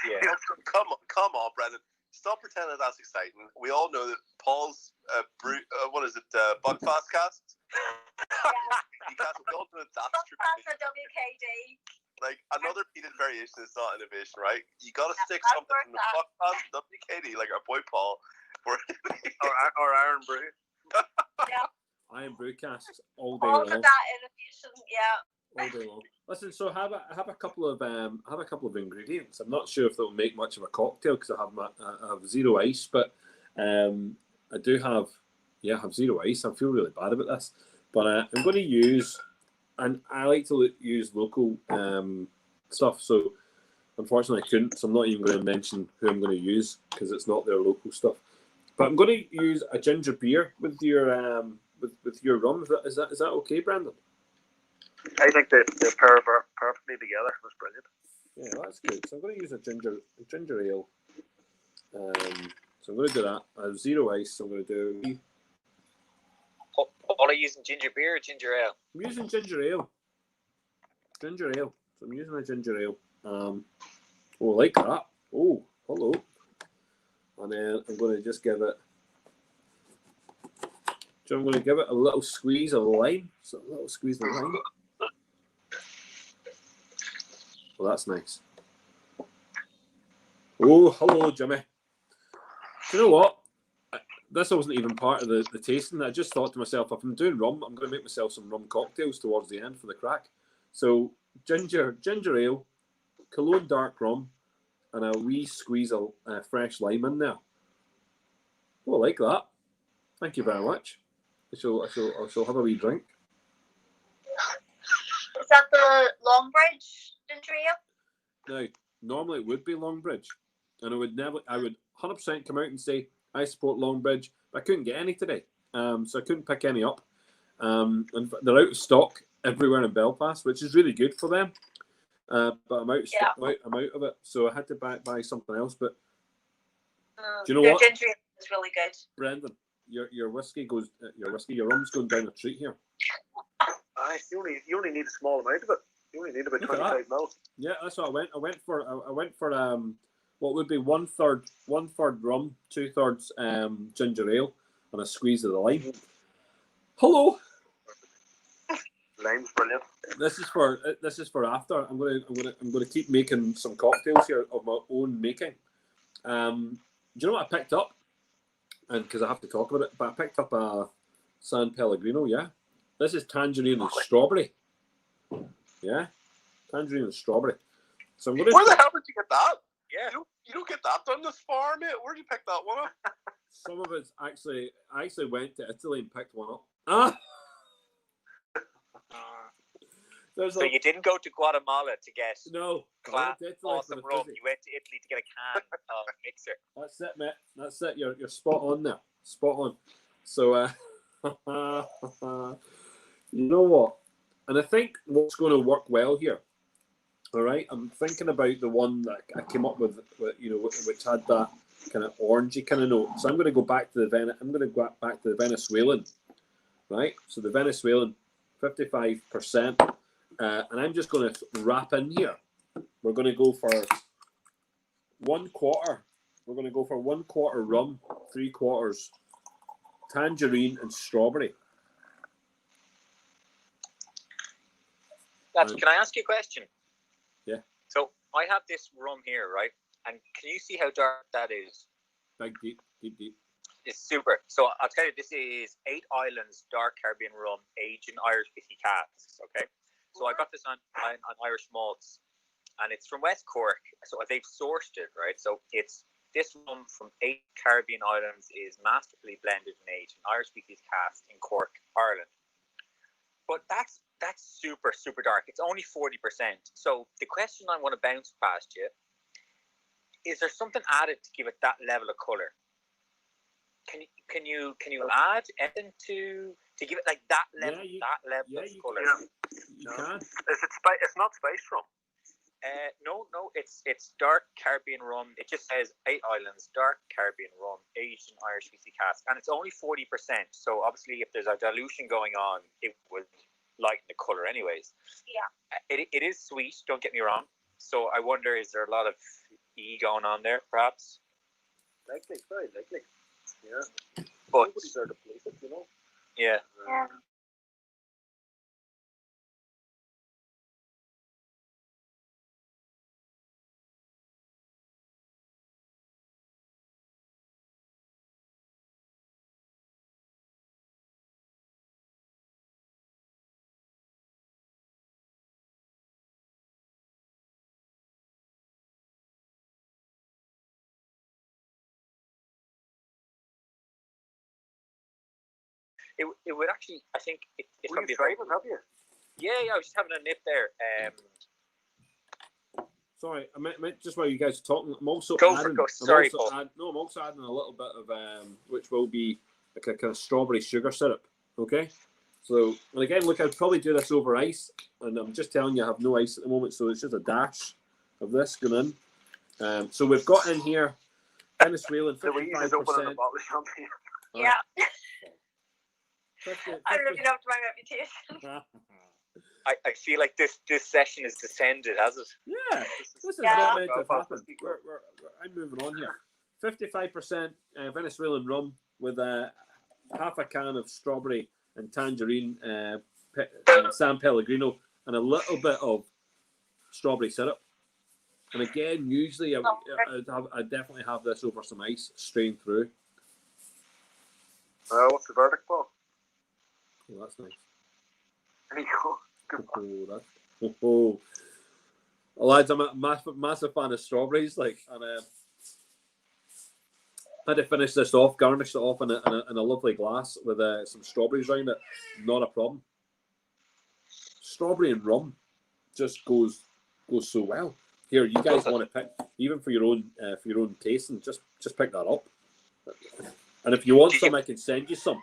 Yeah. Come on, Brendan. Stop pretending that's exciting. We all know that Paul's Buckfast cast. We all know that that's true. That's a WKD. Like another peated variation is not innovation, right? You got to stick something from the Buckfast WKD, like our boy Paul, or Iron Brew. Yeah. Iron Brew casks all day All long. of that innovation, All day long. Listen, so have a couple of ingredients. I'm not sure if they'll make much of a cocktail because I have zero ice, but I do have zero ice. I feel really bad about this, but I'm going to use, and I like to use local stuff. So unfortunately, I couldn't. So I'm not even going to mention who I'm going to use because it's not their local stuff. But I'm going to use a ginger beer with your with your rum. Is that okay, Brandon? I think they pair perfectly together. That's brilliant. Yeah, that's good. So I'm going to use a ginger ale. So I'm going to do that. I have zero ice. So I'm going to do. Paul, are you using ginger beer or ginger ale? I'm using ginger ale. Ginger ale. So I'm using a ginger ale. Like that. Oh, hello. And then I'm going to just give it. So I'm going to give it a little squeeze of lime. So a little squeeze of lime. Well, that's nice. Oh, hello, Jimmy. Do you know what? This wasn't even part of the tasting. I just thought to myself, if I'm doing rum, I'm going to make myself some rum cocktails towards the end for the crack. So ginger ale, Cologne dark rum, and a wee squeeze of fresh lime in there. Oh, I like that. Thank you very much. I shall have a wee drink. Is that the Longbridge ginger ale? Now, normally it would be Longbridge, and I would 100% come out and say I support Longbridge, but I couldn't get any today, so I couldn't pick any up. And they're out of stock everywhere in Belfast, which is really good for them. But I'm out of stock. I'm out of it, so I had to buy something else. But do you know what? Ginger ale is really good. Brendan, your rum's going down a treat here. You only need a small amount of it. You only need about 25 ml. Yeah, that's what I went for what would be 1/3 rum, 2/3 ginger ale, and a squeeze of the lime. Hello. Lime's brilliant. This is for after. I'm gonna keep making some cocktails here of my own making. Do you know what I picked up? And because I have to talk about it, but I picked up a San Pellegrino. Yeah, this is tangerine and strawberry. Yeah, tangerine and strawberry. So I'm gonna. Where the hell did you get that? Yeah, you don't get that done this far, mate. Where'd you pick that one up? Some of it's actually. I actually went to Italy and picked one up. Ah. So you didn't go to Guatemala to get awesome rum. You went to Italy to get a can of mixer. That's it, mate. That's it. You're spot on there. Spot on. So, you know what? And I think what's going to work well here. All right, I'm thinking about the one that I came up with, which had that kind of orangey kind of note. So I'm going to go back to the Venezuelan, right? So the Venezuelan, 55%. And I'm just going to wrap in here. We're going to go for 1/4. We're going to go for 1/4 rum, 3/4 tangerine, and strawberry. Lads, can I ask you a question? Yeah. So I have this rum here, right? And can you see how dark that is? Big, deep, deep, deep. It's super. So I'll tell you, this is 8 Islands Dark Caribbean rum aged in Irish whiskey casks. Okay. So I got this on Irish malts, and it's from West Cork. So they've sourced it, right? So it's this rum from 8 Caribbean islands is masterfully blended and aged in Irish whiskey casks in Cork, Ireland. But that's super, super dark. It's only 40%. So the question I want to bounce past you, is there something added to give it that level of colour? Can you add anything to give it like that level of colour? Yeah, you can. Is it it's not spiced rum? No, it's dark Caribbean rum. It just says 8 Islands Dark Caribbean rum aged in Irish whiskey cask, and it's only 40%. So obviously, if there's a dilution going on, it would lighten the color, anyways. Yeah. It is sweet. Don't get me wrong. So I wonder, is there a lot of going on there, perhaps? Likely, very likely. Yeah. But Nobody's there to place it, you know. yeah. Yeah. It would actually, I think, it's Were going to you be driving, have you? Yeah, I was just having a nip there. Sorry, I meant just while you guys are talking, I'm also I'm also adding a little bit of which will be like a kind of strawberry sugar syrup. Okay, so and again, look, I'd probably do this over ice, and I'm just telling you, I have no ice at the moment, so it's just a dash of this going in. So we've got in here Venezuelan 55%. Opening a bottle of champagne. Yeah. 50, I really loved my reputation. I feel like this session is descended, has it? Yeah, this is Yeah. not meant to happen. I'm moving on here. 55% Venezuelan rum with half a can of strawberry and tangerine San Pellegrino and a little bit of strawberry syrup. And again, usually I definitely have this over some ice, strain through. What's the verdict, Paul? Oh, that's nice. There you go. Good one. Oh, lads, I'm a massive fan of strawberries. Like, and I had to finish this off, garnish it off in a lovely glass with some strawberries around it. Not a problem. Strawberry and rum just goes so well. Here, you guys want to pick, even for your own taste, and just pick that up. And if you want some, I can send you some.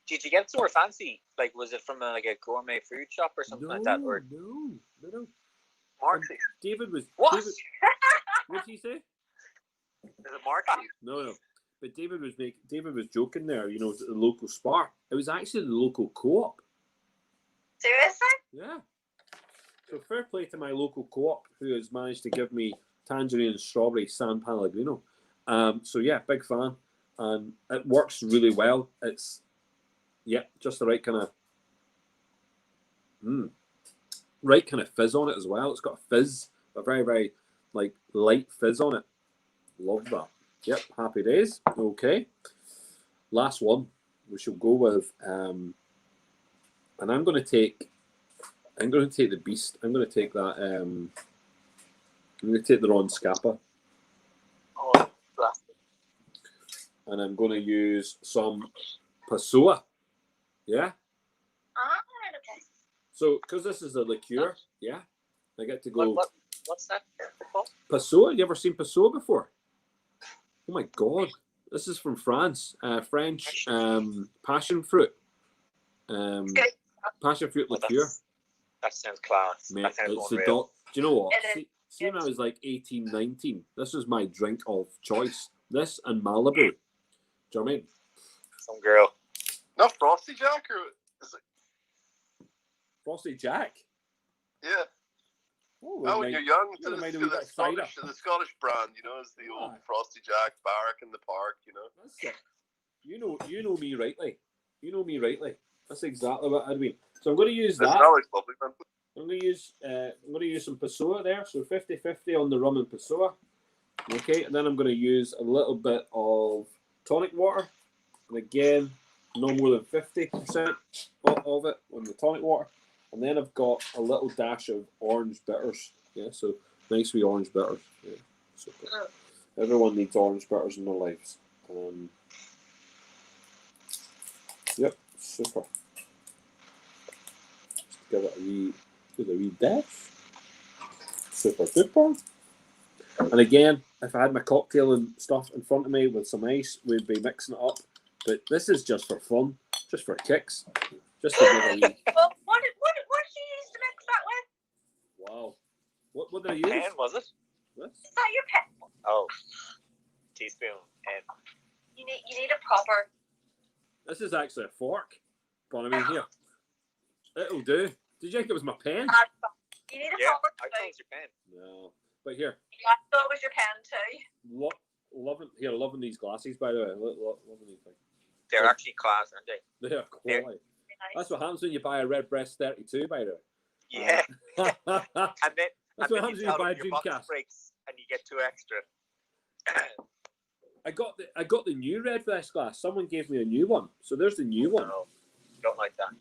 Did you get somewhere fancy? Like, was it from a gourmet food shop or something like that? Or No. Marxie's. David was what? David, what did he say? Is it Marxie's? No. But David was joking there. You know, the local Spar. It was actually the local co-op. Seriously? Yeah. So fair play to my local co-op who has managed to give me tangerine and strawberry San Pellegrino. So yeah, big fan, and it works really well. It's just the right kind of fizz on it as well. It's got a fizz, a very, very light fizz on it. Love that. Yep, happy days. Okay, last one. We shall go with, and I'm going to take the beast. I'm going to take that. I'm going to take the Ron Scapa. Oh, blasted. And I'm going to use some Passoa. Yeah. Okay. So, because this is a liqueur, yeah, I get to go. What's that called? Passoa. You ever seen Passoa before? Oh my God! This is from France. French passion fruit. Passion fruit liqueur. That sounds class. Mate, that sounds it's unreal. do you know what? It See when I was like 18, 19, this was my drink of choice. This and Malibu. Do you know what I mean? Some girl. Not Frosty Jack, or is it? Frosty Jack. Yeah. Oh, When you're young, you to would've made a the wee bit of cider. Scottish brand, you know, is the old Aye. Frosty Jack, Barrack in the Park, you know. That's it. You know me rightly. You know me rightly. That's exactly what I'd mean. So I'm going to use That that. looks lovely, man. I'm going to use some Pessoa there. So 50-50 on the rum and Pessoa. Okay, and then I'm going to use a little bit of tonic water. And again, no more than 50% of it on the tonic water. And then I've got a little dash of orange bitters. Yeah, so nice wee orange bitters. Yeah, super. Everyone needs orange bitters in their lives. Yep, super. Just give it a wee dash. Super duper. And again, if I had my cocktail and stuff in front of me with some ice, we'd be mixing it up. But this is just for fun, just for kicks. Just to give a wee... Well, what did you use to mix that with? Wow. What did I use? Pen, was it? This? Is that your pen? Oh, teaspoon and You need a proper. This is actually a fork. But I mean, here. It'll do. Did you think it was my pen? You need a yeah. proper. I thought it was your pen. No. But here. Yeah, I thought it was your pen too. Loving these glasses, by the way. Loving these things. They're actually class, aren't they? They are quality. Nice. That's what happens when you buy a Redbreast 32, by the way. Yeah. That's And then what happens when you tell buy a them your box Dreamcast. breaks and you get 2 extra. I got the new Redbreast glass. Someone gave me a new one, so there's the new one. No, don't like that.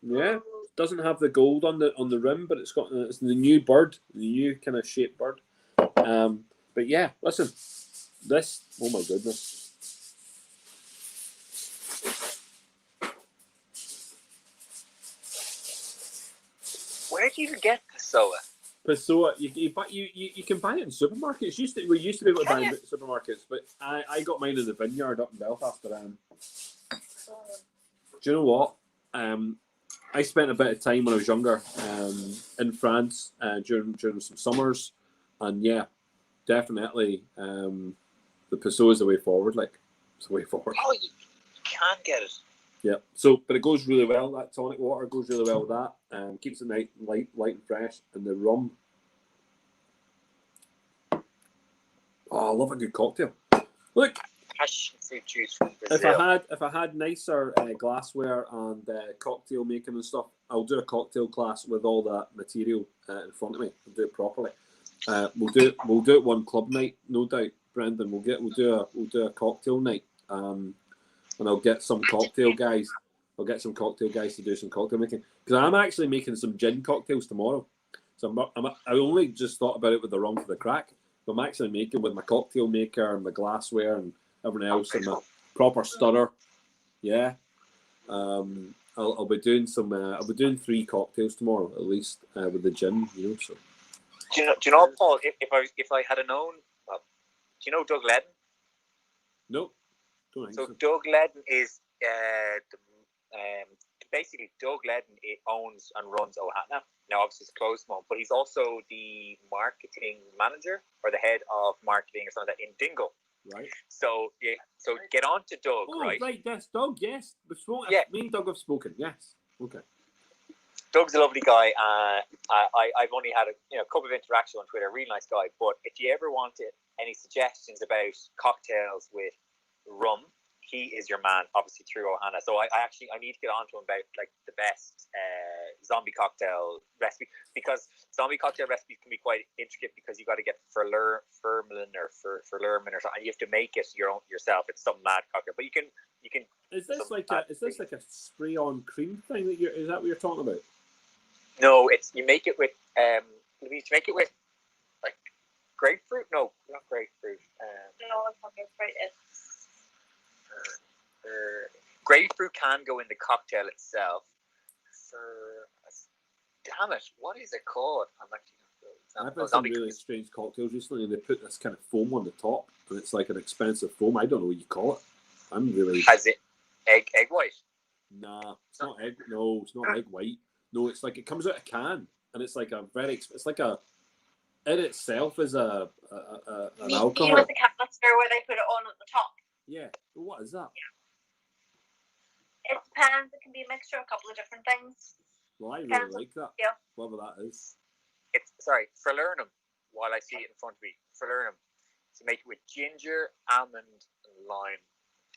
Yeah, doesn't have the gold on the rim, but it's the new bird, the new kind of shaped bird. But yeah, listen, this. Oh my goodness. Where do you even get Pessoa? Pessoa, you can buy it in supermarkets. We used to be able to buy it in supermarkets, but I got mine in the vineyard up in Belfast. But do you know what? I spent a bit of time when I was younger in France during some summers, and yeah, definitely the Pessoa is the way forward. Like it's the way forward. Oh, you can get it. Yeah. So, but it goes really well. That tonic water goes really well with that. Keeps it light and fresh. And the rum. Oh, I love a good cocktail. Look, Passion fruit juice from Brazil. if I had nicer glassware and cocktail making and stuff, I'll do a cocktail class with all that material in front of me. I'll do it properly. We'll do it one club night, no doubt, Brendan. We'll do a cocktail night. And I'll get some cocktail guys. I'll get some cocktail guys to do some cocktail making because I'm actually making some gin cocktails tomorrow. So I only just thought about it with the rum for the crack. But I'm actually making with my cocktail maker and my glassware and everything else and my proper stirrer. Yeah. I'll be doing some. I'll be doing 3 cocktails tomorrow at least with the gin. You know. So. Do you know, Paul? If I had known, do you know Doug Ledden? Nope. So Doug Ledden is basically Doug Ledden owns and runs Ohana. Now obviously it's closed now, but he's also the marketing manager or the head of marketing or something like that in Dingle. Right. So yeah, so get on to Doug, oh, right? Right, yes, Doug, yes. We've spoken. Yeah. Me and Doug have spoken, yes. Okay. Doug's a lovely guy. I've only had a couple of interactions on Twitter. Really nice guy. But if you ever wanted any suggestions about cocktails with rum, he is your man, obviously through Ohana. So I need to get on to him about like the best zombie cocktail recipe, because zombie cocktail recipes can be quite intricate because you got to get ferment or ferment or something, and you have to make it yourself. It's some mad cocktail, but you can. Is this like a spray on cream thing is that what you're talking about? No, you make it with like grapefruit. No, not grapefruit. No, it's not grapefruit. Grapefruit can go in the cocktail itself. Damn it, what is it called? I've had some really strange cocktails recently, and they put this kind of foam on the top, and it's like an expensive foam. I don't know what you call it. I'm really. Has it egg white? Nah, it's not egg. No, it's not egg white. No, it's like it comes out a can, and it's like it's like a. In itself is an alcohol. You know, with the canister where they put it on at the top. Yeah. Well, what is that? Yeah. It depends. It can be a mixture of a couple of different things. Well, I really like that. Yeah. Whatever that is. It's Falernum. While I see it in front of me, Falernum. To make it with ginger, almond, and lime.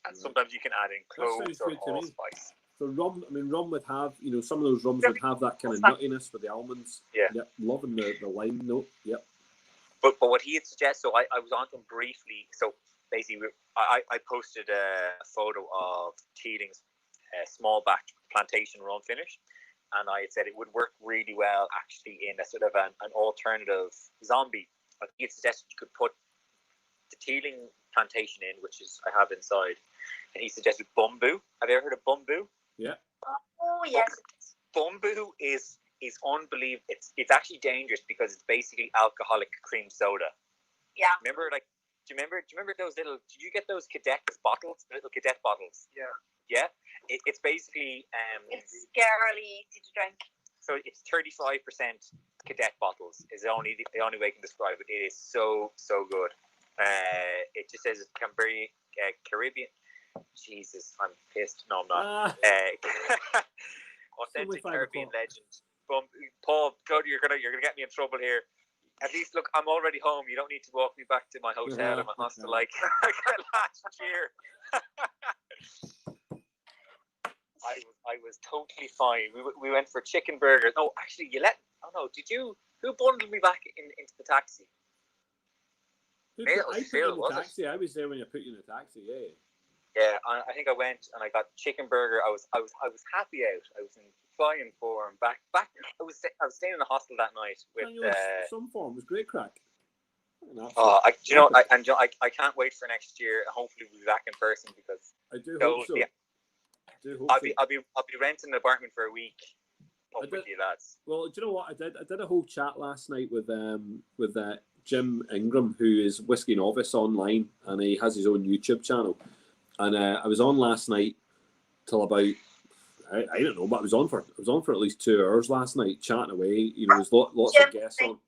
and sometimes you can add in cloves or good to me. allspice. So rum, I mean, rum would have, you know, some of those rums would have that kind of nuttiness with the almonds. Yeah. Yep. Loving the lime note. Yep. But what he had suggested, so I was on to him briefly. So basically, I posted a photo of Teeling's small batch plantation rum finish, and I had said it would work really well actually in a sort of an alternative zombie. He had suggested you could put the Teeling plantation in, which is I have inside, and he suggested bumbu. Have you ever heard of bumbu? Yeah. Oh yes. Bumbu is unbelievable. It's actually dangerous because it's basically alcoholic cream soda. Yeah. Remember, like, do you remember those little? Did you get those cadet bottles? The little cadet bottles. Yeah. Yeah. It's basically It's scarily easy to drink. So it's 35% cadet bottles is the only way I can describe it. It is so good. It just says it's Caribbean. Jesus, I'm pissed. No, I'm not. Authentic Caribbean legend. Paul, God, you're gonna get me in trouble here. At least look, I'm already home. You don't need to walk me back to my hotel or my hostel like last year. I was totally fine. We went for chicken burgers. No, actually, did you? Who bundled me back into the taxi? I put you in the taxi. I was there when you put you in the taxi. Yeah. Yeah, I think I went and I got chicken burger. I was happy out. I was in flying form. Back. I was staying in the hostel that night with some form. It was great crack. I can't wait for next year. Hopefully, we'll be back in person because I do hope so. I'll be renting an apartment for a week. With you lads. Well, do you know what I did? I did a whole chat last night with Jim Ingram, who is Whiskey Novice online, and he has his own YouTube channel. And I was on last night till about I don't know, but I was on for at least 2 hours last night chatting away. You know, there's lots of guests on. On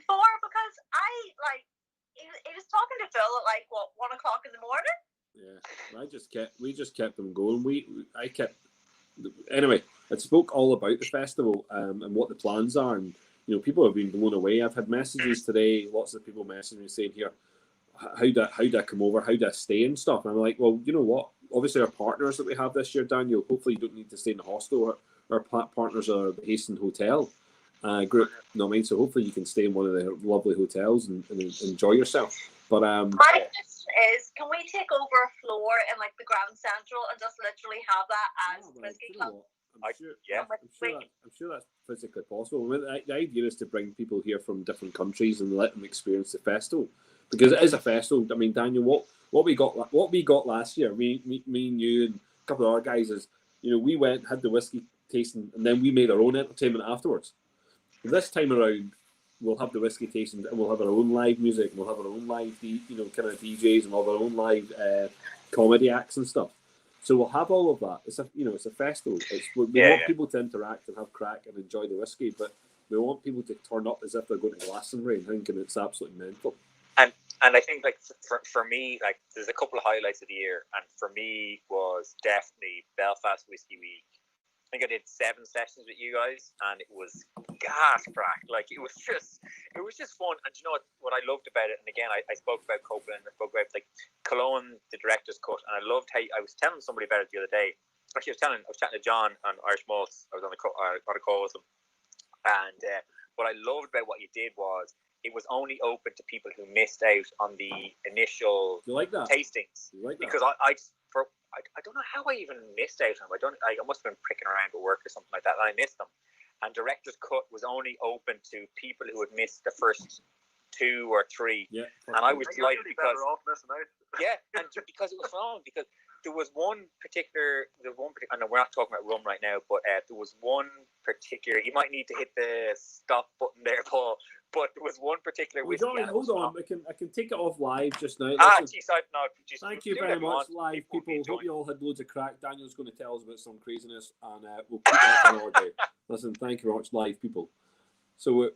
for because he was talking to Phil at 1 o'clock in the morning. Yeah, we just kept them going. Anyway, it spoke all about the festival and what the plans are, and you know, people have been blown away. I've had messages today, lots of people messaging me saying here, how do I come over, how do I stay and stuff, and I'm like, well, you know what, obviously our partners that we have this year, Daniel, hopefully you don't need to stay in the hostel. Our partners are the Hasten Hotel group, you know what I mean, so hopefully you can stay in one of the lovely hotels and enjoy yourself. But my question is, can we take over a floor in the Grand Central and just literally have that as Whiskey Club? I'm sure that's physically possible. I mean, the idea is to bring people here from different countries and let them experience the festival, because it is a festival. I mean, Daniel, what we got last year, me and you and a couple of other guys, is, you know, we went, had the whiskey tasting, and then we made our own entertainment afterwards. This time around, we'll have the whiskey tasting, and we'll have our own live music, and we'll have our own live, kind of DJs, and we'll have our own live comedy acts and stuff. So we'll have all of that. It's a festival. We want people to interact and have crack and enjoy the whiskey, but we want people to turn up as if they're going to Glastonbury and thinking it's absolutely mental. And I think for me, there's a couple of highlights of the year, and for me was definitely Belfast Whiskey Week. I think I did 7 sessions with you guys, and it was gas crack. It was just fun. And you know what I loved about it? And again, I spoke about Copeland, I spoke about Cologne, the director's cut, and I loved how I was telling somebody about it the other day. Actually, I was chatting to John and Irish Malts. I was on a call with them, and what I loved about what you did was it was only open to people who missed out on the initial tastings. You like that? Because I don't know how I even missed out on them. I must have been pricking around at work or something like that, and I missed them. And Director's Cut was only open to people who had missed the first 2 or 3. Yeah, and I was delighted because and because it was fun, because there was one particular, I know we're not talking about rum right now, but there was one particular, you might need to hit the stop button there, Paul, but there was one particular whiskey. Hold on, I can take it off live just now. Thank you very much, live people. Hope you all had loads of crack. Daniel's going to tell us about some craziness, and we'll keep that for another day. Listen, thank you very much, live people. So